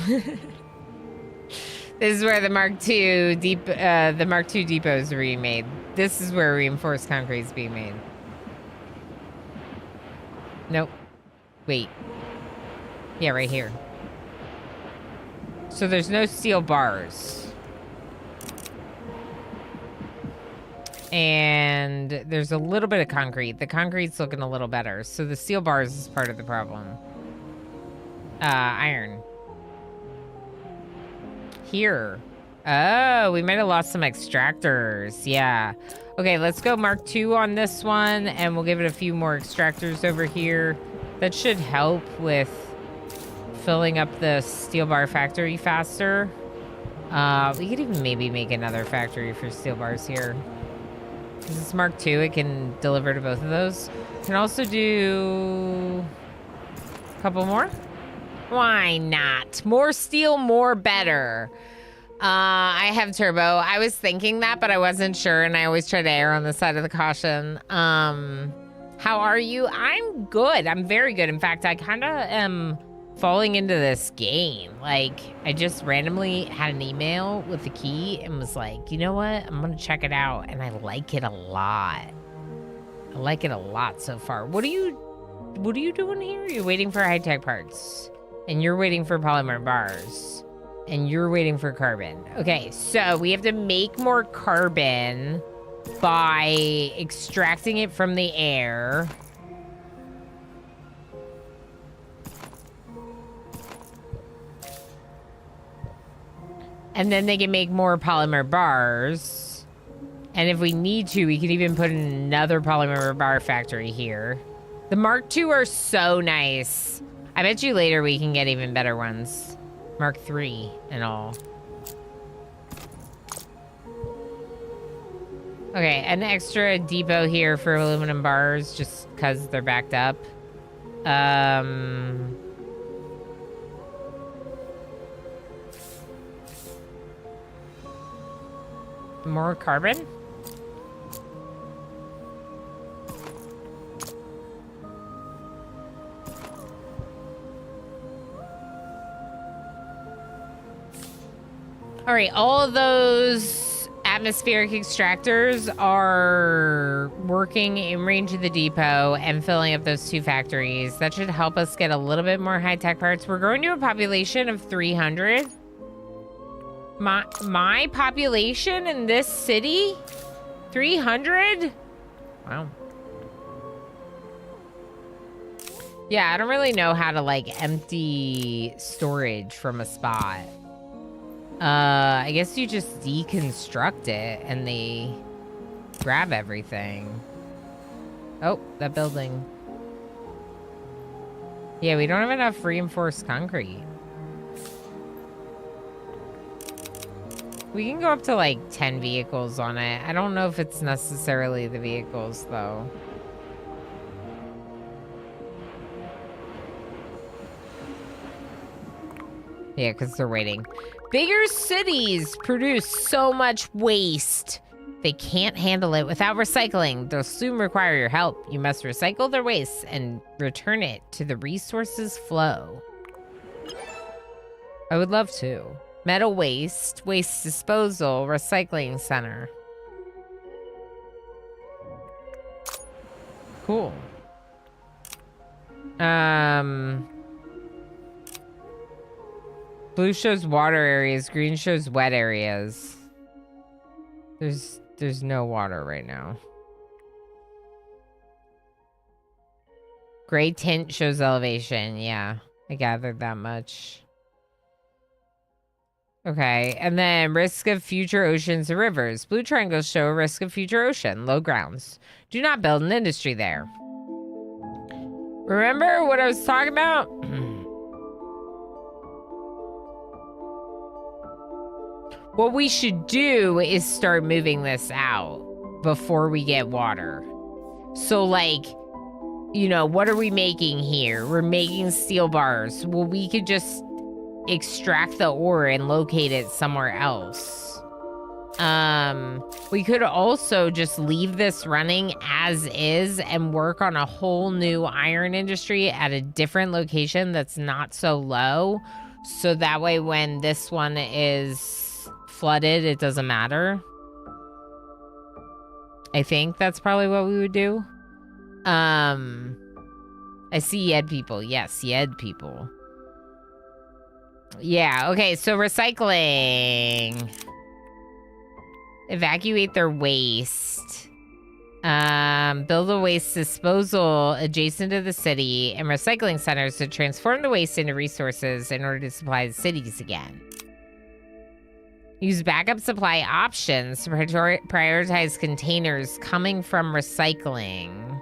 This is where the Mark II depot is remade. This is where reinforced concrete is being made. Nope. Wait. Yeah, right here. So there's no steel bars. And there's a little bit of concrete. The concrete's looking a little better. So the steel bars is part of the problem. Iron. Here. Oh, we might have lost some extractors. Yeah. Okay, let's go Mark II on this one. And we'll give it a few more extractors over here. That should help with filling up the steel bar factory faster. We could even maybe make another factory for steel bars here. This is Mark II. It can deliver to both of those. Can also do a couple more. Why not? More steel, more better. I have turbo. I was thinking that, but I wasn't sure, and I always try to err on the side of the caution. How are you? I'm good. I'm very good. In fact, I kind of am falling into this game. Like, I just randomly had an email with the key and was like, you know what? I'm gonna check it out, and I like it a lot. I like it a lot so far. What are you doing here? You're waiting for high-tech parts, and you're waiting for polymer bars, and you're waiting for carbon. Okay, so we have to make more carbon by extracting it from the air. And then they can make more polymer bars. And if we need to, we can even put in another polymer bar factory here. The Mark II are so nice. I bet you later we can get even better ones. Mark III and all. Okay, an extra depot here for aluminum bars just because they're backed up. More carbon? All right, all of those atmospheric extractors are working in range of the depot and filling up those 2 factories. That should help us get a little bit more high-tech parts. We're growing to a population of 300. My population in this city? 300? Wow. Yeah, I don't really know how to, like, empty storage from a spot. I guess you just deconstruct it and they grab everything. Oh, that building. Yeah, we don't have enough reinforced concrete. We can go up to like 10 vehicles on it. I don't know if it's necessarily the vehicles though. Yeah, because they're waiting. Bigger cities produce so much waste. They can't handle it without recycling. They'll soon require your help. You must recycle their waste and return it to the resources flow. I would love to. Metal waste, waste disposal, recycling center. Cool. Blue shows water areas, green shows wet areas. There's no water right now. Gray tint shows elevation. Yeah, I gathered that much. Okay, and then risk of future oceans and rivers. Blue triangles show risk of future ocean, low grounds. Do not build an industry there. Remember what I was talking about? What we should do is start moving this out before we get water. So, like, you know, what are we making here? We're making steel bars. Well, we could just extract the ore and locate it somewhere else. We could also just leave this running as is and work on a whole new iron industry at a different location that's not so low. So that way when this one is flooded, it doesn't matter. I think that's probably what we would do. I see Yed people. Yes, Yed people. Yeah, okay, so recycling. Evacuate their waste. Build a waste disposal adjacent to the city and recycling centers to transform the waste into resources in order to supply the cities again. Use backup supply options to prioritize containers coming from recycling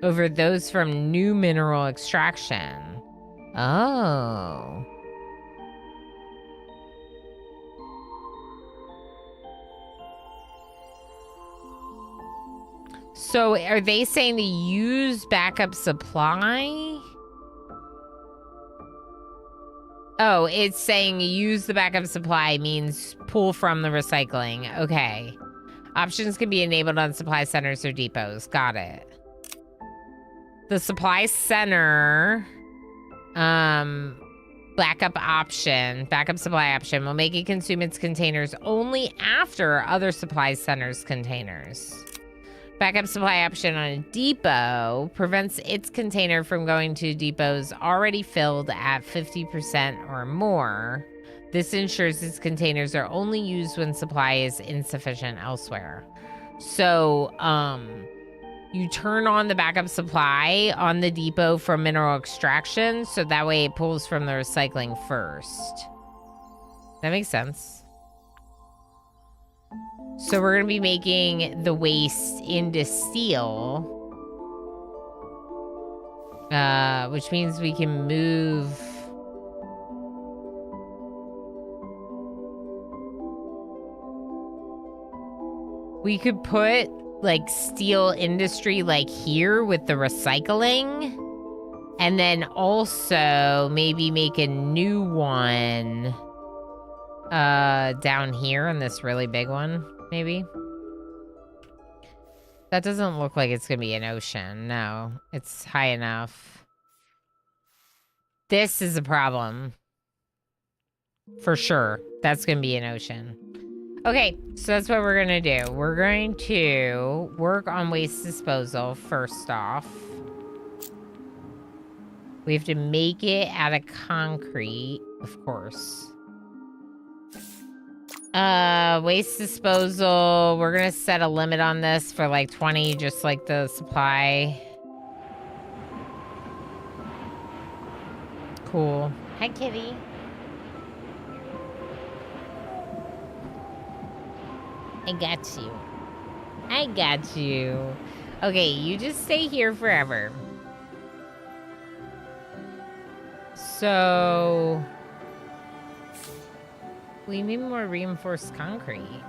over those from new mineral extraction. Oh. So are they saying to use backup supply? Oh, it's saying use the backup supply means pull from the recycling. Okay. Options can be enabled on supply centers or depots. Got it. The supply center, backup supply option will make it consume its containers only after other supply centers' containers. Backup supply option on a depot prevents its container from going to depots already filled at 50% or more. This ensures its containers are only used when supply is insufficient elsewhere. So, you turn on the backup supply on the depot for mineral extraction, so that way it pulls from the recycling first. That makes sense. So we're going to be making the waste into steel. Which means we can move... We could put, like, steel industry, like, here with the recycling. And then also maybe make a new one down here in this really big one. Maybe. That doesn't look like it's gonna be an ocean. No, it's high enough. This is a problem. For sure. That's gonna be an ocean. Okay, so that's what we're gonna do. We're going to work on waste disposal first off. We have to make it out of concrete, of course. Waste disposal. We're gonna set a limit on this for like 20, just like the supply. Cool. Hi, kitty. I got you. I got you. Okay, you just stay here forever. So... we need more reinforced concrete.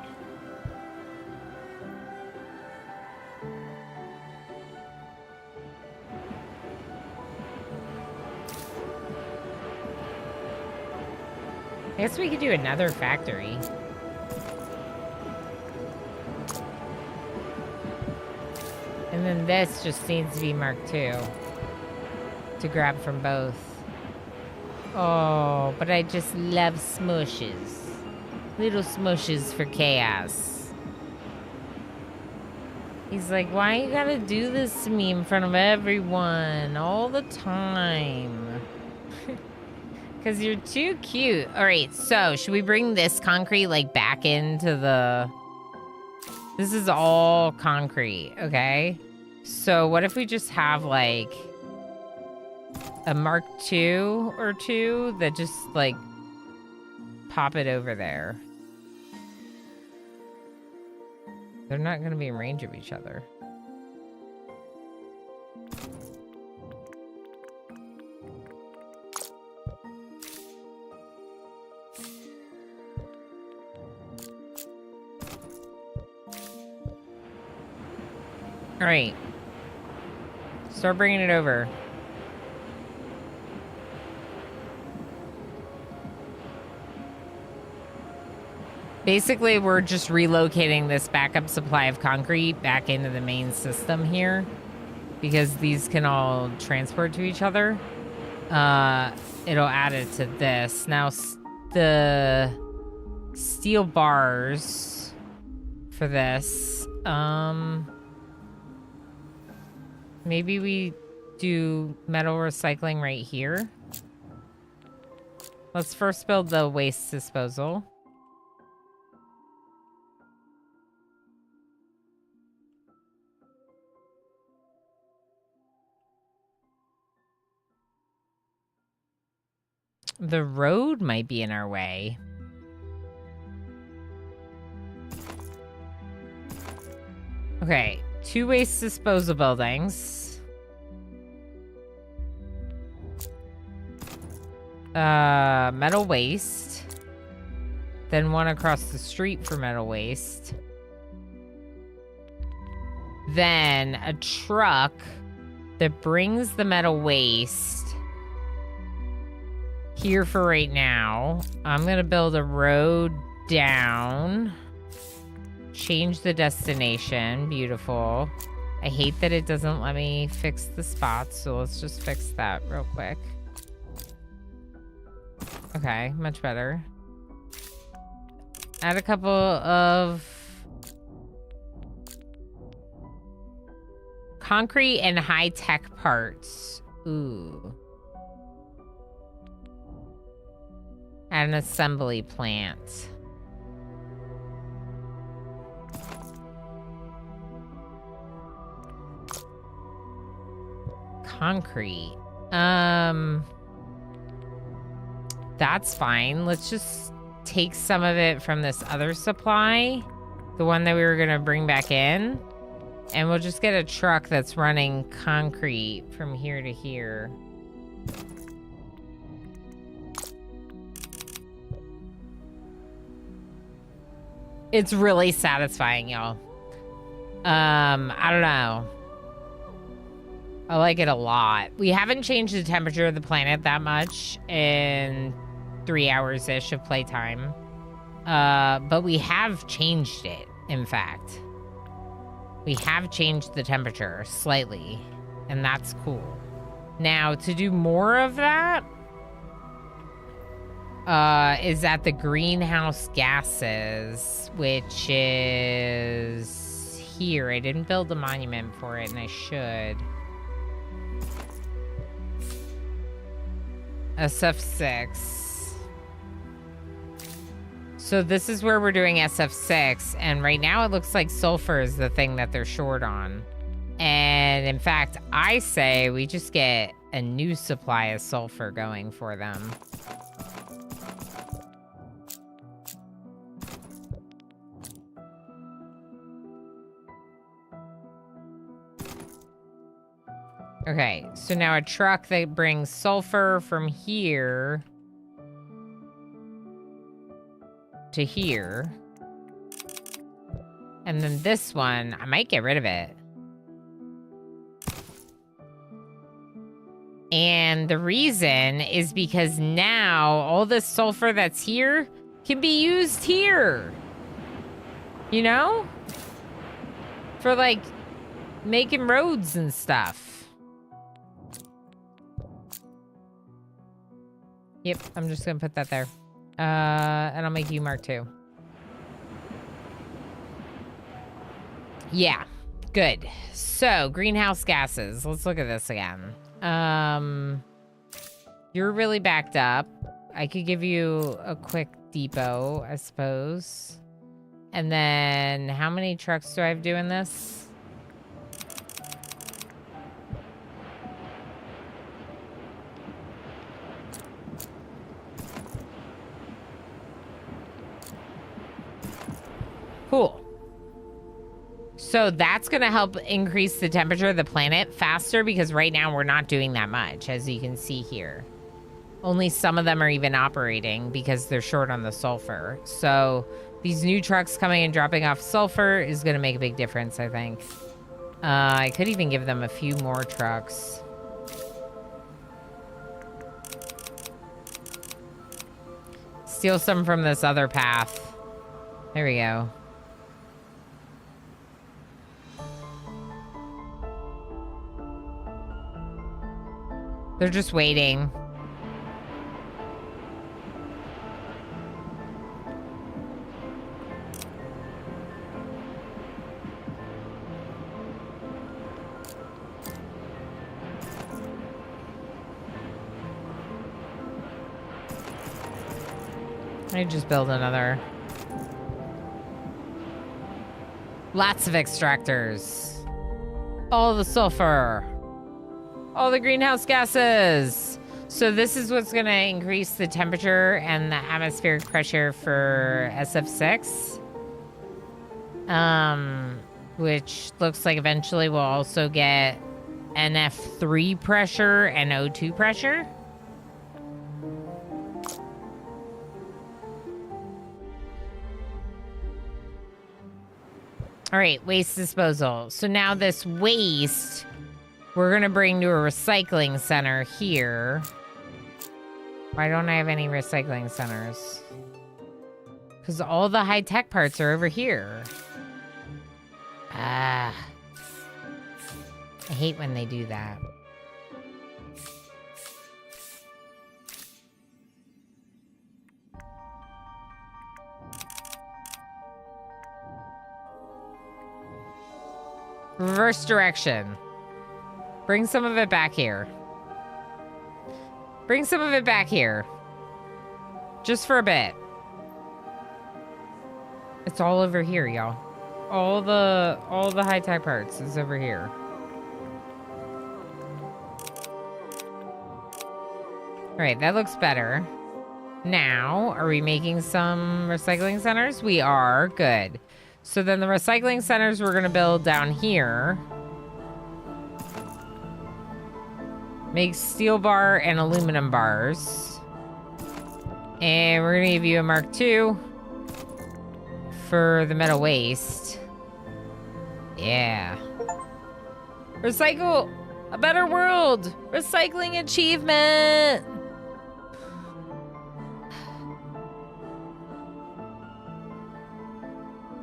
I guess we could do another factory. And then this just needs to be marked too. To grab from both. Oh, but I just love smushes. Little smushes for chaos. He's like, why you gotta do this to me in front of everyone all the time? Because you're too cute. All right, so should we bring this concrete like back into the... This is all concrete, okay? So what if we just have like a Mark II or two that just like pop it over there? They're not going to be in range of each other. All right. Start bringing it over. Basically, we're just relocating this backup supply of concrete back into the main system here because these can all transport to each other. It'll add it to this. Now, the steel bars for this, maybe we do metal recycling right here. Let's first build the waste disposal. The road might be in our way. Okay, 2 waste disposal buildings. Metal waste. Then one across the street for metal waste. Then a truck that brings the metal waste here for right now. I'm gonna build a road down. Change the destination. Beautiful. I hate that it doesn't let me fix the spots, so let's just fix that real quick. Okay, much better. Add a couple of concrete and high-tech parts. Ooh. Add an assembly plant. Concrete. That's fine. Let's just take some of it from this other supply, the one that we were gonna bring back in, and we'll just get a truck that's running concrete from here to here. It's really satisfying, y'all. I don't know. I like it a lot. We haven't changed the temperature of the planet that much in 3 hours-ish of playtime. But we have changed it, in fact. We have changed the temperature slightly, and that's cool. Now, to do more of that, is at the greenhouse gases, which is here. I didn't build a monument for it, and I should. SF6. So this is where we're doing SF6, and right now it looks like sulfur is the thing that they're short on. And in fact, I say we just get a new supply of sulfur going for them. Okay, so now a truck that brings sulfur from here to here. And then this one, I might get rid of it. And the reason is because now all this sulfur that's here can be used here. You know? For like making roads and stuff. Yep, I'm just gonna put that there. And I'll make you mark 2. Yeah, good. So, greenhouse gases. Let's look at this again. You're really backed up. I could give you a quick depot, I suppose. And then, how many trucks do I have doing this? Cool. So that's going to help increase the temperature of the planet faster because right now we're not doing that much, as you can see here. Only some of them are even operating because they're short on the sulfur. So these new trucks coming and dropping off sulfur is going to make a big difference, I think. I could even give them a few more trucks. Steal some from this other path. There we go. They're just waiting. I just build another. Lots of extractors. All the sulfur. All the greenhouse gases. So this is what's going to increase the temperature and the atmospheric pressure for SF6. Which looks like eventually we'll also get NF3 pressure and O2 pressure. All right, waste disposal. So now this waste, we're going to bring to a recycling center here. Why don't I have any recycling centers? Because all the high-tech parts are over here. Ah. I hate when they do that. Reverse direction. Bring some of it back here. Bring some of it back here. Just for a bit. It's all over here, y'all. All the high-tech parts is over here. All right, that looks better. Now, are we making some recycling centers? We are. Good. So then the recycling centers we're going to build down here. Make steel bar and aluminum bars. And we're going to give you a Mark II for the metal waste. Yeah. Recycle a better world. Recycling achievement.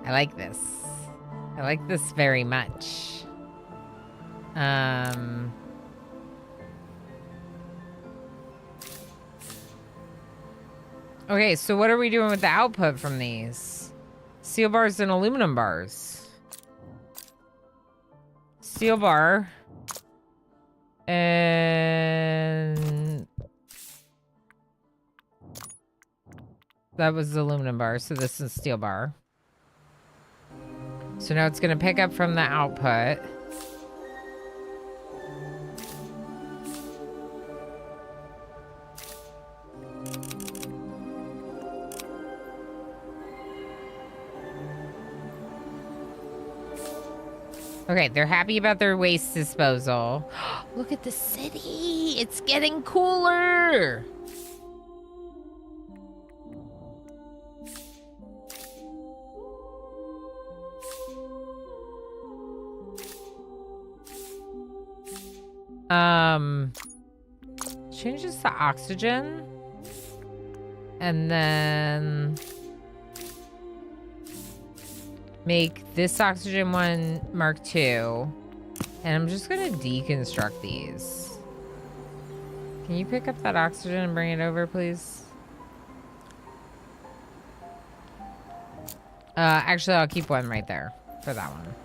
I like this. I like this very much. Okay, so what are we doing with the output from these? Steel bars and aluminum bars. Steel bar. And that was the aluminum bar, so this is steel bar. So now it's gonna pick up from the output. Okay, they're happy about their waste disposal. Look at the city. It's getting cooler. Changes the oxygen. And then make this oxygen one Mark II. And I'm just gonna deconstruct these. Can you pick up that oxygen and bring it over, please? Actually, I'll keep one right there for that one.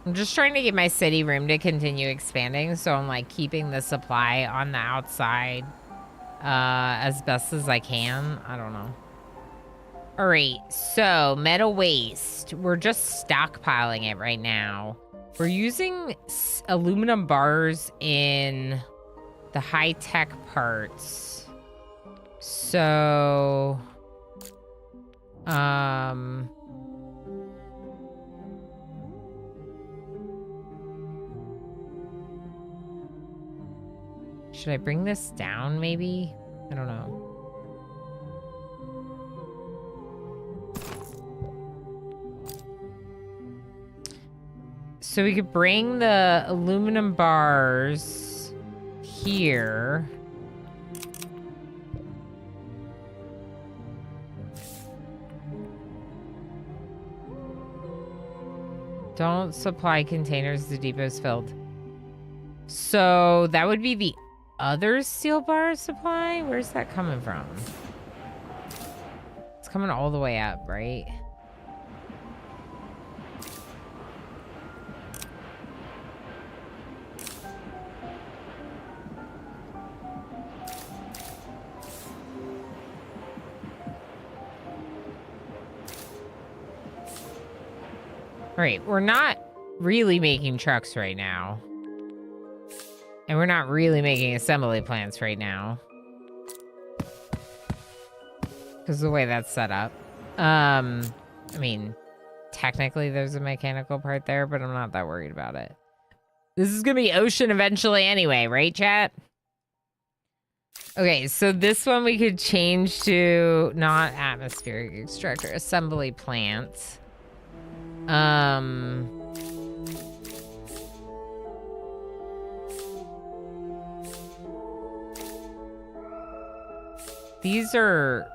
I'm just trying to get my city room to continue expanding, so I'm like keeping the supply on the outside as best as I can. I don't know. All right, so metal waste. We're just stockpiling it right now. We're using aluminum bars in the high-tech parts. So, should I bring this down, maybe? I don't know. So we could bring the aluminum bars here. Don't supply containers, the depot's filled. So that would be the other steel bar supply? Where's that coming from? It's coming all the way up, right? All right, we're not really making trucks right now. And we're not really making assembly plants right now. Because the way that's set up. I mean, technically there's a mechanical part there, but I'm not that worried about it. This is going to be ocean eventually anyway, right, chat? Okay, so this one we could change to not atmospheric extractor, assembly plant. These are...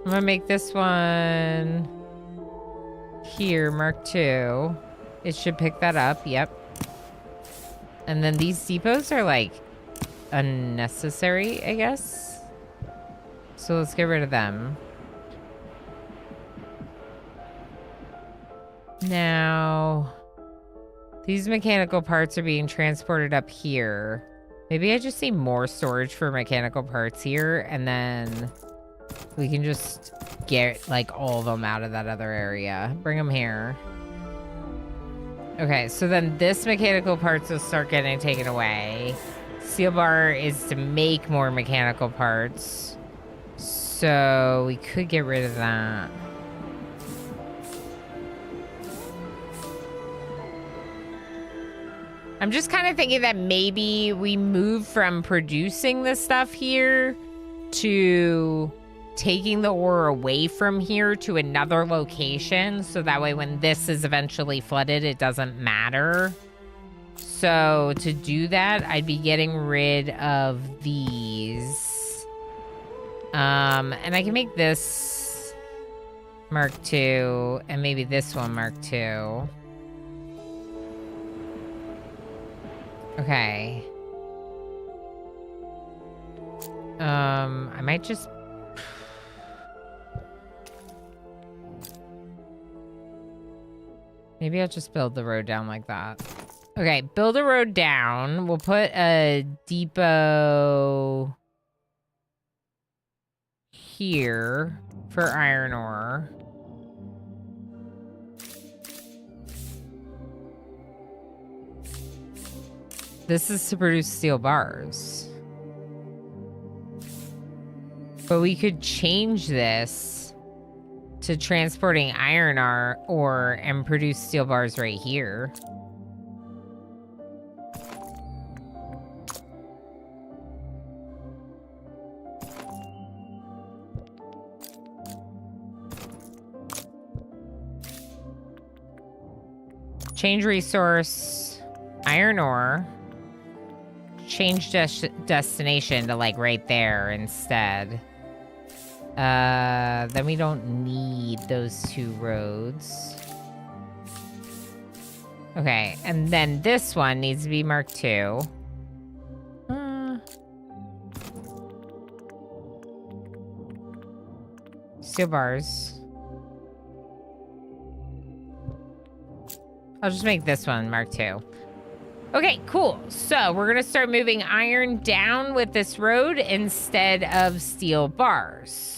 I'm gonna make this one here, Mark II. It should pick that up, yep. And then these depots are like unnecessary, I guess. So let's get rid of them. Now, these mechanical parts are being transported up here. Maybe I just need more storage for mechanical parts here, and then we can just get like all of them out of that other area. Bring them here. Okay, so then this mechanical parts will start getting taken away. Steel bar is to make more mechanical parts. So we could get rid of that. I'm just kind of thinking that maybe we move from producing this stuff here to taking the ore away from here to another location. So that way when this is eventually flooded, it doesn't matter. So to do that, I'd be getting rid of these. And I can make this Mark II and maybe this one Mark II. Okay. I might just... Maybe I'll just build the road down like that. Okay, build a road down. We'll put a depot here for iron ore. This is to produce steel bars. But we could change this to transporting iron ore and produce steel bars right here. Change resource, iron ore. Change destination to like right there instead. Then we don't need those two roads. Okay, and then this one needs to be marked 2. Steel bars. I'll just make this one mark 2. Okay, cool. So we're going to start moving iron down with this road instead of steel bars.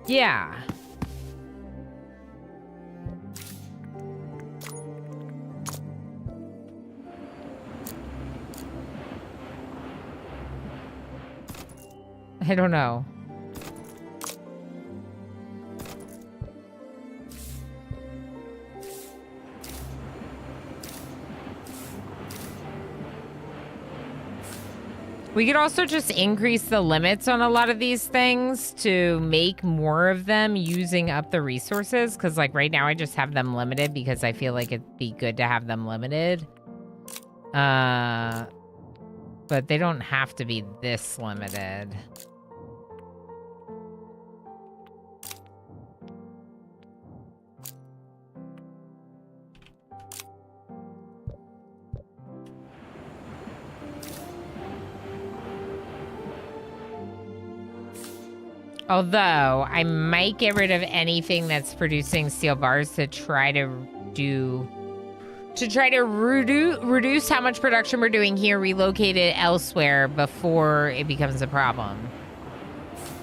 Yeah. I don't know. We could also just increase the limits on a lot of these things to make more of them using up the resources. Because, like, right now I just have them limited because I feel like it'd be good to have them limited. But they don't have to be this limited. Although, I might get rid of anything that's producing steel bars to try to reduce how much production we're doing here, relocate it elsewhere before it becomes a problem.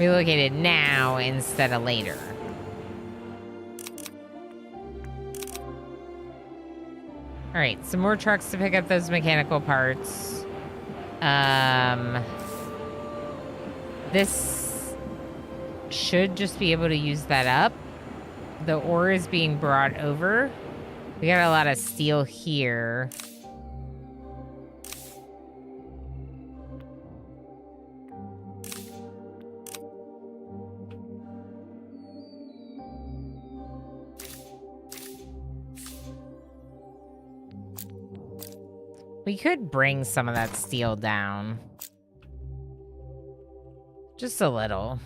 Relocate it now instead of later. All right, some more trucks to pick up those mechanical parts. This should just be able to use that up. The ore is being brought over. We got a lot of steel here. We could bring some of that steel down. Just a little.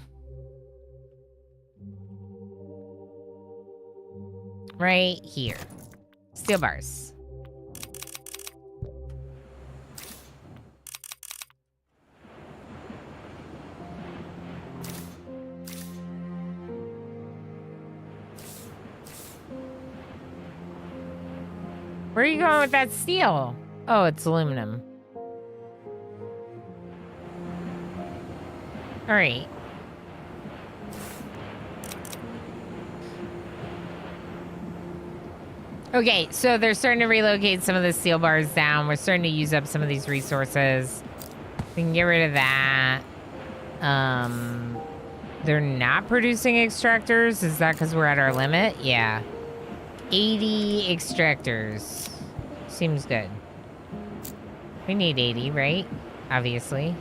Right here. Steel bars. Where are you going with that steel? Oh, it's aluminum. All right. Okay, so they're starting to relocate some of the steel bars down. We're starting to use up some of these resources. We can get rid of that. They're not producing extractors. Is that because we're at our limit? Yeah. 80 extractors. Seems good. We need 80, right? Obviously.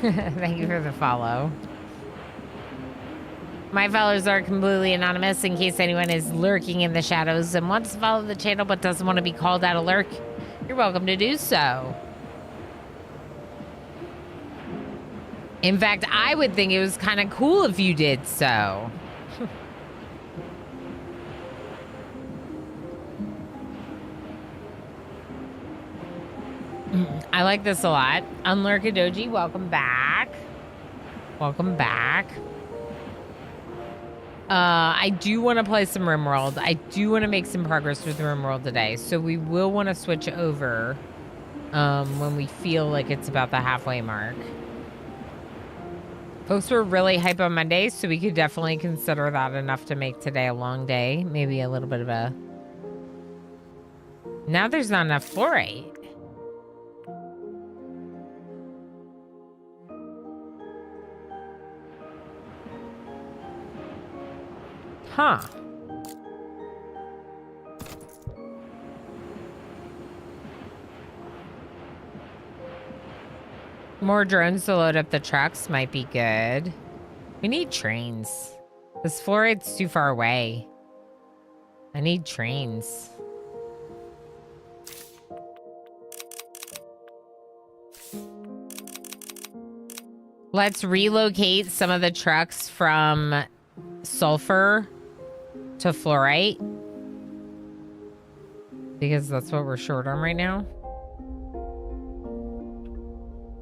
Thank you for the follow. My followers are completely anonymous in case anyone is lurking in the shadows and wants to follow the channel but doesn't want to be called out a lurk. You're welcome to do so. In fact, I would think it was kind of cool if you did so. I like this a lot. Unlurkadoji, welcome back. Welcome back. I do want to play some RimWorld. I do want to make some progress with RimWorld today. So we will want to switch over when we feel like it's about the halfway mark. Folks were really hype on Monday, so we could definitely consider that enough to make today a long day. Maybe a little bit of a... Now there's not enough fluorite. Huh. More drones to load up the trucks might be good. We need trains. This fluoride's too far away. I need trains. Let's relocate some of the trucks from sulfur to fluorite, because that's what we're short on right now.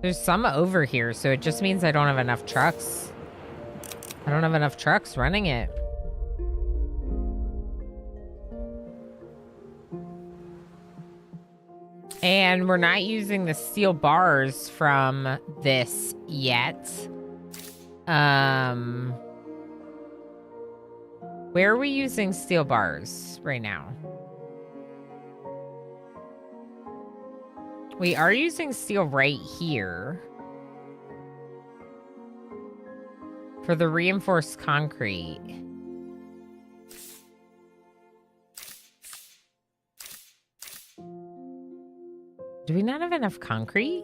There's some over here, so it just means I don't have enough trucks. I don't have enough trucks running it. And we're not using the steel bars from this yet. Where are we using steel bars right now? We are using steel right here for the reinforced concrete. Do we not have enough concrete?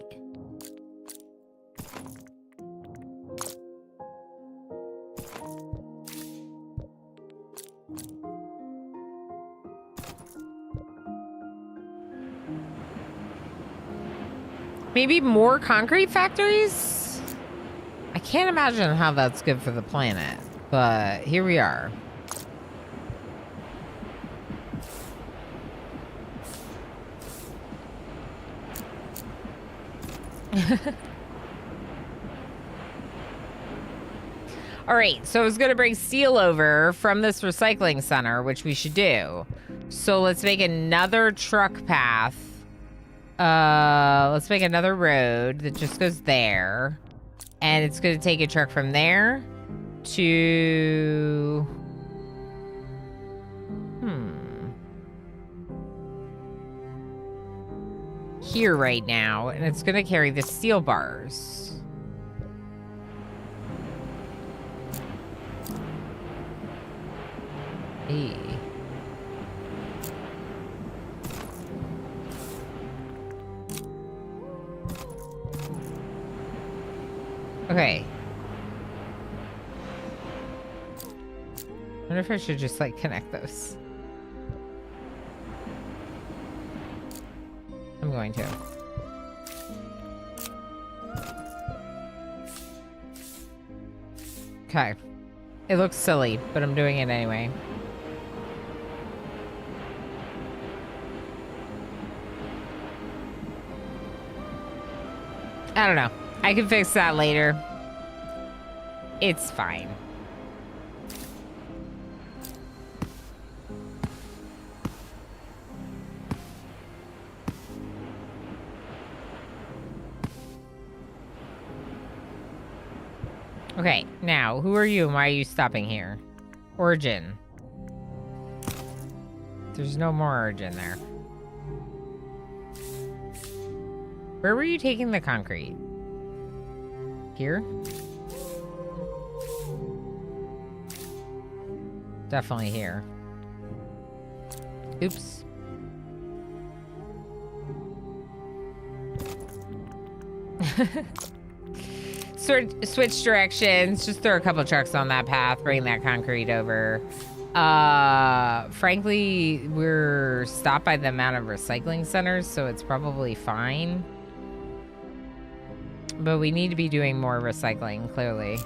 Maybe more concrete factories? I can't imagine how that's good for the planet, but here we are. All right, so I was gonna bring steel over from this recycling center, which we should do. So let's make another truck path. Let's make another road that just goes there. And it's gonna take a truck from there to... Here right now, and it's gonna carry the steel bars. Hey. Okay. I wonder if I should just like connect those. I'm going to. Okay. It looks silly, but I'm doing it anyway. I don't know. I can fix that later. It's fine. Okay, now, who are you and why are you stopping here? Origin. There's no more origin there. Where were you taking the concrete? Here? Definitely here. Oops. Switch directions. Just throw a couple trucks on that path. Bring that concrete over. Frankly, we're stopped by the amount of recycling centers, so it's probably fine. But we need to be doing more recycling, clearly.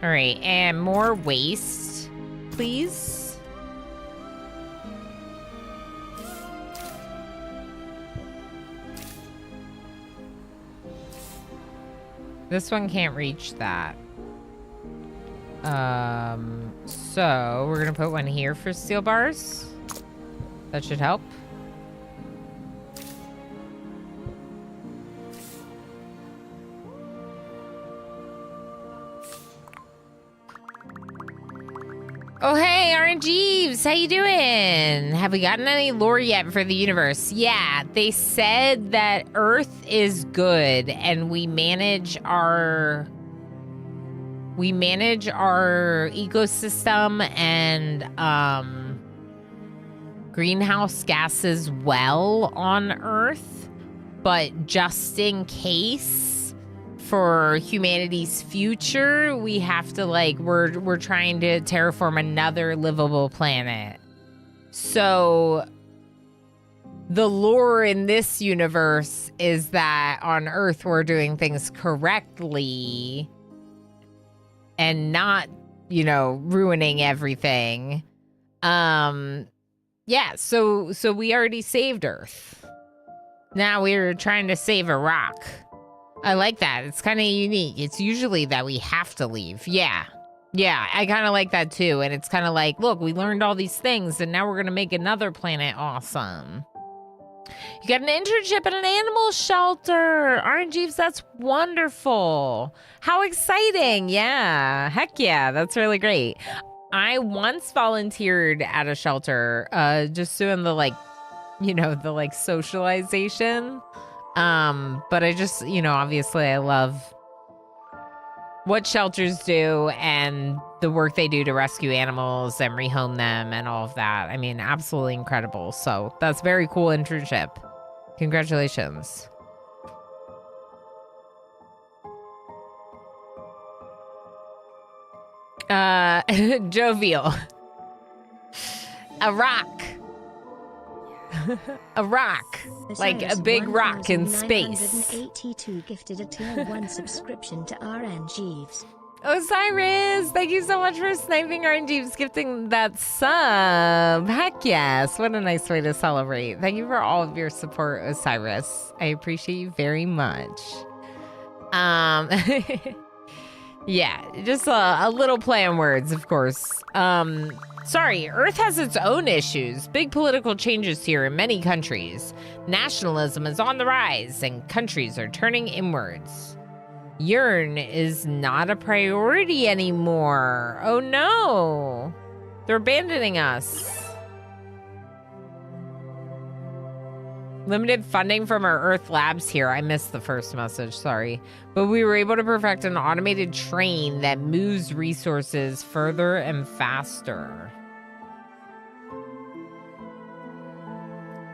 All right, and more waste, please. This one can't reach that. So we're gonna put one here for steel bars. That should help. Oh, hey, Orange Eves, how you doing? Have we gotten any lore yet for the universe? Yeah, they said that Earth is good and we manage our ecosystem and greenhouse gases well on Earth, but just in case for humanity's future, we have to we're trying to terraform another livable planet. So the lore in this universe is that on Earth we're doing things correctly and not, ruining everything. Yeah, so we already saved Earth. Now we're trying to save a rock. I like that. It's kind of unique. It's usually that we have to leave. Yeah. Yeah, I kind of like that too. And it's kind of like, look, we learned all these things and now we're going to make another planet awesome. You got an internship at an animal shelter. Orange Eves, that's wonderful. How exciting. Yeah. Heck yeah. That's really great. I once volunteered at a shelter, just doing the socialization. But I just, obviously I love what shelters do and the work they do to rescue animals and rehome them and all of that. I mean, absolutely incredible. So that's very cool internship. Congratulations. Jovial. A rock. A rock. Like a big rock in space. 1982 gifted a tier 1 subscription to RN Jeeves. Osiris, thank you so much for sniping RN Jeeves, gifting that sub. Heck yes. What a nice way to celebrate. Thank you for all of your support, Osiris. I appreciate you very much. Yeah, just a little play on words, of course. Sorry, Earth has its own issues. Big political changes here in many countries. Nationalism is on the rise, and countries are turning inwards. Yearn is not a priority anymore. Oh no! They're abandoning us. Limited funding from our Earth labs here. I missed the first message, sorry. But we were able to perfect an automated train that moves resources further and faster.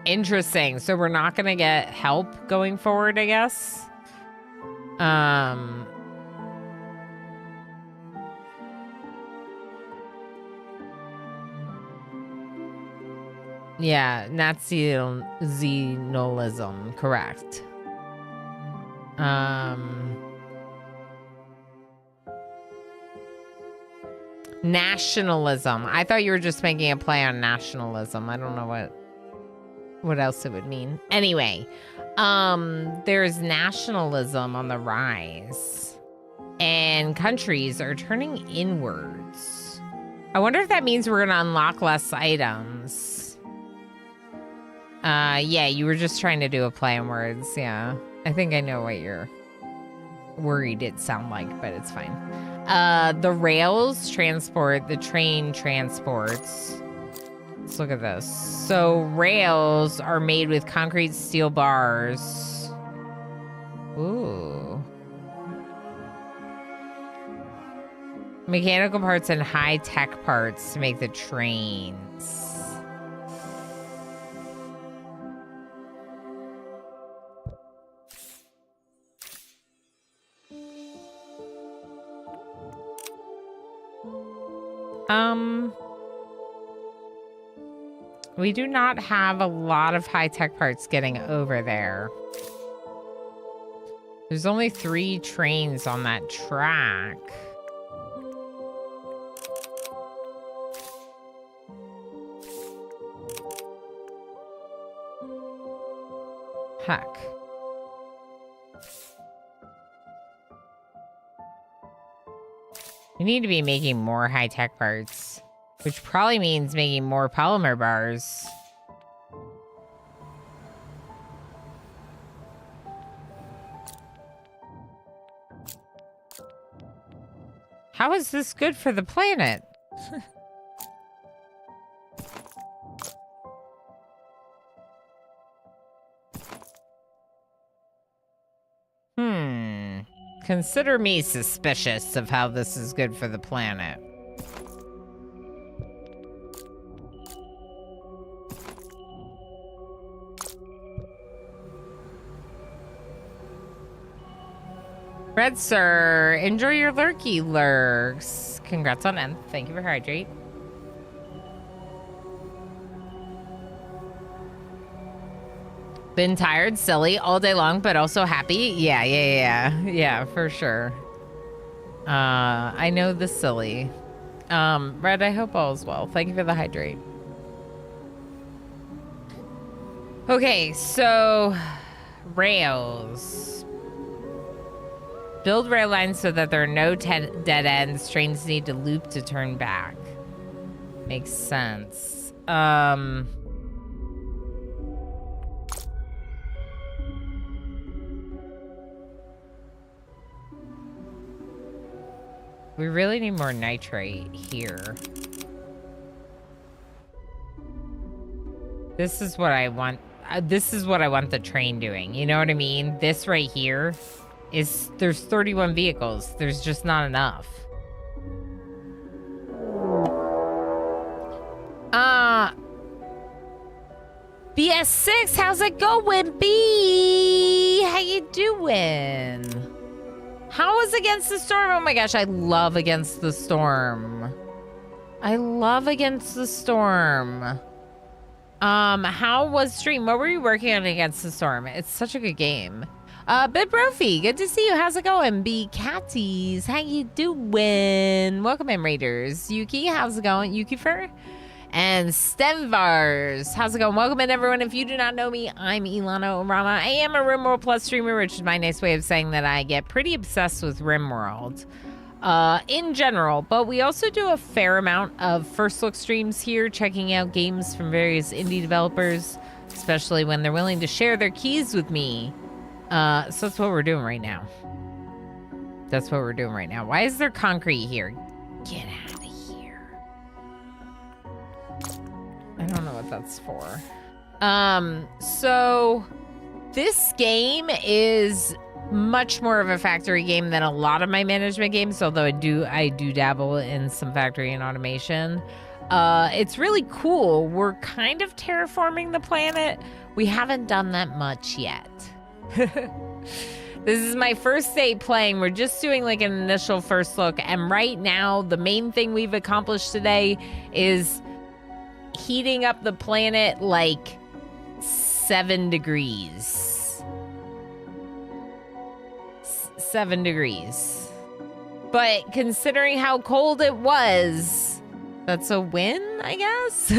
Interesting. So we're not going to get help going forward, I guess. Yeah, Nazi-Xenolism, correct. Nationalism. I thought you were just making a play on nationalism. I don't know what else it would mean. Anyway, there's nationalism on the rise, and countries are turning inwards. I wonder if that means we're gonna unlock less items. Yeah, you were just trying to do a play on words. Yeah, I think I know what you're worried it sound like, but it's fine. The rails transport, the train transports. Let's look at this. So rails are made with concrete steel bars. Ooh. Mechanical parts and high-tech parts to make the trains. We do not have a lot of high-tech parts getting over there. There's only 3 trains on that track. Heck. We need to be making more high-tech parts, which probably means making more polymer bars. How is this good for the planet? Consider me suspicious of how this is good for the planet. Red Sir, enjoy your lurky lurks. Congrats on end. Thank you for hydrate. Been tired, silly, all day long, but also happy. Yeah, for sure. I know the silly. Red, I hope all is well. Thank you for the hydrate. Okay, so rails. Build rail lines so that there are no dead ends. Trains need to loop to turn back. Makes sense. We really need more nitrate here. This is what I want. This is what I want the train doing. You know what I mean? This right here is, there's 31 vehicles. There's just not enough. BS6, how's it going, B? How you doing? How was Against the Storm? Oh my gosh, I love Against the Storm. I love Against the Storm. How was stream? What were you working on Against the Storm? It's such a good game. Bit Brophy, good to see you. How's it going? B Catties, how you doing? Welcome in, Raiders. Yuki, how's it going? Yuki Fur? And Stemvars, how's it going? Welcome in, everyone. If you do not know me, I'm Ilana Orama. I am a RimWorld Plus streamer, which is my nice way of saying that I get pretty obsessed with RimWorld in general. But we also do a fair amount of first look streams here, checking out games from various indie developers, especially when they're willing to share their keys with me. So that's what we're doing right now. That's what we're doing right now. Why is there concrete here? Get out of here. I don't know what that's for. So this game is much more of a factory game than a lot of my management games, although I do dabble in some factory and automation. It's really cool. We're kind of terraforming the planet. We haven't done that much yet. This is my first day playing. We're just doing like an initial first look, and right now the main thing we've accomplished today is heating up the planet like 7 degrees. 7 degrees. But considering how cold it was, that's a win, I guess.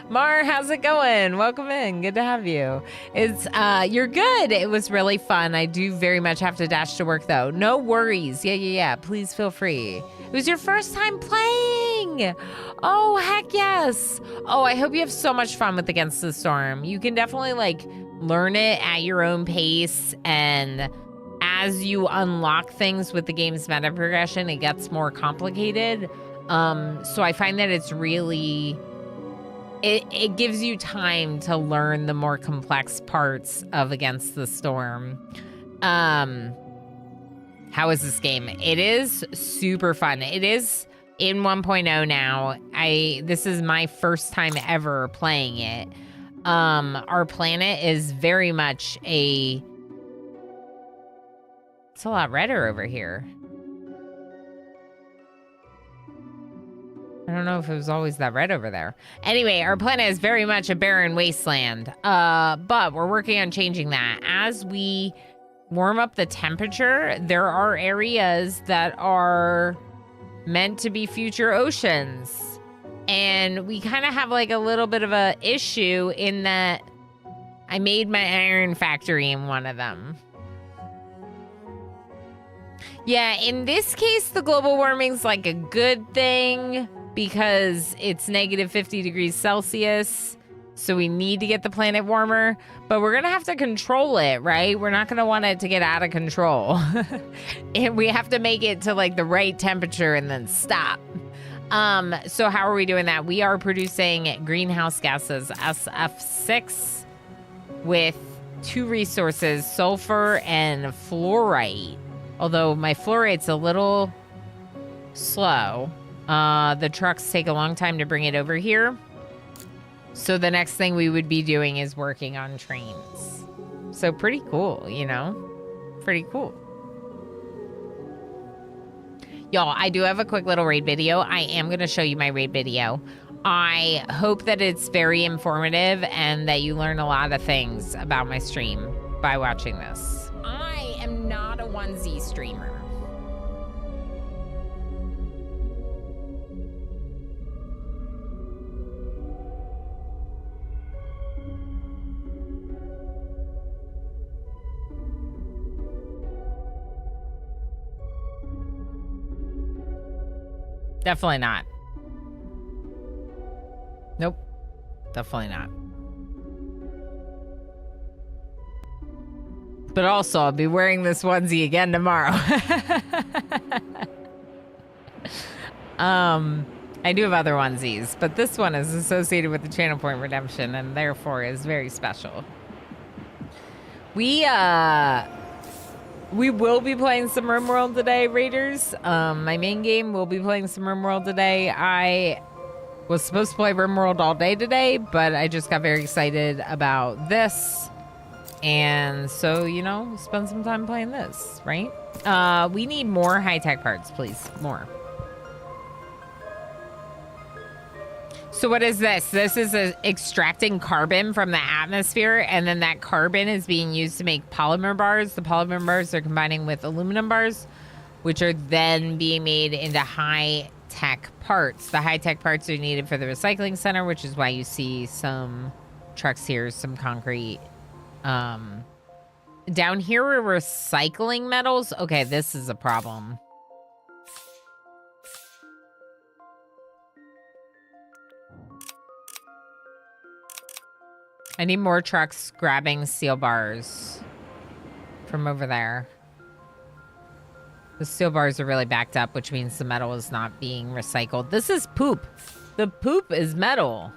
Mar, how's it going? Welcome in. Good to have you. It's you're good. It was really fun. I do very much have to dash to work though. No worries. Yeah. Please feel free. It was your first time playing. Oh, heck yes. Oh, I hope you have so much fun with Against the Storm. You can definitely like learn it at your own pace, and as you unlock things with the game's meta progression, it gets more complicated. So I find that it's really, it gives you time to learn the more complex parts of Against the Storm. How is this game? It is super fun. It is in 1.0 now. This is my first time ever playing it. Our planet is very much it's a lot redder over here. I don't know if it was always that red over there. Anyway, our planet is very much a barren wasteland, but we're working on changing that. As we warm up the temperature, there are areas that are meant to be future oceans. And we kind of have like a little bit of a issue in that I made my iron factory in one of them. Yeah, in this case, the global warming's like a good thing because it's negative 50 degrees Celsius. So we need to get the planet warmer, but we're going to have to control it, right? We're not going to want it to get out of control. And we have to make it to like the right temperature and then stop. So how are we doing that? We are producing greenhouse gases, SF6, with 2 resources, sulfur and fluorite. Although my fluorite's a little slow. The trucks take a long time to bring it over here. So the next thing we would be doing is working on trains. So pretty cool, you know? Pretty cool. Y'all, I do have a quick little raid video. I am going to show you my raid video. I hope that it's very informative and that you learn a lot of things about my stream by watching this. I am not a onesie streamer. Definitely not. Nope. Definitely not. But also, I'll be wearing this onesie again tomorrow. I do have other onesies, but this one is associated with the Channel Point Redemption and therefore is very special. We will be playing some RimWorld today, Raiders. My main game will be playing some RimWorld today. I was supposed to play RimWorld all day today, but I just got very excited about this. And so, you know, spend some time playing this, right? We need more high-tech parts, please. More. So what is this? This is extracting carbon from the atmosphere, and then that carbon is being used to make polymer bars. The polymer bars are combining with aluminum bars, which are then being made into high-tech parts. The high-tech parts are needed for the recycling center, which is why you see some trucks here, some concrete. Down here we're recycling metals. Okay, this is a problem. I need more trucks grabbing steel bars from over there. The steel bars are really backed up, which means the metal is not being recycled. This is poop. The poop is metal.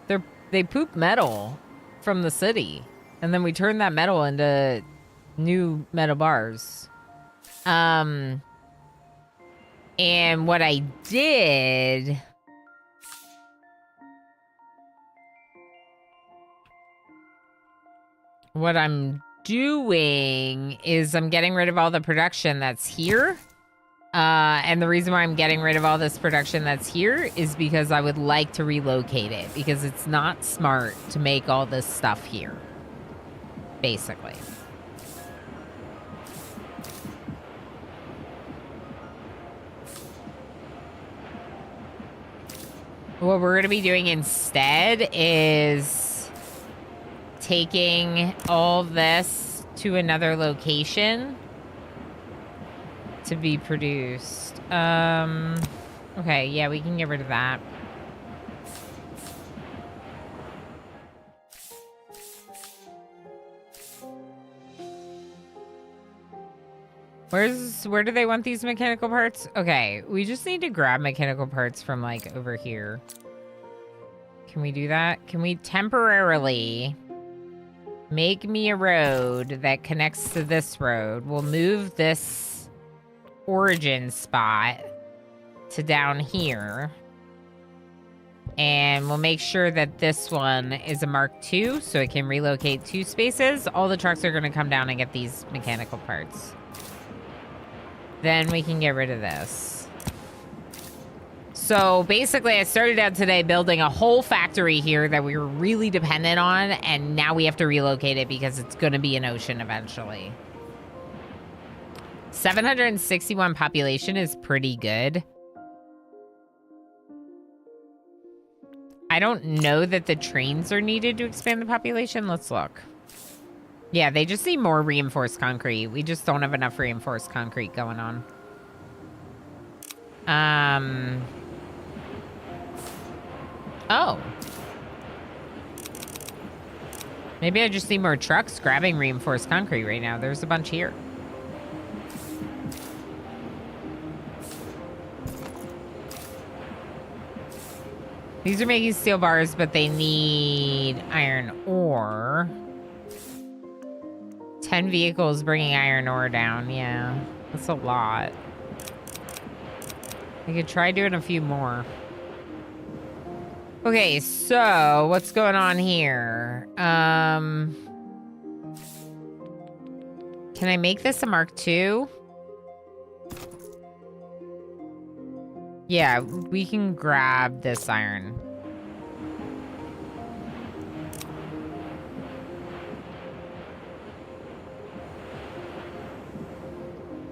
They poop metal from the city. And then we turn that metal into new metal bars. And what I did... What I'm doing is I'm getting rid of all the production that's here. And the reason why I'm getting rid of all this production that's here is because I would like to relocate it. Because it's not smart to make all this stuff here. Basically. What we're going to be doing instead is taking all this to another location to be produced. Okay, yeah, we can get rid of that. Where do they want these mechanical parts? Okay, we just need to grab mechanical parts from like over here. Can we do that? Can we temporarily make me a road that connects to this road? We'll move this origin spot to down here. And we'll make sure that this one is a Mark II, so it can relocate 2 spaces. All the trucks are going to come down and get these mechanical parts. Then we can get rid of this. So basically, I started out today building a whole factory here that we were really dependent on, and now we have to relocate it because it's going to be an ocean eventually. 761 population is pretty good. I don't know that the trains are needed to expand the population. Let's look. Yeah, they just need more reinforced concrete. We just don't have enough reinforced concrete going on. Oh. Maybe I just need more trucks grabbing reinforced concrete right now. There's a bunch here. These are making steel bars, but they need iron ore. 10 vehicles bringing iron ore down. Yeah, that's a lot. I could try doing a few more. Okay, so what's going on here? Can I make this a Mark II? Yeah, we can grab this iron.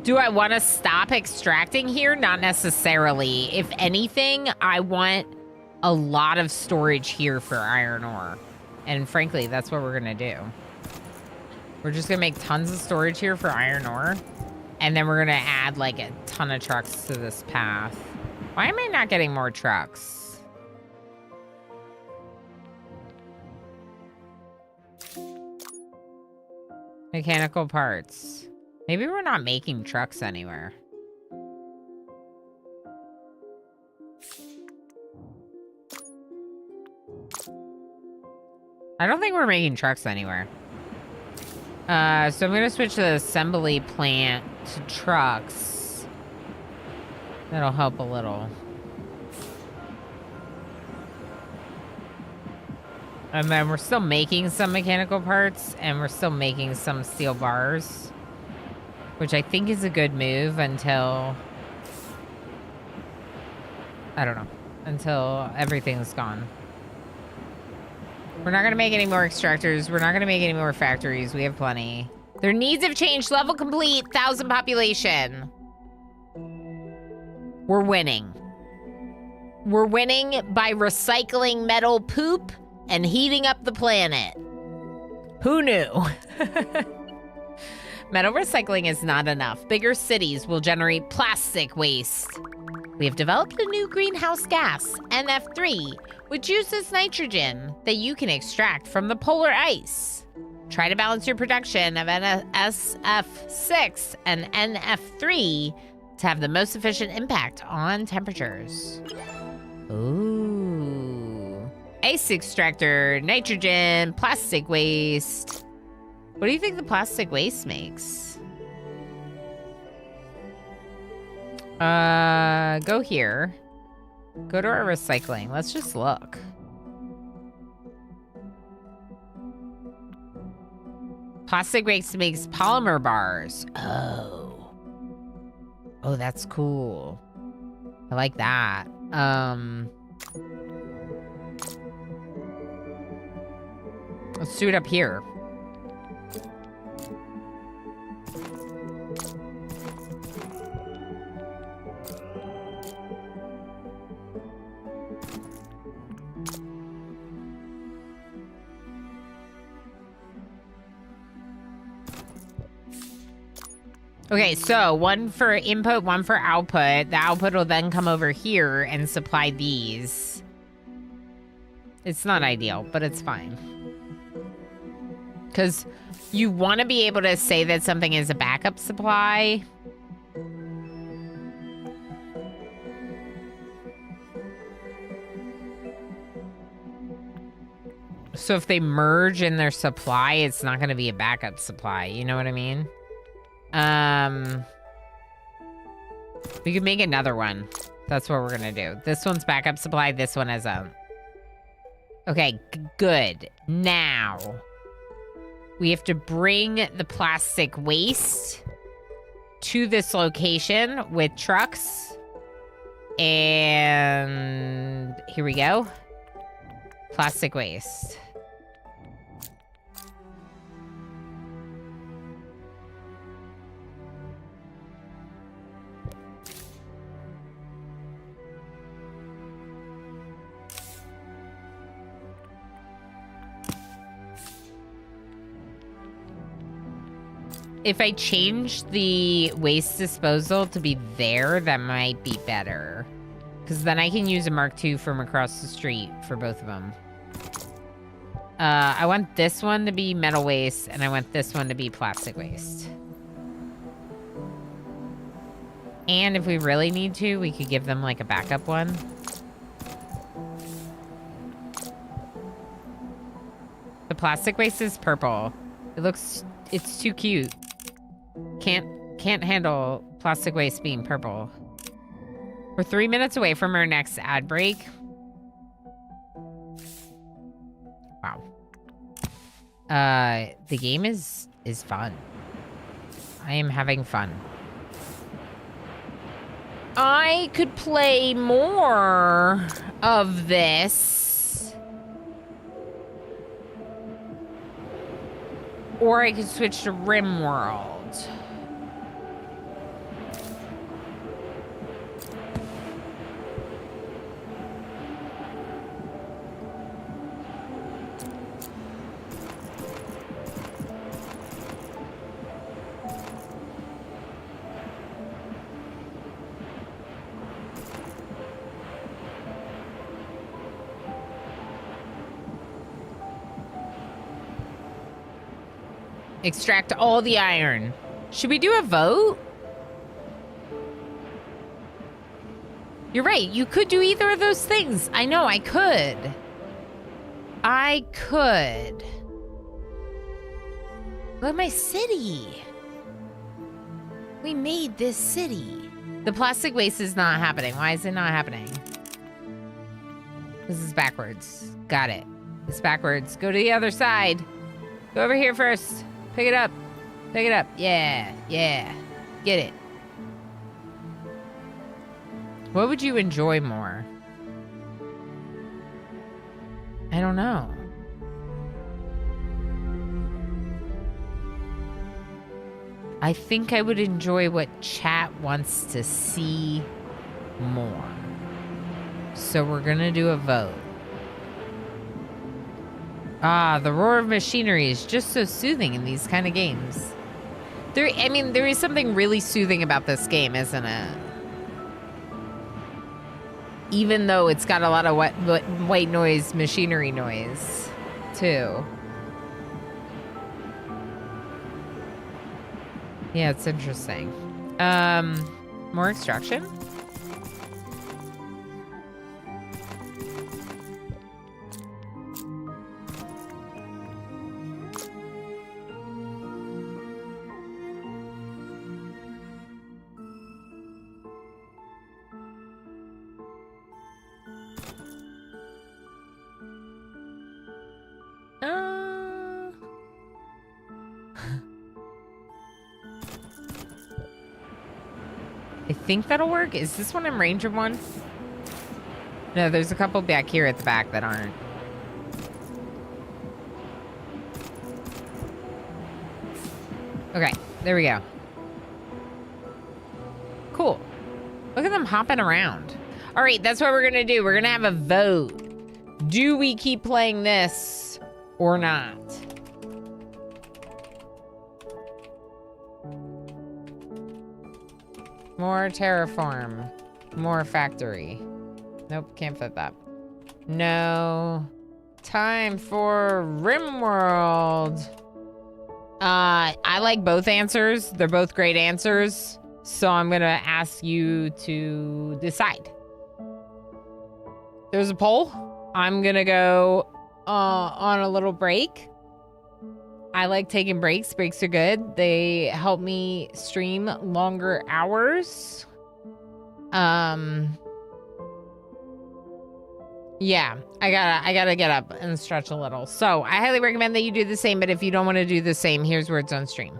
Do I want to stop extracting here? Not necessarily. If anything, I want a lot of storage here for iron ore. And frankly, that's what we're going to do. We're just going to make tons of storage here for iron ore. And then we're going to add like a ton of trucks to this path. Why am I not getting more trucks? Mechanical parts. Maybe we're not making trucks anywhere. I don't think we're making trucks anywhere. So I'm going to switch the assembly plant to trucks. That'll help a little. And then we're still making some mechanical parts, and we're still making some steel bars, which I think is a good move until... I don't know. Until everything's gone. We're not going to make any more extractors. We're not going to make any more factories. We have plenty. Their needs have changed. Level complete. 1,000 population. We're winning. We're winning by recycling metal poop and heating up the planet. Who knew? Metal recycling is not enough. Bigger cities will generate plastic waste. We have developed a new greenhouse gas, NF3, which uses nitrogen that you can extract from the polar ice. Try to balance your production of SF6 and NF3 to have the most efficient impact on temperatures. Ooh. Ice extractor, nitrogen, plastic waste. What do you think the plastic waste makes? Go here. Go to our recycling. Let's just look. Plastic waste makes polymer bars. Oh. Oh, that's cool. I like that. Let's do it up here. Okay, so one for input, one for output. The output will then come over here and supply these. It's not ideal, but it's fine. Because you want to be able to say that something is a backup supply. So if they merge in their supply, it's not going to be a backup supply. You know what I mean? We could make another one. That's what we're gonna do. This one's backup supply. This one has a... Okay, good. Now, we have to bring the plastic waste to this location with trucks. And here we go. Plastic waste. If I change the waste disposal to be there, that might be better. Because then I can use a Mark II from across the street for both of them. I want this one to be metal waste, and I want this one to be plastic waste. And if we really need to, we could give them like a backup one. The plastic waste is purple. It's too cute. Can't handle plastic waste being purple. We're 3 minutes away from our next ad break. Wow. The game is fun. I am having fun. I could play more of this. Or I could switch to RimWorld. Extract all the iron. Should we do a vote? You're right. You could do either of those things. I know, I could. I could. Look at my city. We made this city. The plastic waste is not happening. Why is it not happening? This is backwards. Got it. It's backwards. Go to the other side. Go over here first. Pick it up. Pick it up. Yeah. Yeah. Get it. What would you enjoy more? I don't know. I think I would enjoy what chat wants to see more. So we're gonna do a vote. Ah, the roar of machinery is just so soothing in these kind of games. There is something really soothing about this game, isn't it? Even though it's got a lot of white noise, machinery noise, too. Yeah, it's interesting. More extraction? I think that'll work. Is this one in range of one? No, there's a couple back here at the back that aren't. Okay, there we go. Cool. Look at them hopping around. All right, that's what we're gonna do. We're gonna have a vote. Do we keep playing this or not? More Terraform. More factory. Nope, can't fit that. No. Time for RimWorld. I like both answers. They're both great answers. So I'm going to ask you to decide. There's a poll. I'm going to go on a little break. I like taking breaks. Breaks are good. They help me stream longer hours. Yeah, I gotta get up and stretch a little. So I highly recommend that you do the same, but if you don't want to do the same, here's where it's on stream.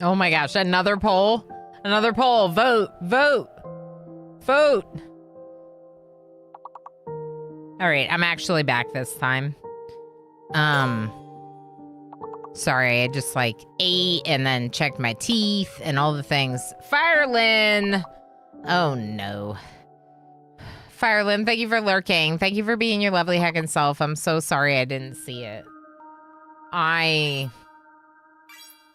Oh my gosh, another poll. Another poll. Vote, vote, vote. All right, I'm actually back this time. Sorry, I just like ate and then checked my teeth and all the things. Firelin! Oh no. Firelin, thank you for lurking. Thank you for being your lovely heckin' self. I'm so sorry I didn't see it. I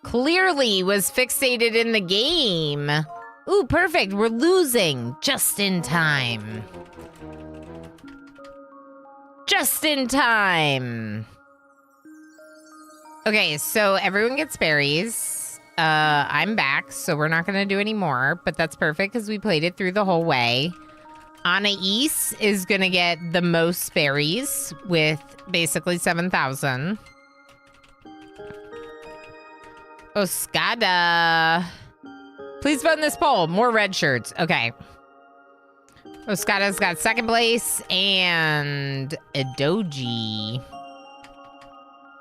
clearly was fixated in the game. Ooh, perfect. We're losing just in time. Just in time. Okay, so everyone gets berries. I'm back, so we're not gonna do any more, but that's perfect because we played it through the whole way. Anais is gonna get the most berries with basically 7,000. Oscada. Please vote in this poll. More red shirts. Okay. Oscada's got second place and a Doji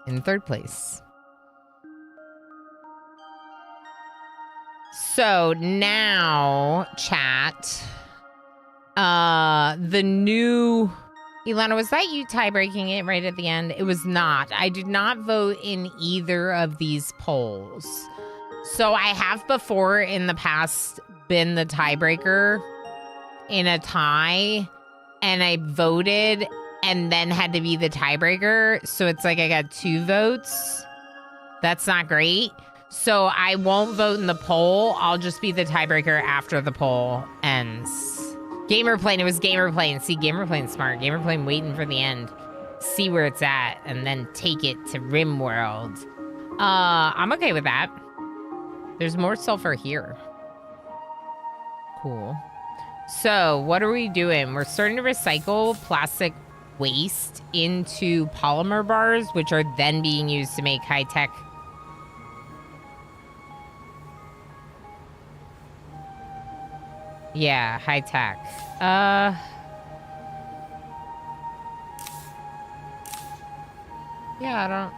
in third place. So now, chat, the new... Ilana, was that you tie-breaking it right at the end? It was not. I did not vote in either of these polls. So I have before in the past been the tiebreaker in a tie, and I voted and then had to be the tiebreaker. So it's like I got 2 votes. That's not great. So I won't vote in the poll. I'll just be the tiebreaker after the poll ends. Gamerplane, it was Gamerplane. See, Gamerplane's smart. Gamerplane waiting for the end. See where it's at, and then take it to RimWorld. I'm okay with that. There's more sulfur here. Cool. So, what are we doing? We're starting to recycle plastic waste into polymer bars, which are then being used to make high-tech... Yeah, high-tech. Yeah,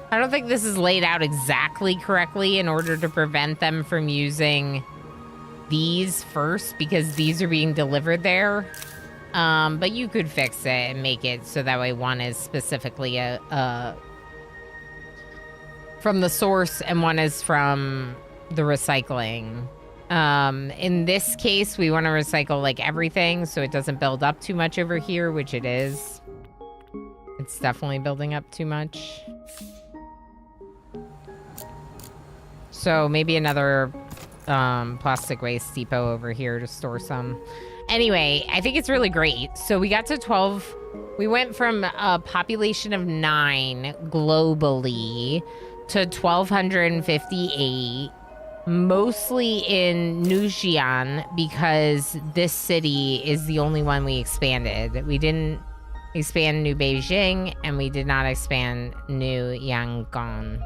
I don't think this is laid out exactly correctly in order to prevent them from using these first, because these are being delivered there. But you could fix it and make it so that way one is specifically from the source and one is from the recycling. In this case, we want to recycle like everything so it doesn't build up too much over here, which it is. It's definitely building up too much. So maybe another plastic waste depot over here to store some. Anyway, I think it's really great. So we got to 12. We went from a population of 9 globally to 1,258. Mostly in Nujian, because this city is the only one we expanded. We didn't expand New Beijing, and we did not expand New Yangon.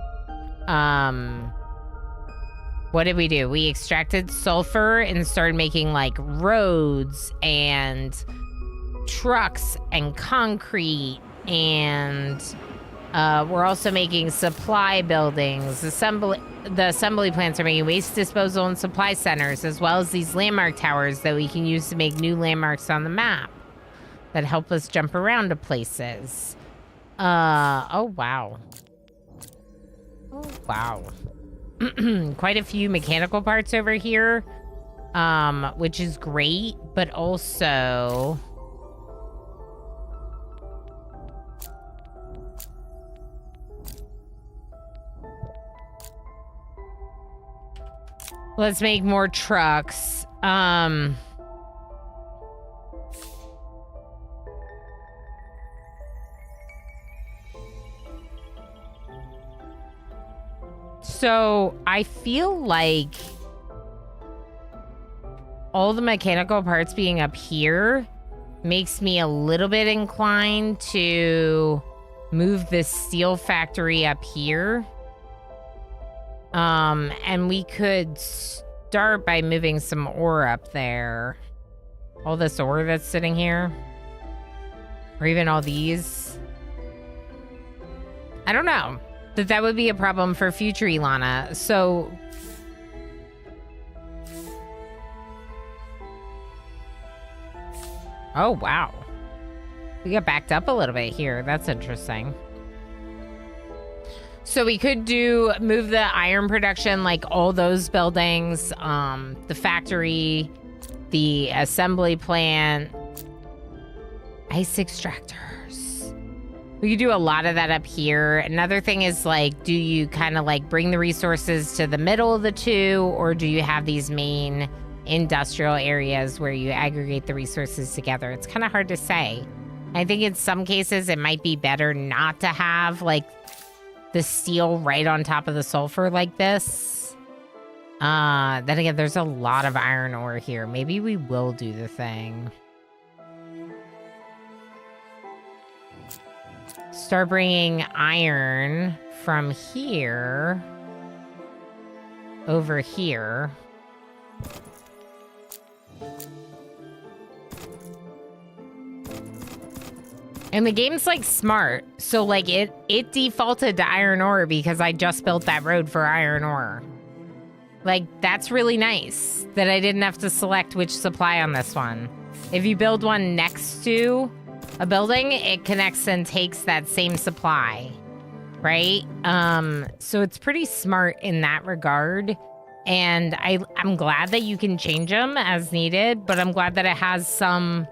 What did we do? We extracted sulfur and started making like roads and trucks and concrete, and we're also making supply buildings, the assembly plants are making waste disposal and supply centers, as well as these landmark towers that we can use to make new landmarks on the map that help us jump around to places. Oh, wow. Oh, wow. Quite a few mechanical parts over here, which is great, but also... Let's make more trucks. So I feel like all the mechanical parts being up here makes me a little bit inclined to move this steel factory up here. And we could start by moving some ore up there. All this ore that's sitting here. Or even all these. I don't know. that would be a problem for future Ilana. So oh, wow. We got backed up a little bit here. That's interesting. So we could move the iron production, like all those buildings, the factory, the assembly plant, ice extractors. We could do a lot of that up here. Another thing is, like, do you kind of like bring the resources to the middle of the two, or do you have these main industrial areas where you aggregate the resources together? It's kind of hard to say. I think in some cases it might be better not to have like the steel right on top of the sulfur like this. Then again, there's a lot of iron ore here. Maybe we will do the thing. Start bringing iron from here over here. And the game's like smart. So like it defaulted to iron ore because I just built that road for iron ore. Like that's really nice that I didn't have to select which supply on this one. If you build one next to a building, it connects and takes that same supply, right? So it's pretty smart in that regard. And I'm glad that you can change them as needed, but I'm glad that it has some,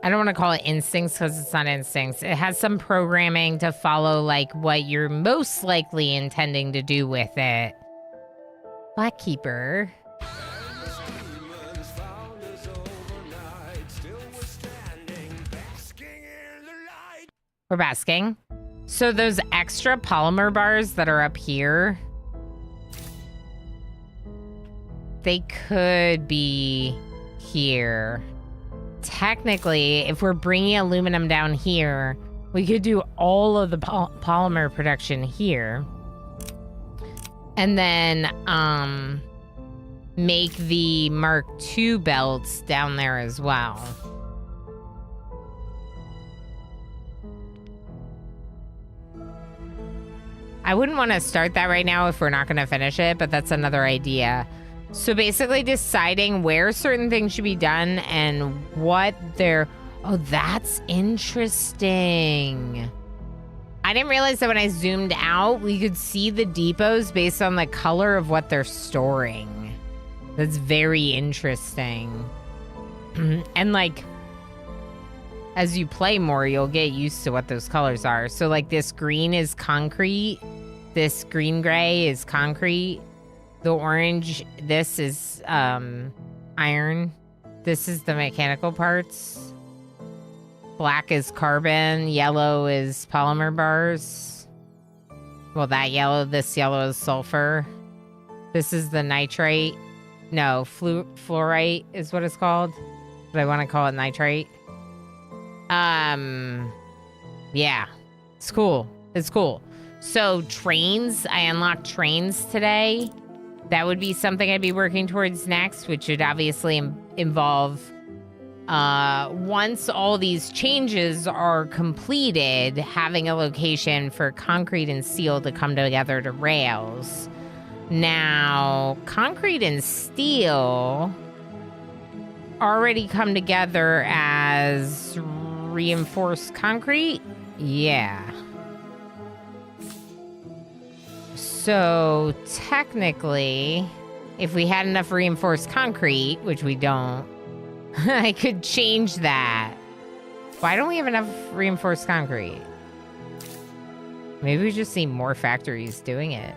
I don't want to call it instincts because it's not instincts. It has some programming to follow like what you're most likely intending to do with it. Blackkeeper. We're basking. So those extra polymer bars that are up here, they could be here. Technically, if we're bringing aluminum down here, we could do all of the polymer production here. And then make the Mark II belts down there as well. I wouldn't want to start that right now if we're not going to finish it, but that's another idea. So basically deciding where certain things should be done and what they're... Oh, that's interesting. I didn't realize that when I zoomed out, we could see the depots based on the color of what they're storing. That's very interesting. And like, as you play more, you'll get used to what those colors are. So like this green is concrete. This green gray is concrete. The orange, this is iron. This is the mechanical parts. Black is carbon. Yellow is polymer bars. Well, that yellow, this yellow is sulfur. This is the nitrate. No, fluorite is what it's called. But I want to call it nitrate. Yeah, it's cool. It's cool. So trains, I unlocked trains today. That would be something I'd be working towards next, which would obviously involve, once all these changes are completed, having a location for concrete and steel to come together to rails. Now, concrete and steel already come together as reinforced concrete? Yeah. So technically, if we had enough reinforced concrete, which we don't, I could change that. Why don't we have enough reinforced concrete? Maybe we just need more factories doing it.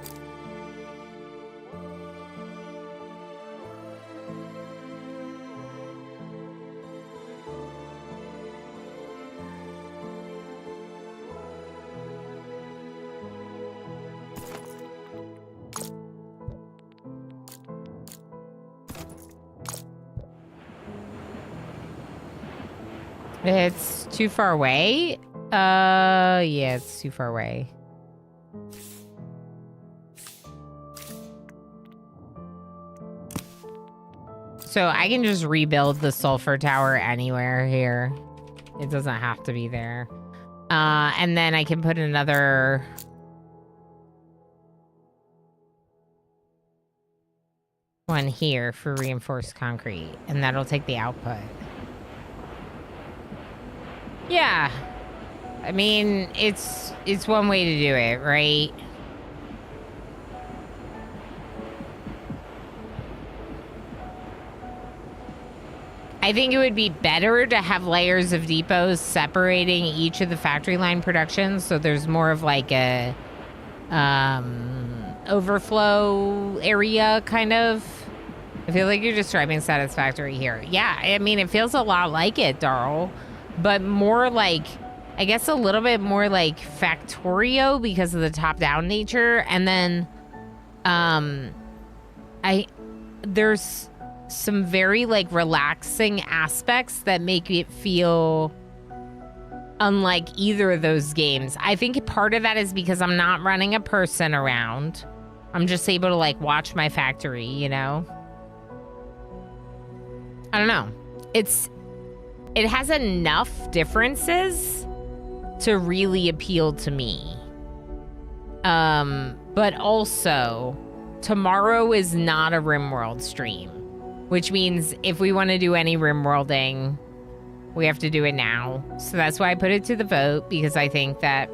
It's too far away? Yeah, it's too far away. So I can just rebuild the sulfur tower anywhere here. It doesn't have to be there. And then I can put another... one here for reinforced concrete, and that'll take the output. Yeah. I mean, it's one way to do it, right? I think it would be better to have layers of depots separating each of the factory line productions, so there's more of like a overflow area, kind of. I feel like you're describing satisfactory here. Yeah, I mean, it feels a lot like it, Darl, but more like, I guess a little bit more like Factorio because of the top-down nature. And then there's some very like relaxing aspects that make it feel unlike either of those games. I think part of that is because I'm not running a person around. I'm just able to like watch my factory, you know? I don't know. It has enough differences to really appeal to me. But also, tomorrow is not a RimWorld stream, which means if we want to do any RimWorlding, we have to do it now. So that's why I put it to the vote, because I think that...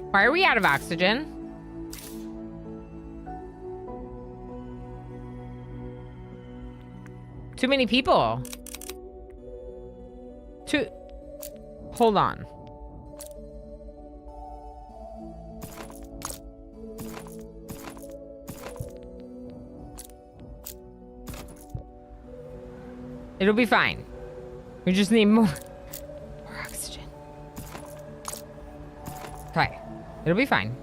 Why are we out of oxygen? Too many people. Hold on. It'll be fine. We just need more oxygen. Okay. It'll be fine.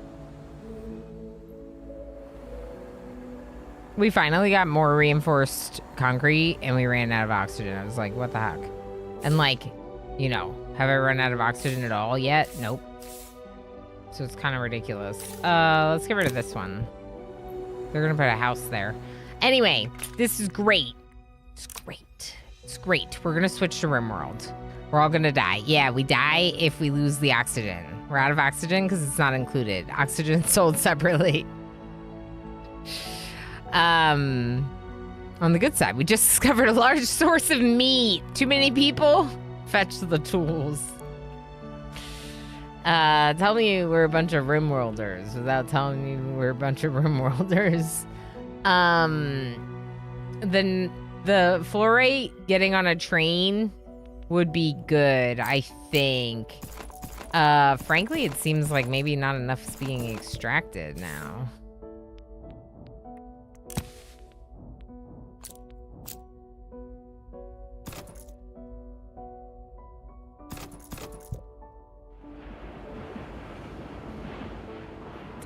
We finally got more reinforced concrete and we ran out of oxygen. I was like, what the heck? And like, you know, have I run out of oxygen at all yet? Nope. So it's kind of ridiculous. Let's get rid of this one. They're gonna put a house there. Anyway, this is great. It's great. It's great. We're gonna switch to RimWorld. We're all gonna die. Yeah, we die if we lose the oxygen. We're out of oxygen because it's not included. Oxygen sold separately. On the good side, we just discovered a large source of meat. Too many people? Fetch the tools. Tell me we're a bunch of RimWorlders without telling me we're a bunch of RimWorlders. Then the floor rate getting on a train would be good, I think. Frankly, it seems like maybe not enough is being extracted now.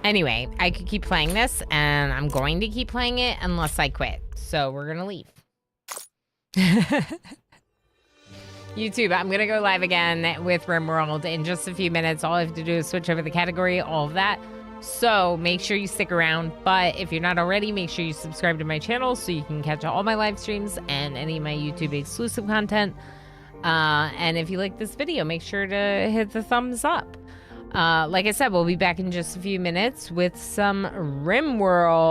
Anyway, I could keep playing this, and I'm going to keep playing it unless I quit. So we're gonna leave. YouTube, I'm gonna go live again with RimWorld in just a few minutes. All I have to do is switch over the category, all of that. So make sure you stick around. But if you're not already, make sure you subscribe to my channel so you can catch all my live streams and any of my YouTube exclusive content. And if you like this video, make sure to hit the thumbs up. Like I said, we'll be back in just a few minutes with some RimWorld.